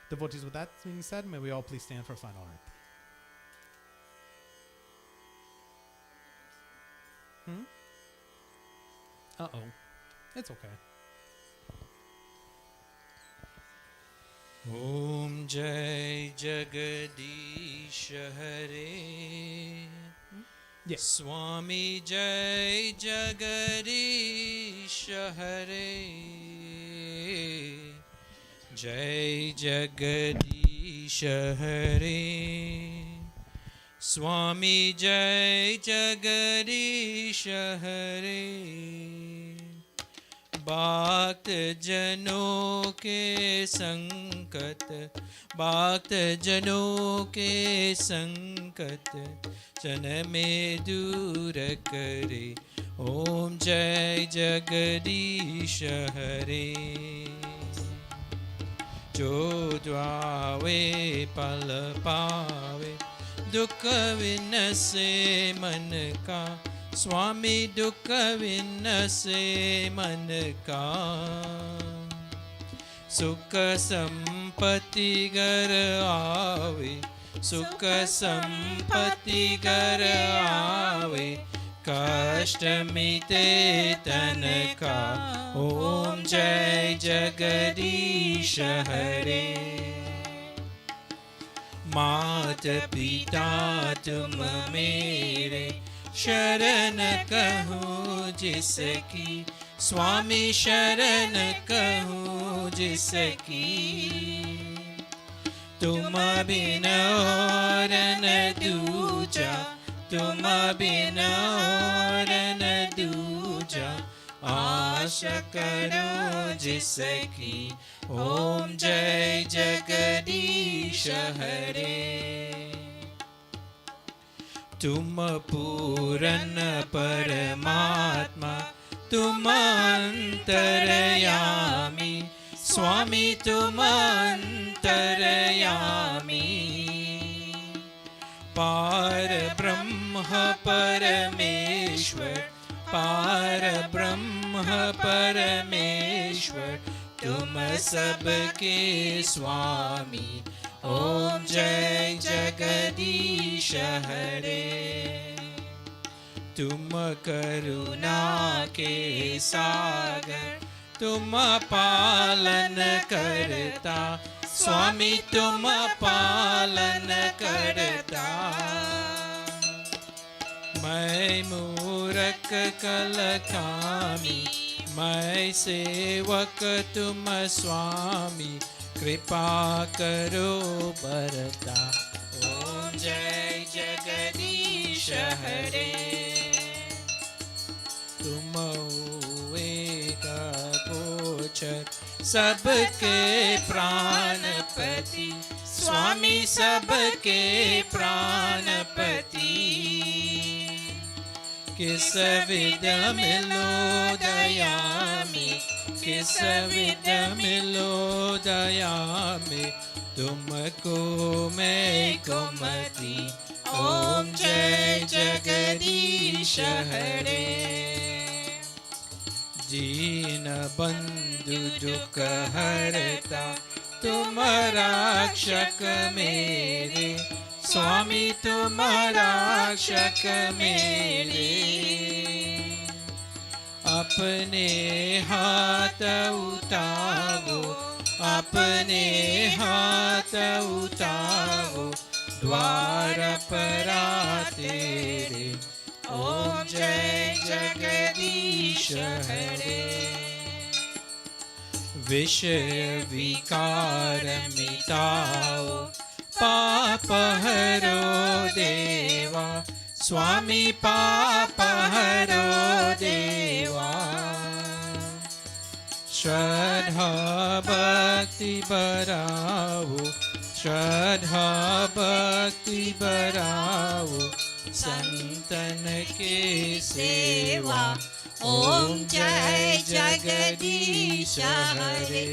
[SPEAKER 3] Devotees, with that being said, may we all please stand for final arati. Uh-oh. It's okay.
[SPEAKER 8] Om Jai Jagadish Hare.
[SPEAKER 3] Yes.
[SPEAKER 8] Swami Jai Jagadish Hare. Jai Jagadish Hare. Swami Jai Jagadish Hare. भक्त जनों के संकट, भक्त जनों के संकट जन में दूर करे। ओम जय जगदीश हरे। जो द्वावे पल पावे, दुख विनसे मन का। स्वामी दुख विनसे मन का। सुख संपत्ति घर आवे, सुख संपत्ति घर आवे। कष्ट मिटे तन का। ओम जय जगदीश हरे। मात पिता तुम मेरे, शरण कहूँ जिसकी। स्वामी शरण कहूँ जिसकी। तुम बिन और न दूजा, तुम बिन और न दूजा। आशा करो जिसकी। ओम जय जगदीश हरे। तुम पूरन परमात्मा, तुम अंतरयामी। स्वामी तुम अंतरयामी। पार ब्रह्म परमेश्वर, पार ब्रह्म परमेश्वर। तुम सबके स्वामी। ओम जय जगदीश हरे। तुम करुणा के सागर, तुम पालन करता। स्वामी तुम पालन करता। मैं मूरख कलकामी, मैं सेवक तुम स्वामी। कृपा करो बरता। ओम जय जगदीश हरे। तुम एक गोचर, सबके प्राणपति। स्वामी सबके प्राणपति। किस विध मिलो दयामी, किस विध मिलो दया में। तुमको मैं कुमति। ओम जय जगदीश हरे। दीन बंधु दुख हरता तुम रक्षक मेरे स्वामी तुम रक्षक मेरे अपने हाथ उठाओ अपने हाथ उठाओ द्वार पर तेरे ओम जय जगदीश हरे विषय विकार मिटाओ पाप हरो देवा स्वामी पाप हरो देवा श्रद्धा भक्ति बढ़ाओ श्रद्धा भक्ति बढ़ाओ संतन के सेवा ओम जय जगदीश हरे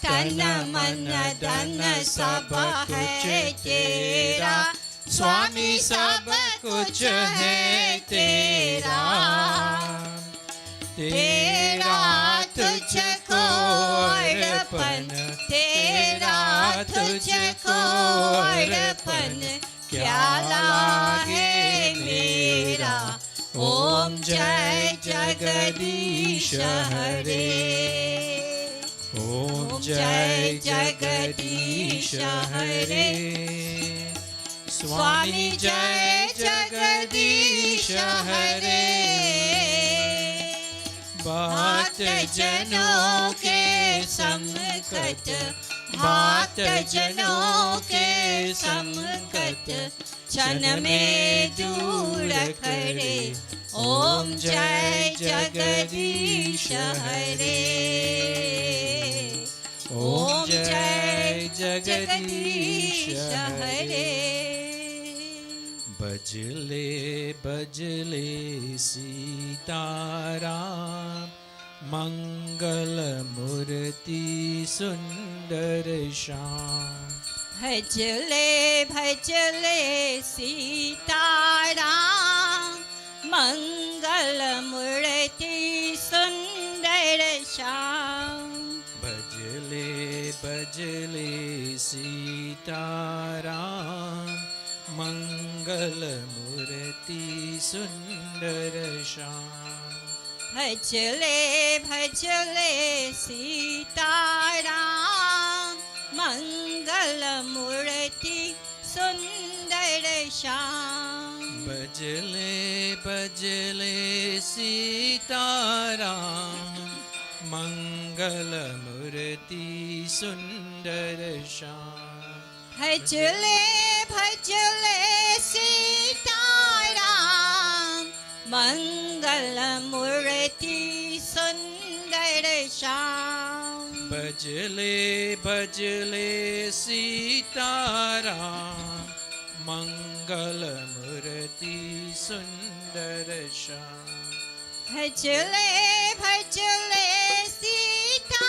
[SPEAKER 8] तन मन धन सब कुछ तेरा स्वामी सब कुछ है तेरा तेरा तुझको अर्पण तेरा तुझको अर्पण क्या लागे मेरा ओम जय जगदीश हरे ओम जय जगदीश हरे स्वामी जय जगदीश हरे भक्त जनों के संकट भक्त जनों के संकट क्षण में दूर करे ओम जय जगदीश हरे ओम जय जगदीश हरे बजले बजले सीताराम मंगल मूर्ति सुंदर श्याम
[SPEAKER 5] भजले भजले सीताराम मंगल मूर्ति सुंदर श्याम
[SPEAKER 8] भजले भजले सीताराम मंगल मूर्ति सुंदर श्याम
[SPEAKER 5] भजले भजले सीताराम मंगल मूर्ति सुंदर श्याम
[SPEAKER 8] भजले भजले सीताराम मंगल मूर्ति सुंदर श्याम
[SPEAKER 5] भजले भजले सीताराम मंगल मूर्ति सुंदर श्याम
[SPEAKER 8] भजले भजले सीताराम मंगल मूर्ति सुंदर श्याम
[SPEAKER 5] भजले भजले सीताराम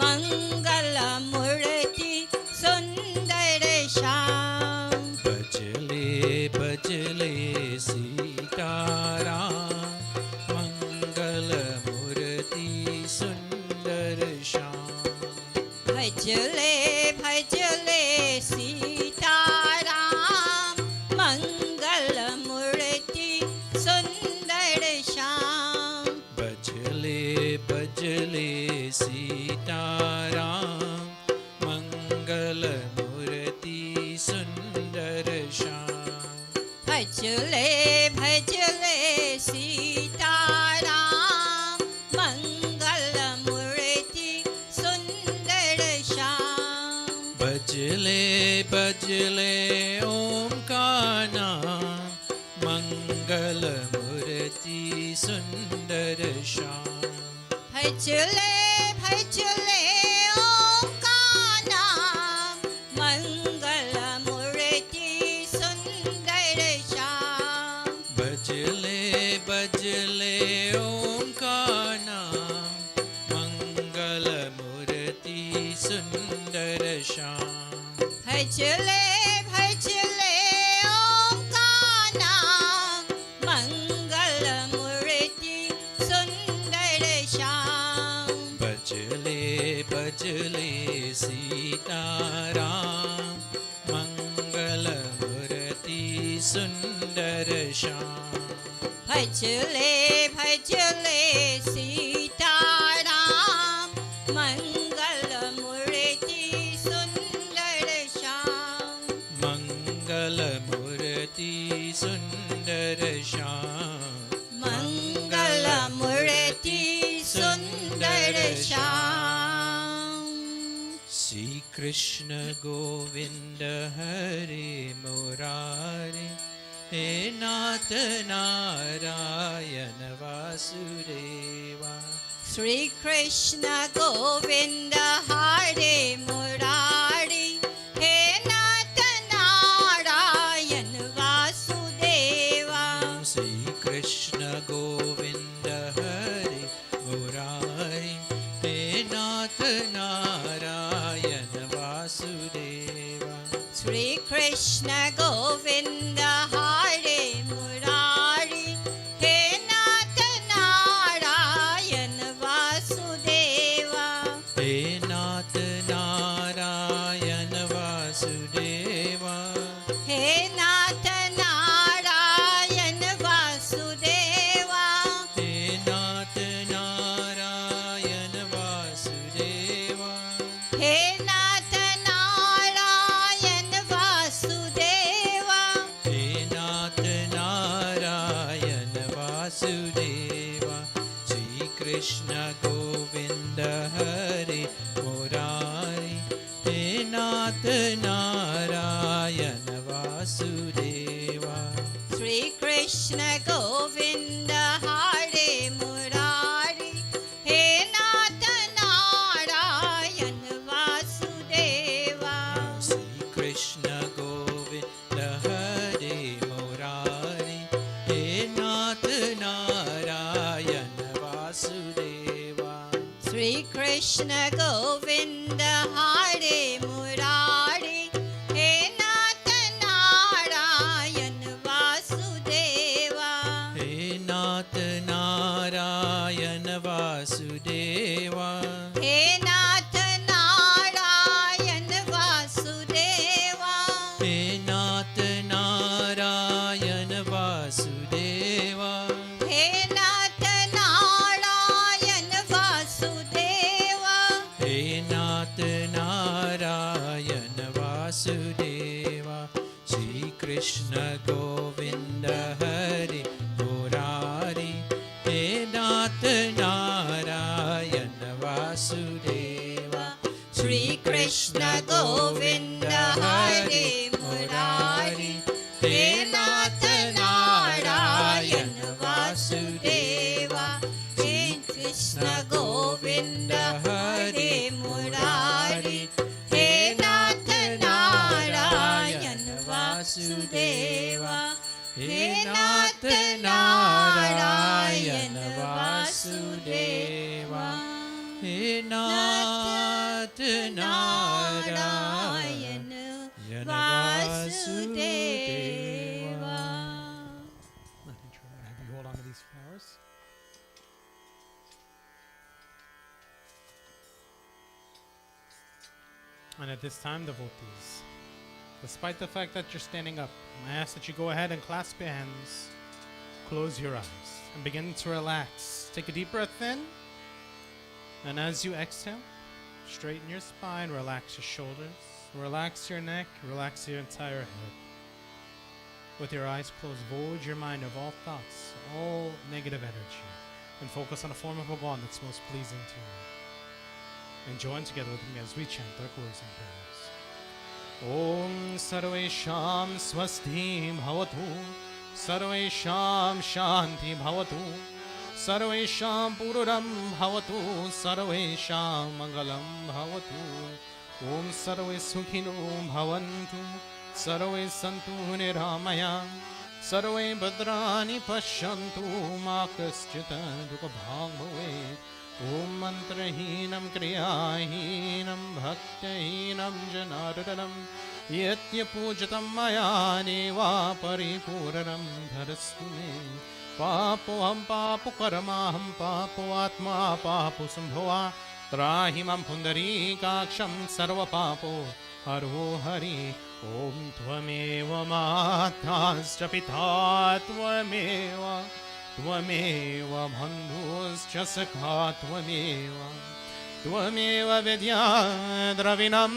[SPEAKER 5] मंगल मूर्ति सुंदर श्याम
[SPEAKER 8] भजले भजले सीताराम मंगल मूर्ति सुंदर श्याम
[SPEAKER 5] भजले भजले सीताराम मंगल मूर्ति सुंदर श्याम
[SPEAKER 8] भजले भजले सीताराम मंगल मूर्ति सुंदर श्याम
[SPEAKER 5] भजले भजले सीताराम मंगल मूर्ति सुंदर श्याम
[SPEAKER 8] भजले भजले ओम का नाम मंगल मूर्ति सुंदर श्याम
[SPEAKER 5] भजले भजले ओम का नाम मंगल मूर्ति सुंदर श्याम
[SPEAKER 8] भजले भजले ओम का नाम मंगल मूर्ति सुंदर श्याम
[SPEAKER 5] भजले भजले ओम का नाम मंगल मूर्ति भजले भजले सीताराम मंगल मूर्ति सुंदर श्याम
[SPEAKER 8] मंगल मूर्ति सुंदर श्याम
[SPEAKER 5] मंगल मूर्ति सुंदर श्याम
[SPEAKER 8] श्री कृष्ण गोविंद हरे मुरारे हे नाथ नारायण वासुदेवा
[SPEAKER 5] श्री कृष्ण गोविंद हरे मुरारी हे नाथ नारायण वासुदेवा
[SPEAKER 8] श्री कृष्ण गोविंद हरे मुरारी हे नाथ नारायण वासुदेवा
[SPEAKER 5] श्री कृष्ण गोविंद हरे मुरारी हे नाथ नारायण वासुदेवा
[SPEAKER 8] हे नाथ नारायण वासुदेवा
[SPEAKER 5] हे नाथ नारायण वासुदेवा
[SPEAKER 8] हे नाथ नारायण वासुदेवा
[SPEAKER 5] हे नाथ नारायण वासुदेवा
[SPEAKER 8] हे नाथ नारायण वासुदेवा श्री कृष्ण गोविंद हरे मुरारी हे नाथ नारायण वासुदेवा
[SPEAKER 5] श्री कृष्ण गोविंद हरे मुरारी हे नाथ नारायण वासुदेवा
[SPEAKER 8] श्री कृष्ण गोविंद हरे मुरारी हे नाथ नारायण वासुदेवा
[SPEAKER 5] श्री कृष्ण गोविंद हरे मुरारी हे नाथ नारायण वासुदेवा
[SPEAKER 8] हे नाथ नारायण वासुदेवा
[SPEAKER 5] हे नाथ नारायण वासुदेवा
[SPEAKER 8] हे नाथ नारायण वासुदेवा
[SPEAKER 5] हे नाथ नारायण वासुदेवा
[SPEAKER 8] हे नाथ नारायण वासुदेवा श्री कृष्ण गोविंद हरे मुरारी हे नाथ नारायण वासुदेवा
[SPEAKER 5] श्री कृष्ण गोविंद हरे मुरारी हे नाथ नारायण वासुदेवा हे कृष्ण गोविंद हरे मुरारी हे नाथ नारायण वासुदेवा हे नाथ नारायण वासुदेवा
[SPEAKER 8] हे नाथ Narayan
[SPEAKER 5] Vasudeva
[SPEAKER 3] Nothing true. Have you hold on to these flowers? And at this time, devotees, despite the fact that you're standing up, I ask that you go ahead and clasp your hands, close your eyes, and begin to relax. Take a deep breath in, and as you exhale, straighten your spine, relax your shoulders, relax your neck, relax your entire head. With your eyes closed, void your mind of all thoughts, all negative energy, and focus on a form of Bhagavan that's most pleasing to you. And join together with me as we chant our closing prayers. Om Sarvesham Swasthi Bhavatu, Sarvesham Shanti Bhavatu, Sarvesham Pururam Bhavatu, Sarvesham Mangalam Bhavatu, Om Sarve Sukhino Bhavantu, Sarve Santu Niramaya, Sarve Bhadrani Pashyantu, Ma Kaschita Dukha Bhag Bhavet. Om Mantrahinam Kriyahinam Bhaktahinam Janardanam Yatya Pujatam Maya Deva Paripuranam Dharastu Me Papoham Papu Karamaham Papu Atma Papu Sambhava Trahimam Pundarikaksham Sarva Papo Haro Hari Om Tvameva Matascha Pita Tvameva त्वमेव बन्धुश्च सखा त्वमेव त्वमेव विद्या द्रविणं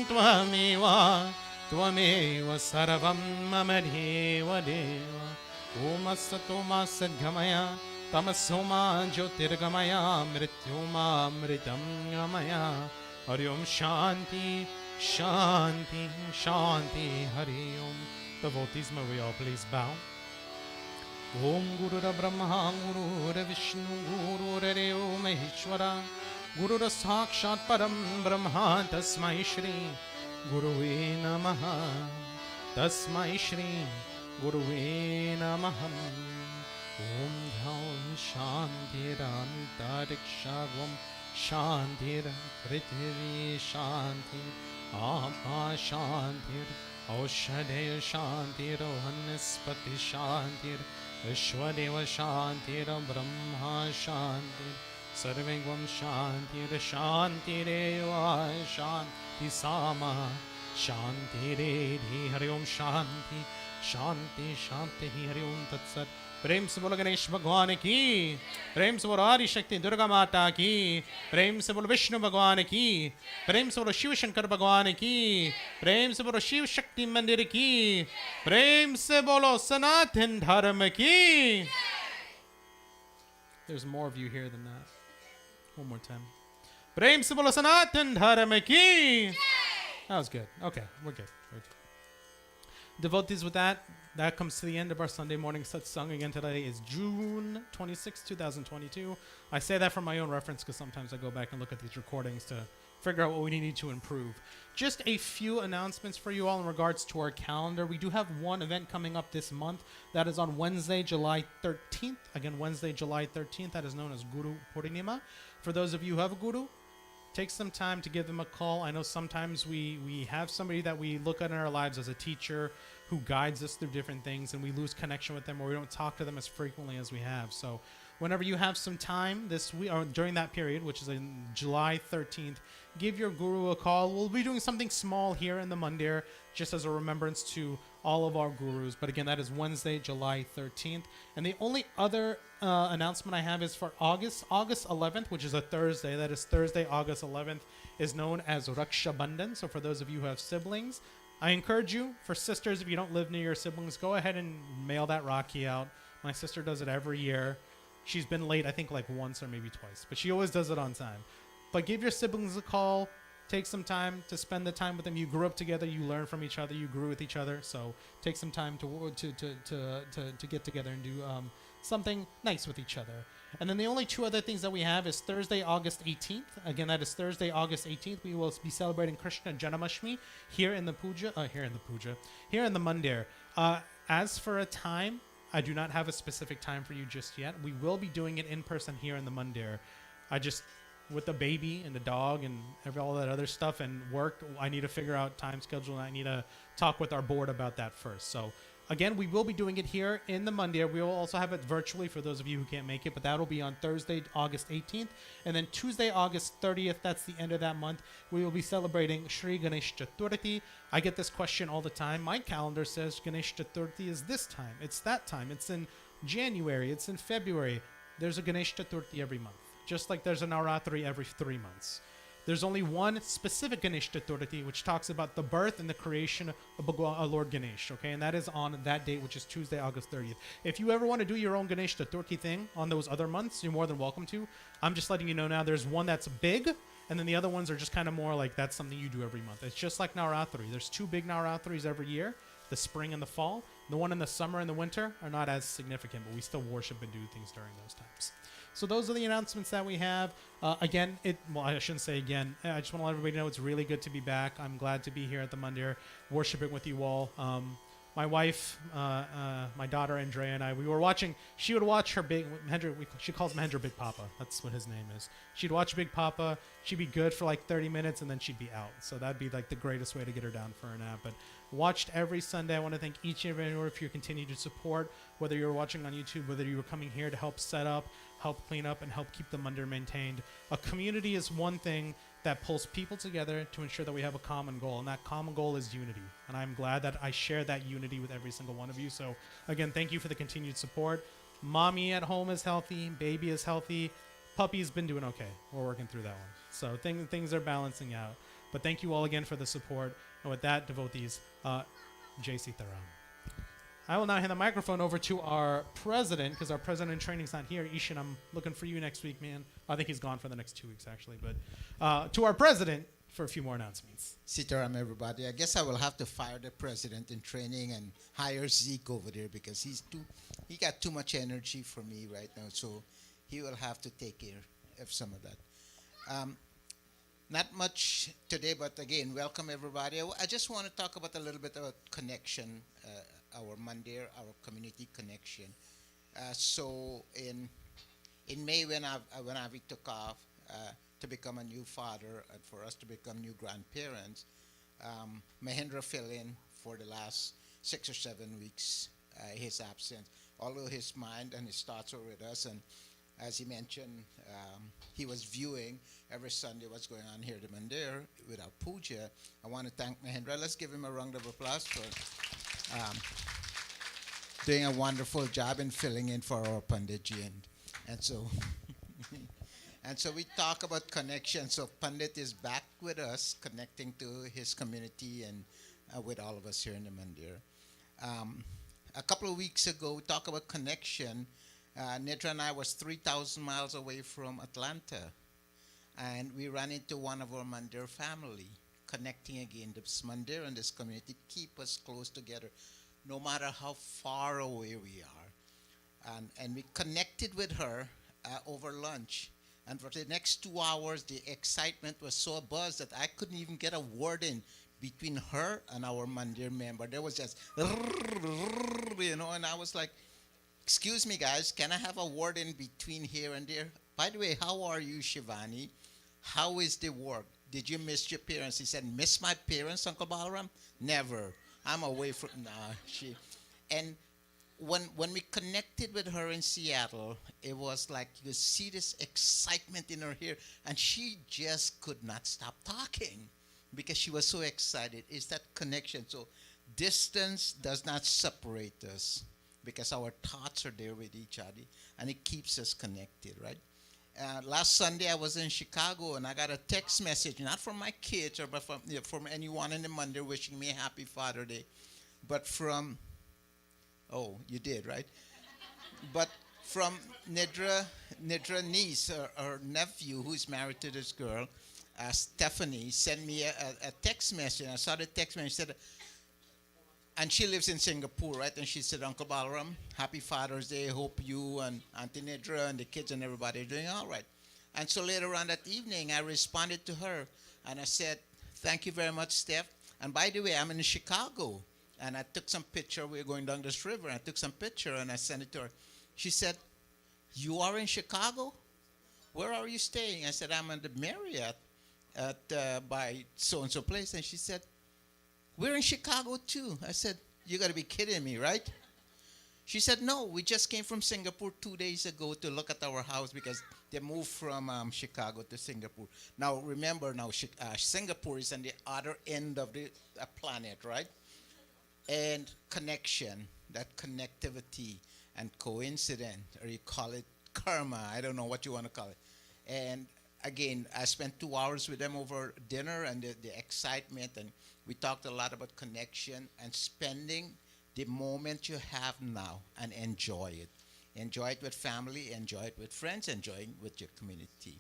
[SPEAKER 3] त्वमेव त्वमेव सर्वं मम देव देव ओमस्ततो मा सद्गमय तमसो मा ज्योतिर्गमय मृत्युमामृतं गमय हरि ओम शांति शांति शांति हरि ओम. Devotees, may we all please bow. Om Gurura Brahma Gurura Vishnu Gurura Deo Maheshwara Gurura Sakshat Param Brahma Tasmai Shri Guruve Namaha Tasmai Shri Guruve Namaha. Om Dhaum Shantirantariksha Shantir Prithvi Shantir Apa Shantir Aushadaya Shantir Vanaspati Shantir Vishwadeva Shantir Brahma Shantir Sarvengvam Shantir Shantireva Shanti Sama Shantiredi Hari Om Shanti Shanti Shanti Hari Om Tat Sat. प्रेम से बोलो गणेश भगवान की, प्रेम से बोलो आदि शक्ति दुर्गा माता की, प्रेम से बोलो विष्णु भगवान की, प्रेम से बोलो शिव शंकर भगवान की, प्रेम से बोलो शिव शक्ति मंदिर की, प्रेम से बोलो सनातन धर्म की. There's more of you here than that. One more time. प्रेम से बोलो सनातन धर्म की. That was good. Okay, we're good. We're good. Devotees, with that comes to the end of our Sunday morning satsang. Again, today is June 26, 2022. I say that for my own reference because sometimes I go back and look at these recordings to figure out what we need to improve. Just a few announcements for you all in regards to our calendar. We do have one event coming up this month. That is on Wednesday, July 13th. Again, Wednesday, July 13th. That is known as Guru Purnima. For those of you who have a guru, take some time to give them a call. I know sometimes we have somebody that we look at in our lives as a teacher who guides us through different things, and we lose connection with them, or we don't talk to them as frequently as we have. So whenever you have some time this week or during that period, which is on July 13th, give your guru a call. We'll be doing something small here in the Mandir just as a remembrance to all of our gurus. But again, that is Wednesday, July 13th. And the only other announcement I have is for August 11th, which is a Thursday. That is Thursday, August 11th, is known as Raksha Bandhan. So for those of you who have siblings, I encourage you, for sisters, if you don't live near your siblings, go ahead and mail that Rakhi out. My sister does it every year. She's been late, I think, like once or maybe twice, but she always does it on time. But give your siblings a call. Take some time to spend the time with them. You grew up together. You learn from each other. You grew with each other. So take some time to get together and do something nice with each other. And then the only two other things that we have is Thursday, August 18th. Again, that is Thursday, August 18th. We will be celebrating Krishna Janamashmi here in the Mandir. As for a time, I do not have a specific time for you just yet. We will be doing it in person here in the Mandir. With the baby and the dog and all that other stuff and work, I need to figure out time schedule, and I need to talk with our board about that first. So again, we will be doing it here in the Mandir. We will also have it virtually for those of you who can't make it, but that will be on Thursday, August 18th. And then Tuesday, August 30th, that's the end of that month, we will be celebrating Shri Ganesh Chaturthi. I get this question all the time. My calendar says Ganesh Chaturthi is this time. It's that time. It's in January. It's in February. There's a Ganesh Chaturthi every month, just like there's a Navratri every 3 months. There's only one specific Ganesh Chaturthi, which talks about the birth and the creation of Lord Ganesh, okay? And that is on that date, which is Tuesday, August 30th. If you ever want to do your own Ganesh Chaturthi thing on those other months, you're more than welcome to. I'm just letting you know now there's one that's big, and then the other ones are just kind of more like that's something you do every month. It's just like Navratri. There's two big Navratris every year, the spring and the fall. The one in the summer and the winter are not as significant, but we still worship and do things during those times. So those are the announcements that we have. Again, I shouldn't say again. I just want to let everybody know it's really good to be back. I'm glad to be here at the Mandir, worshiping with you all. My wife, my daughter Andrea, and I, we were watching. She would watch her she calls Mahendra Big Papa. That's what his name is. She'd watch Big Papa. She'd be good for like 30 minutes, and then she'd be out. So that'd be like the greatest way to get her down for a nap. But watched every Sunday. I want to thank each and every one for your continued support, whether you're watching on YouTube, whether you were coming here to help set up, help clean up, and help keep the Mandir maintained. A community is one thing that pulls people together to ensure that we have a common goal, and that common goal is unity. And I'm glad that I share that unity with every single one of you. So again, thank you for the continued support. Mommy at home is healthy. Baby is healthy. Puppy's been doing okay. We're working through that one. So things are balancing out. But thank you all again for the support. And with that, devotees, Jai Sita Ram. I will now hand the microphone over to our president, because our president in training's not here. Ishan, I'm looking for you next week, man. I think he's gone for the next 2 weeks, actually. But to our president for a few more announcements.
[SPEAKER 9] Sita Ram, everybody. I guess I will have to fire the president in training and hire Zeke over there because he got too much energy for me right now. So he will have to take care of some of that. Not much today, but again, welcome everybody. I just want to talk about a little bit about connection, our Mandir, our community connection. So in May, when Avi took off to become a new father and for us to become new grandparents, Mahendra fell in for the last 6 or 7 weeks, his absence. Although his mind and his thoughts were with us, and as he mentioned, he was viewing every Sunday what's going on here at the Mandir with our puja. I want to thank Mahendra. Let's give him a round of applause for doing a wonderful job in filling in for our Panditji. And so and so we talk about connection. So Pandit is back with us, connecting to his community and with all of us here in the Mandir. A couple of weeks ago, we talked about connection. Nidra and I was 3,000 miles away from Atlanta, and we ran into one of our Mandir family, connecting again. This Mandir and this community keep us close together, no matter how far away we are. And we connected with her over lunch, and for the next 2 hours, the excitement was so buzzed that I couldn't even get a word in between her and our Mandir member. There was just, and I was like, excuse me, guys, can I have a word in between here and there? By the way, how are you, Shivani? How is the work? Did you miss your parents? He said, miss my parents, Uncle Balaram? Never. I'm away from, and when we connected with her in Seattle, it was like you see this excitement in her hair, and she just could not stop talking because she was so excited. It's that connection. So distance does not separate us, because our thoughts are there with each other, and it keeps us connected, right? Last Sunday, I was in Chicago, and I got a text message, not from my kids, but from anyone in the Mandir wishing me a happy Father Day, but from, oh, you did, right? But from Nidra niece, her nephew, who's married to this girl, Stephanie, sent me a text message. I saw the text message, said, and she lives in Singapore, right? And she said, Uncle Balaram, happy Father's Day. Hope you and Auntie Nidra and the kids and everybody are doing all right. And so later on that evening, I responded to her, and I said, thank you very much, Steph. And by the way, I'm in Chicago, and I took some picture. We were going down this river, and I took some picture, and I sent it to her. She said, you are in Chicago? Where are you staying? I said, I'm in the Marriott by so-and-so place. And she said, we're in Chicago too. I said, you got to be kidding me, right? She said, no, we just came from Singapore 2 days ago to look at our house because they moved from Chicago to Singapore. Now, remember, Singapore is on the other end of the planet, right? And connection, that connectivity and coincidence, or you call it karma, I don't know what you want to call it. And again, I spent 2 hours with them over dinner and the excitement, and we talked a lot about connection and spending the moment you have now and enjoy it. Enjoy it with family, enjoy it with friends, enjoy it with your community.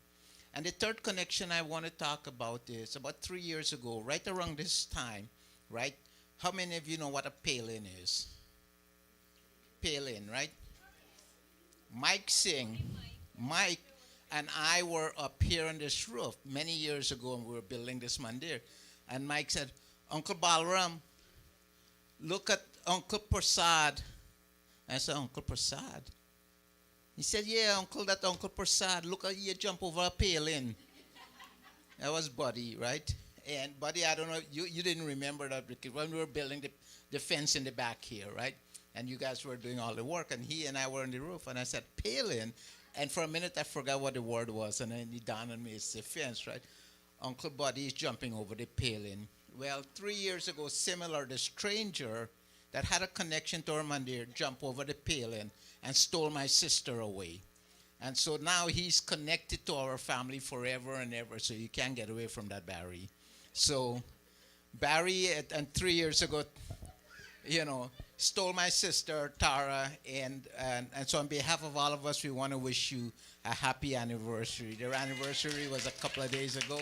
[SPEAKER 9] And the third connection I want to talk about is about 3 years ago, right around this time, right? How many of you know what a pale-in is? Pale-in, right? Mike and I were up here on this roof many years ago, and we were building this mandir. And Mike said, Uncle Balaram, look at Uncle Prasad. I said, Uncle Prasad? He said, yeah, Uncle, that Uncle Prasad. Look at you jump over a paling. That was Buddy, right? And Buddy, I don't know, you didn't remember that because when we were building the fence in the back here, right? And you guys were doing all the work, and he and I were on the roof, and I said, paling. And for a minute, I forgot what the word was, and then it dawned on me, it's the fence, right? Uncle Buddy is jumping over the paling. Well, 3 years ago, similar, the stranger that had a connection to our mandir jumped over the paling and stole my sister away. And so now he's connected to our family forever and ever, so you can't get away from that, Barry. So Barry, and 3 years ago, stole my sister, Tara, and so on behalf of all of us, we want to wish you a happy anniversary. Their anniversary was a couple of days ago.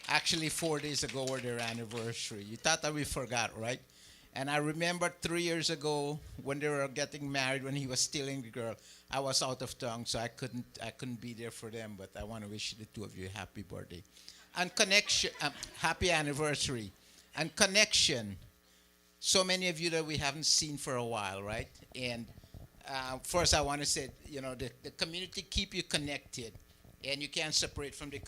[SPEAKER 9] Actually, 4 days ago were their anniversary. You thought that we forgot, right? And I remember 3 years ago when they were getting married, when he was stealing the girl, I was out of town, so I couldn't be there for them. But I want to wish the two of you a happy birthday, and connection, happy anniversary, and connection. So many of you that we haven't seen for a while, right? And first, I want to say, the community keep you connected, and you can't separate from the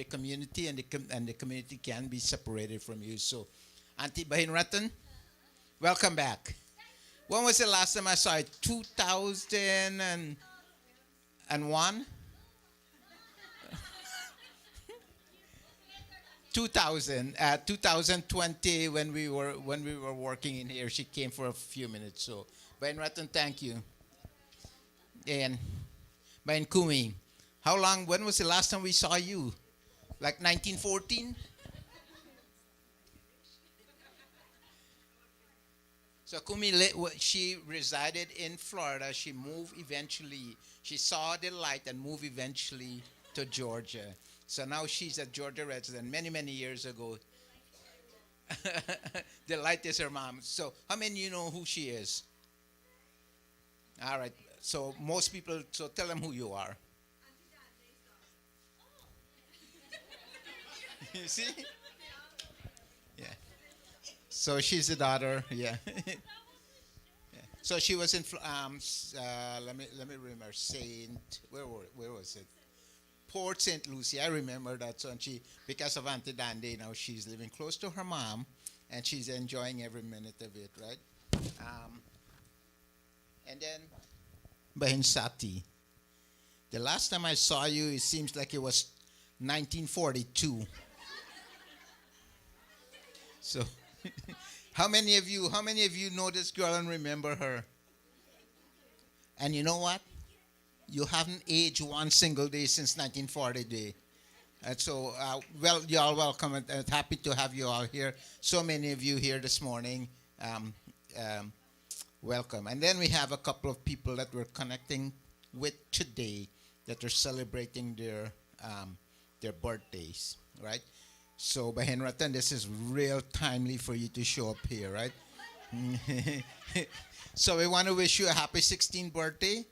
[SPEAKER 9] community, and the community can be separated from you. So, Auntie Bahin Ratan, welcome back. When was the last time I saw it? 2001? 2020 when we were working in here. She came for a few minutes. So, Bahin Ratan, thank you. And Bahin Kumi, when was the last time we saw you? Like 1914? So Kumi, she resided in Florida. She moved eventually. She saw the light and moved eventually to Georgia. So now she's a Georgia resident. Many, many years ago. The light is her mom. So how many of you know who she is? All right. So most people, so tell them who you are. You see? Yeah. So she's the daughter, yeah. Yeah. So she was in, let me remember, where was it? Port St. Lucie, I remember that. So she, because of Auntie Dandy, now she's living close to her mom, and she's enjoying every minute of it, right? And then, Bahin Sati, the last time I saw you, it seems like it was 1942. So, how many of you know this girl and remember her? And you know what? You haven't aged one single day since 1940 day. And so, you're all welcome, and happy to have you all here. So many of you here this morning. Welcome. And then we have a couple of people that we're connecting with today that are celebrating their birthdays, right? So, Bahin Ratan, this is real timely for you to show up here, right? So we want to wish you a happy 16th birthday.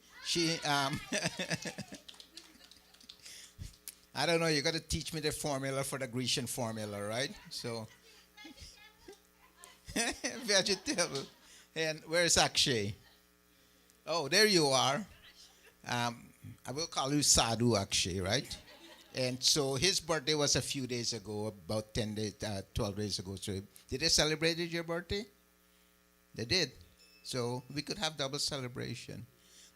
[SPEAKER 9] I don't know, you got to teach me the formula for the Grecian formula, right? So, vegetable. And where's Akshay? Oh, there you are. I will call you Sadhu Akshay, right? And so his birthday was a few days ago, about 12 days ago. So did they celebrate your birthday? They did. So we could have double celebration.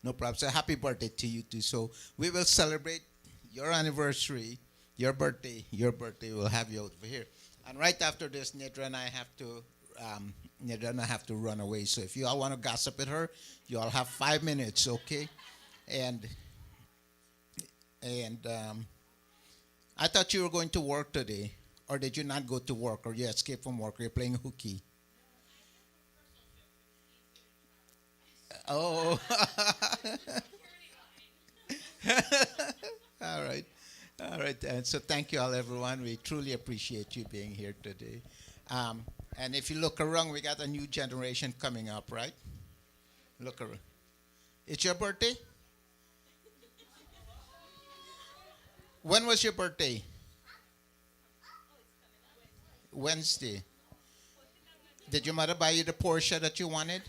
[SPEAKER 9] No problem. So happy birthday to you too. So we will celebrate your anniversary, your birthday. We'll have you over here. And right after this, Nedra and I have to run away. So if you all want to gossip with her, you all have 5 minutes, okay? And I thought you were going to work today, or did you not go to work, or you escaped from work? You're playing hooky. Oh. All right. And so thank you all, everyone. We truly appreciate you being here today. And if you look around, we got a new generation coming up, right? Look around. It's your birthday? When was your birthday? Wednesday. Did your mother buy you the Porsche that you wanted?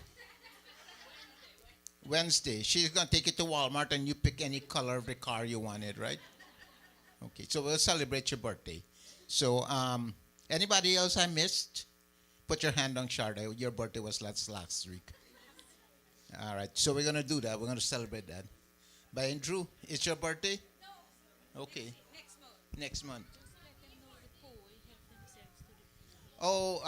[SPEAKER 9] Wednesday. She's going to take it to Walmart and you pick any color of the car you wanted, right? Okay, so we'll celebrate your birthday. So, anybody else I missed? Put your hand on Sharda. Your birthday was last week. All right, so we're going to do that. We're going to celebrate that. But Andrew, it's your birthday? No. Okay. Next month. Oh,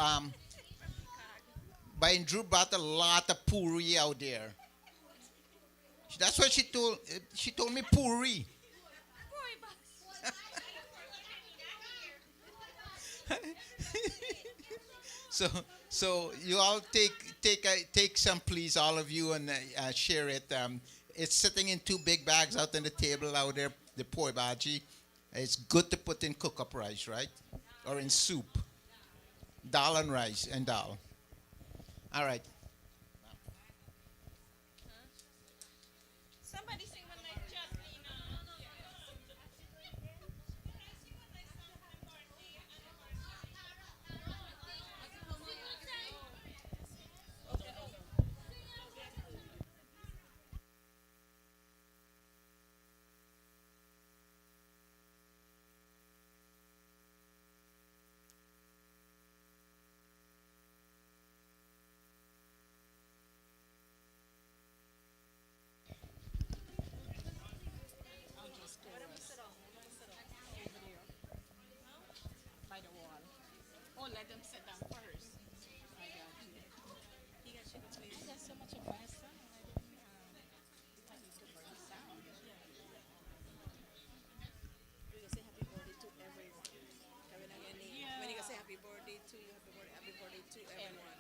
[SPEAKER 9] but Andrew brought a lot of puri out there. That's what she told. She told me puri. So you all take some, please, all of you, and share it. It's sitting in 2 big bags out on the table out there. The poi bhaji. It's good to put in cook-up rice, right? Or in soup. Dal and rice and dal. All right.
[SPEAKER 4] Somebody sing one like Justina. By the wall. Oh, let them sit down first. I got you. He got you, please. I got so much of my son. I need to burn sound.
[SPEAKER 5] We gonna say happy birthday to everyone. When you gonna say happy birthday to you, happy birthday to everyone.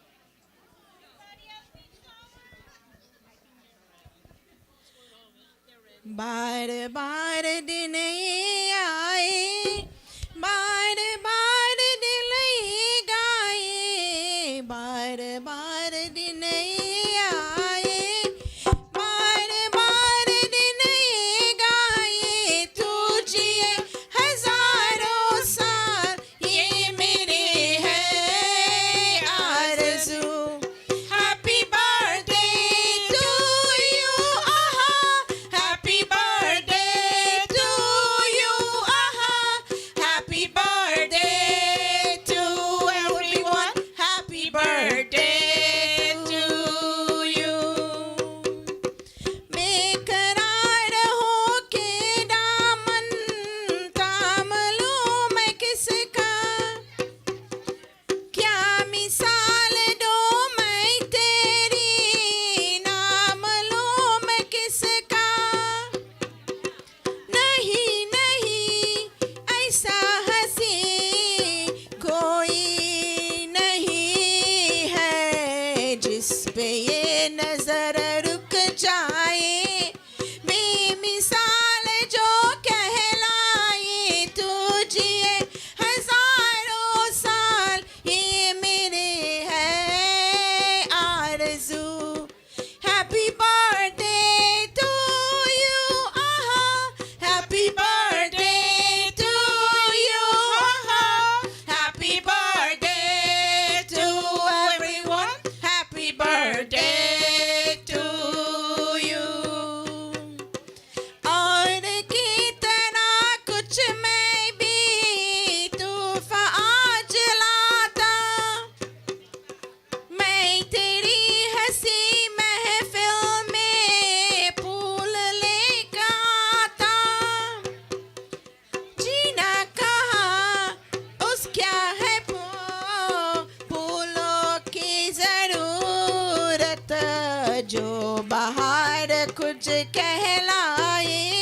[SPEAKER 4] बार बार दिन आए, बार बार दिल गाए, बार बार दिन आए, बार बार दिन गाए, तू जिए हजारों साल, ये मेरे है आरज़ू. Happy birthday to you, aha. Happy birthday to you, aha. Happy birthday to everyone. Happy birthday to you. बेकरार हो के दामन थाम लूं मैं किसका, क्या मिसाल दो मैं तेरी, नाम लूं मैं किसका. नहीं नहीं ऐसा हंसी कोई नहीं है, जिस पे ये नजर रुक जाए, बेमिसाल जो कहलाए, तू जिए हजारों साल, ये मेरे है आरज़ू. Happy birthday to you, aha. Happy birthday to you, aha. Happy birthday to everyone. Happy birthday to you. और कितना कुछ मैं भी तूफ़ा आज लाता, मैं तेरी हंसी महफिल में फूल लेकर आता. जीना कहाँ उस क्या है फूलों की ज़रूरत, जो बाहर कुछ कहलाए,